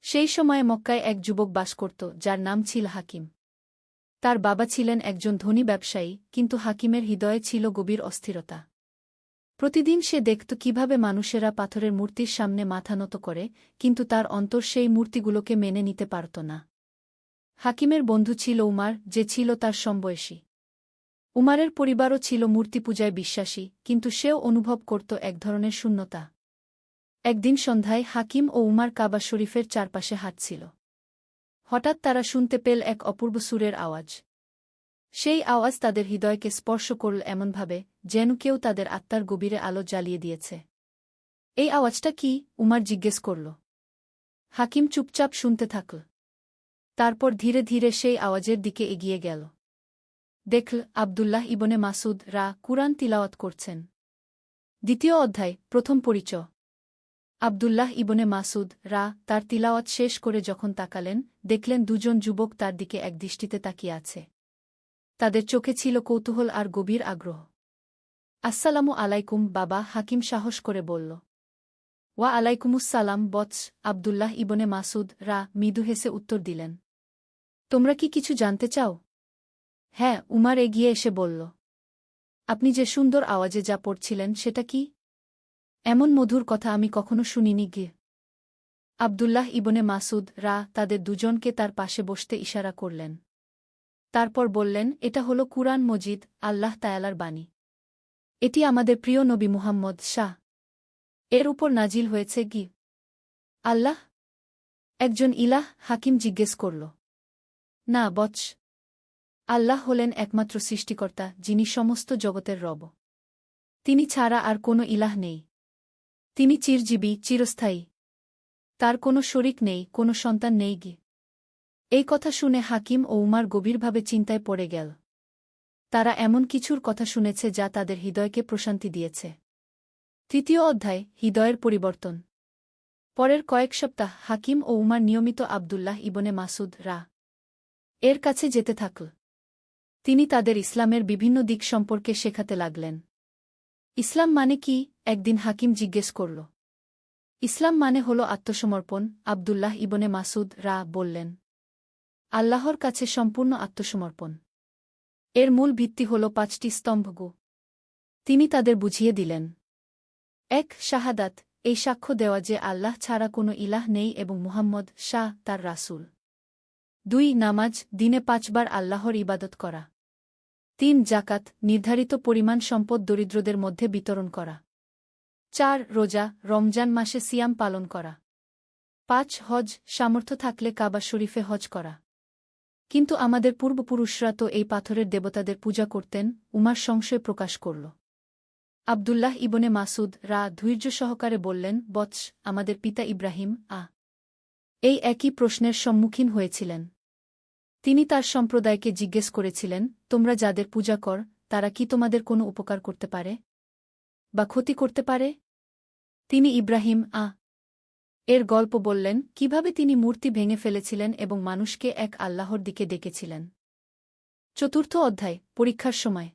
S1: সেই সময়ে মক্কায় এক যুবক বাস করত, যার নাম ছিল হাকিম। তার বাবা ছিলেন একজন ধনী ব্যবসায়ী, কিন্তু হাকিমের হৃদয়ে ছিল গভীর অস্থিরতা। প্রতিদিন সে দেখত কিভাবে মানুষেরা পাথরের মূর্তির সামনে মাথা নত করে, কিন্তু তার অন্তর সেই মূর্তিগুলোকে মেনে নিতে পারত না। হাকিমের বন্ধু ছিল উমার, যে ছিল তার সমবয়সী। উমারের পরিবারও ছিল মূর্তিপূজায় বিশ্বাসী, কিন্তু সেও অনুভব করত এক ধরনের শূন্যতা। একদিন সন্ধ্যায় হাকিম ও উমার কাবা শরীফের চারপাশে হাঁটছিল। হঠাৎ তারা শুনতে পেল এক অপূর্ব সুরের আওয়াজ। সেই আওয়াজ তাদের হৃদয়কে স্পর্শ করল এমনভাবে, যেন কেউ তাদের আত্মার গভীরে আলো জ্বালিয়ে দিয়েছে। এই আওয়াজটা কি? উমার জিজ্ঞেস করল। হাকিম চুপচাপ শুনতে থাকল। তারপর ধীরে ধীরে সেই আওয়াজের দিকে এগিয়ে গেল। দেখল আবদুল্লাহ ইবনে মাসুদ কুরআন তিলাওয়াত করছেন। দ্বিতীয় অধ্যায়, প্রথম পরিচয়। আব্দুল্লাহ ইবনে মাসুদ তার তিলাওয়াত শেষ করে যখন তাকালেন, দেখলেন দুজন যুবক তার দিকে একদৃষ্টিতে তাকিয়ে আছে। তাদের চোখে ছিল কৌতূহল আর গভীর আগ্রহ। আসসালামু আলাইকুম বাবা, হাকিম সাহস করে বলল। ওয়া আলাইকুমুসসালাম বৎস, আব্দুল্লাহ ইবনে মাসুদ মৃদু হেসে উত্তর দিলেন। তোমরা কি কিছু জানতে চাও? হ্যাঁ, উমার এগিয়ে এসে বলল। আপনি যে সুন্দর আওয়াজে যা পড়ছিলেন সেটা কি? এমন মধুর কথা আমি কখনো শুনিনি গিয়ে। আব্দুল্লাহ ইবনে মাসুদ তাদের দুজনকে তার পাশে বসতে ইশারা করলেন। তারপর বললেন, এটা হলো কুরআন মজিদ, আল্লাহ তায়ালার বাণী। এটি আমাদের প্রিয় নবী মুহাম্মদ এর উপর নাজিল হয়েছে গি। আল্লাহ একজন ইলাহ? হাকিম জিজ্ঞেস করল। না বৎস, আল্লাহ হলেন একমাত্র সৃষ্টিকর্তা, যিনি সমস্ত জগতের রব। তিনি ছাড়া আর কোনো ইলাহ নেই। তিনি চিরজীবী, চিরস্থায়ী। তার কোনো শরিক নেই, কোনো সন্তান নেই গি। এই কথা শুনে হাকিম ও উমার গভীরভাবে চিন্তায় পড়ে গেল। তারা এমন কিছুর কথা শুনেছে যা তাদের হৃদয়কে প্রশান্তি দিয়েছে। তৃতীয় অধ্যায়, হৃদয়ের পরিবর্তন। পরের কয়েক সপ্তাহ হাকিম ও উমার নিয়মিত আব্দুল্লাহ ইবনে মাসুদ এর কাছে যেতে থাকল। তিনি তাদের ইসলামের বিভিন্ন দিক সম্পর্কে শেখাতে লাগলেন। ইসলাম মানে কি? একদিন হাকিম জিজ্ঞেস করল। ইসলাম মানে হল আত্মসমর্পণ, আব্দুল্লাহ ইবনে মাসুদ বললেন। আল্লাহর কাছে সম্পূর্ণ আত্মসমর্পণ। এর মূল ভিত্তি হল 5টি স্তম্ভ। তিনি তাদের বুঝিয়ে দিলেন। 1. শাহাদাত, এই সাক্ষ্য দেওয়া যে আল্লাহ ছাড়া কোনো ইলাহ নেই এবং মুহাম্মদ তার রাসূল। 2. নামাজ, দিনে 5 বার আল্লাহর ইবাদত করা। 3. জাকাত, নির্ধারিত পরিমাণ সম্পদ দরিদ্রদের মধ্যে বিতরণ করা। 4. রোজা, রমজান মাসে সিয়াম পালন করা। 5. হজ, সামর্থ্য থাকলে কাবা শরীফে হজ করা। কিন্তু আমাদের পূর্বপুরুষরা তো এই পাথরের দেবতাদের পূজা করতেন। উমার সংশয় প্রকাশ করল। আব্দুল্লাহ ইবনে মাসুদ ধৈর্য সহকারে বললেন, বৎস, আমাদের পিতা ইব্রাহিম এই একই প্রশ্নের সম্মুখীন হয়েছিলেন। তিনি তার সম্প্রদায়কে জিজ্ঞেস করেছিলেন, তোমরা যাদের পূজা কর, তারা কি তোমাদের কোনো উপকার করতে পারে বা ক্ষতি করতে পারে? তিনি ইব্রাহিম এর গল্প বললেন, কিভাবে তিনি মূর্তি ভেঙে ফেলেছিলেন এবং মানুষকে এক আল্লাহর দিকে ডেকেছিলেন। চতুর্থ অধ্যায়, পরীক্ষার সময়।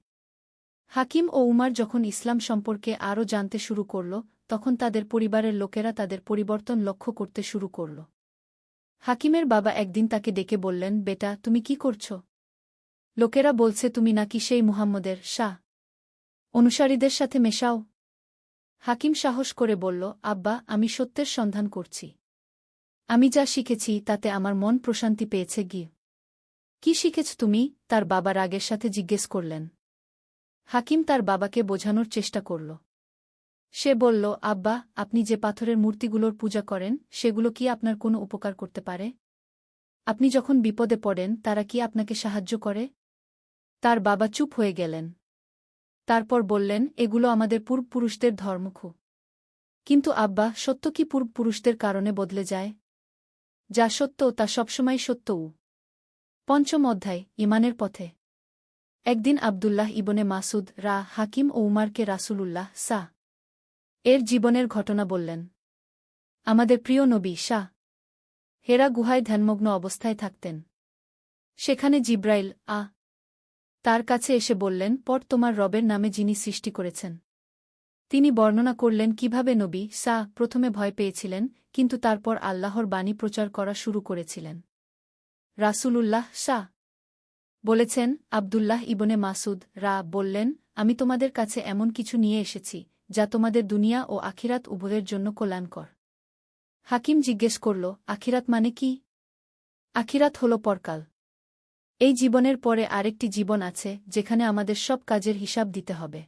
S1: হাকিম ও উমার যখন ইসলাম সম্পর্কে আরও জানতে শুরু করল, তখন তাদের পরিবারের লোকেরা তাদের পরিবর্তন লক্ষ্য করতে শুরু করল। হাকিমের বাবা একদিন তাকে ডেকে বললেন, বেটা, তুমি কি করছ? লোকেরা বলছে তুমি নাকি সেই মুহাম্মদের অনুসারীদের সাথে মেশাও। হাকিম সাহস করে বলল, আব্বা, আমি সত্যের সন্ধান করছি। আমি যা শিখেছি তাতে আমার মন প্রশান্তি পেয়েছে গি। কি শিখেছ তুমি? তার বাবা রাগের সাথে জিজ্ঞেস করলেন। হাকিম তার বাবাকে বোঝানোর চেষ্টা করল। সে বলল, আব্বা, আপনি যে পাথরের মূর্তিগুলোর পূজা করেন, সেগুলো কি আপনার কোনো উপকার করতে পারে? আপনি যখন বিপদে পড়েন, তারা কি আপনাকে সাহায্য করে? তার বাবা চুপ হয়ে গেলেন। তারপর বললেন, এগুলো আমাদের পূর্বপুরুষদের ধর্মখ। কিন্তু আব্বা, সত্য কি পূর্বপুরুষদের কারণে বদলে যায়? যা সত্য তা সবসময় সত্যও। পঞ্চম অধ্যায়, ঈমানের পথে। একদিন আব্দুল্লাহ ইবনে মাসুদ হাকিম ও উমারকে রাসূলুল্লাহ এর জীবনের ঘটনা বললেন। আমাদের প্রিয় নবী হেরা গুহায় ধ্যানমগ্ন অবস্থায় থাকতেন। সেখানে জিব্রাইল তার কাছে এসে বললেন, পড় তোমার রবের নামে যিনি সৃষ্টি করেছেন। তিনি বর্ণনা করলেন কিভাবে নবী প্রথমে ভয় পেয়েছিলেন, কিন্তু তারপর আল্লাহর বাণী প্রচার করা শুরু করেছিলেন। রাসূলুল্লাহ বলেছেন, আব্দুল্লাহ ইবনে মাসুদ বললেন, আমি তোমাদের কাছে এমন কিছু নিয়ে এসেছি যা তোমাদের দুনিয়া ও আখিরাত উভয়ের জন্য কল্যাণকর। হাকিম জিজ্ঞেস করল, আখিরাত মানে কি? আখিরাত হল পরকাল। এই জীবনের পরে আরেকটি জীবন আছে, যেখানে আমাদের সব কাজের হিসাব দিতে হবে।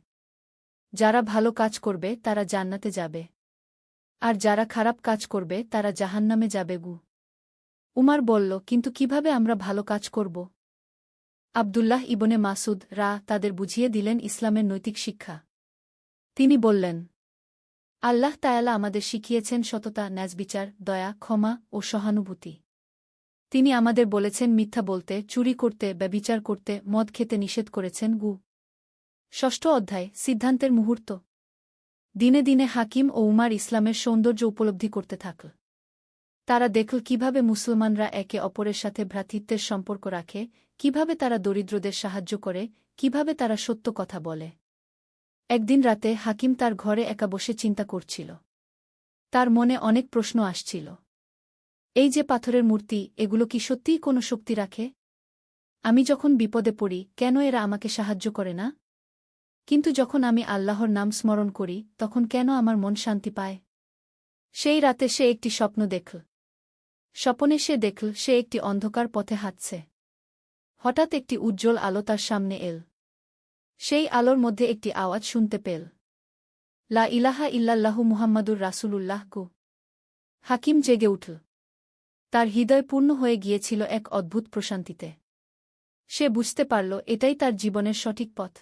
S1: যারা ভালো কাজ করবে তারা জান্নাতে যাবে, আর যারা খারাপ কাজ করবে তারা জাহান্নামে যাবে গু। উমার বলল, কিন্তু কিভাবে আমরা ভালো কাজ করব? আব্দুল্লাহ ইবনে মাসুদ তাদের বুঝিয়ে দিলেন ইসলামের নৈতিক শিক্ষা। তিনি বললেন, আল্লাহ তায়ালা আমাদের শিখিয়েছেন সততা, ন্যায়বিচার, দয়া, ক্ষমা ও সহানুভূতি। তিনি আমাদের বলেছেন মিথ্যা বলতে, চুরি করতে, ব্যভিচার করতে, মদ খেতে নিষেধ করেছেন গু। ষষ্ঠ অধ্যায়, সিদ্ধান্তের মুহূর্ত। দিনে দিনে হাকিম ও উমার ইসলামের সৌন্দর্য উপলব্ধি করতে থাকল। তারা দেখল কিভাবে মুসলমানরা একে অপরের সাথে ভ্রাতৃত্বের সম্পর্ক রাখে, কিভাবে তারা দরিদ্রদের সাহায্য করে, কিভাবে তারা সত্য কথা বলে। একদিন রাতে হাকিম তার ঘরে একা বসে চিন্তা করছিল। তার মনে অনেক প্রশ্ন আসছিল। এই যে পাথরের মূর্তি, এগুলো কি সত্যিই কোনো শক্তি রাখে? আমি যখন বিপদে পড়ি, কেন এরা আমাকে সাহায্য করে না? কিন্তু যখন আমি আল্লাহর নাম স্মরণ করি, তখন কেন আমার মন শান্তি পায়? সেই রাতে সে একটি স্বপ্ন দেখল। স্বপনে সে দেখল সে একটি অন্ধকার পথে হাঁটছে। হঠাৎ একটি উজ্জ্বল আলো তার সামনে এল। সেই আলোর মধ্যে একটি আওয়াজ শুনতে পেল, লা ইলাহা ইল্লাল্লাহু মুহাম্মাদুর রাসূলুল্লাহ গো। হাকিম জেগে উঠল। তার হৃদয় পূর্ণ হয়ে গিয়েছিল এক অদ্ভুত প্রশান্তিতে। সে বুঝতে পারল এটাই তার জীবনের সঠিক পথ।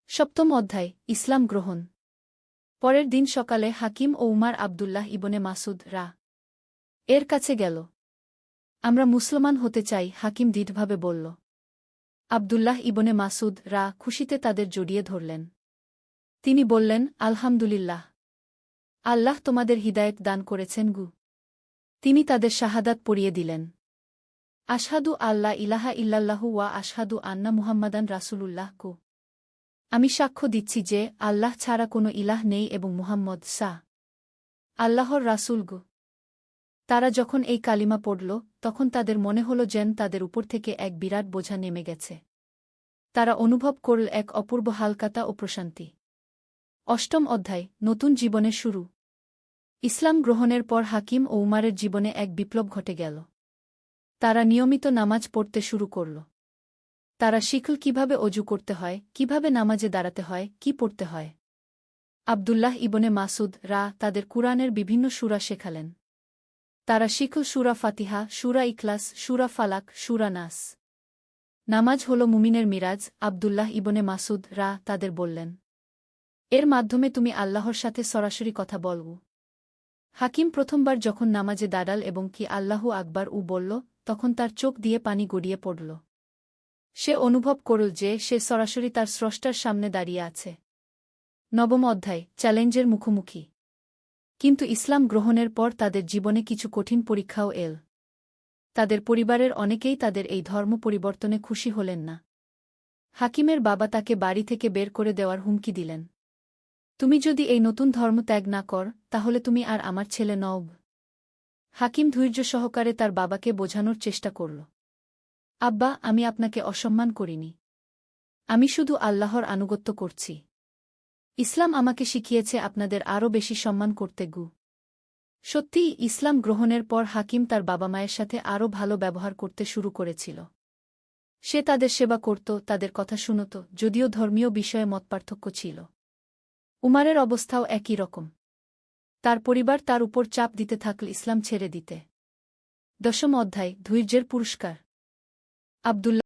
S1: সপ্তম অধ্যায়, ইসলাম গ্রহণ। পরের দিন সকালে হাকিম ও উমার আবদুল্লাহ ইবনে মাসুদ এর কাছে গেল। আমরা মুসলমান হতে চাই, হাকিম দৃঢ়ভাবে বলল। আবদুল্লাহ ইবনে মাসুদ খুশিতে তাদের জড়িয়ে ধরলেন। তিনি বললেন, আলহামদুলিল্লাহ, আল্লাহ তোমাদের হিদায়েত দান করেছেন গু। তিনি তাদের শাহাদাত পড়িয়ে দিলেন। আশহাদু আল্লা ইলাহা ইল্লাল্লাহু ওয়া আশহাদু আন্না মুহাম্মাদান রাসূলুল্লাহ গু। আমি সাক্ষ্য দিচ্ছি যে আল্লাহ ছাড়া কোনো ইলাহ নেই এবং মুহাম্মদ আল্লাহর রাসূল গু। তারা যখন এই কালিমা পড়ল, তখন তাদের মনে হল যেন তাদের উপর থেকে এক বিরাট বোঝা নেমে গেছে। তারা অনুভব করল এক অপূর্ব হালকাতা ও প্রশান্তি। অষ্টম অধ্যায়, নতুন জীবনের শুরু। ইসলাম গ্রহণের পর হাকিম ও উমারের জীবনে এক বিপ্লব ঘটে গেল। তারা নিয়মিত নামাজ পড়তে শুরু করল। তারা শিখল কিভাবে অজু করতে হয়, কিভাবে নামাজে দাঁড়াতে হয়, কি পড়তে হয়। আবদুল্লাহ ইবনে মাসুদ তাদের কুরআনের বিভিন্ন সূরা শেখালেন। তারা শিখল সূরা ফাতিহা, সূরা ইখলাস, সূরা ফালাক, সূরা নাস। নামাজ হল মুমিনের মিরাজ। আবদুল্লাহ ইবনে মাসুদ তাদের বললেন, এর মাধ্যমে তুমি আল্লাহর সাথে সরাসরি কথা বলবো। হাকিম প্রথমবার যখন নামাজে দাঁড়াল এবং কি আল্লাহু আকবার বলল, তখন তার চোখ দিয়ে পানি গড়িয়ে পড়ল। সে অনুভব করল যে সে সরাসরি তার স্রষ্টার সামনে দাঁড়িয়ে আছে। নবম অধ্যায়, চ্যালেঞ্জের মুখোমুখি। কিন্তু ইসলাম গ্রহণের পর তাদের জীবনে কিছু কঠিন পরীক্ষাও এল। তাদের পরিবারের অনেকেই তাদের এই ধর্ম পরিবর্তনে খুশি হলেন না। হাকিমের বাবা তাকে বাড়ি থেকে বের করে দেওয়ার হুমকি দিলেন। তুমি যদি এই নতুন ধর্ম ত্যাগ না কর, তাহলে তুমি আর আমার ছেলে নও। হাকিম ধৈর্য সহকারে তার বাবাকে বোঝানোর চেষ্টা করল। আব্বা, আমি আপনাকে অসম্মান করিনি। আমি শুধু আল্লাহর আনুগত্য করছি। ইসলাম আমাকে শিখিয়েছে আপনাদের আরও বেশি সম্মান করতে গু। সত্যিই ইসলাম গ্রহণের পর হাকিম তার বাবা মায়ের সাথে আরও ভালো ব্যবহার করতে শুরু করেছিল। সে তাদের সেবা করত, তাদের কথা শুনত, যদিও ধর্মীয় বিষয়ে মতপার্থক্য ছিল। উমারের অবস্থাও একই রকম। তার পরিবার তার উপর চাপ দিতে থাকল ইসলাম ছেড়ে দিতে। দশম অধ্যায়, ধৈর্যের পুরস্কার। আবদুল্লাহ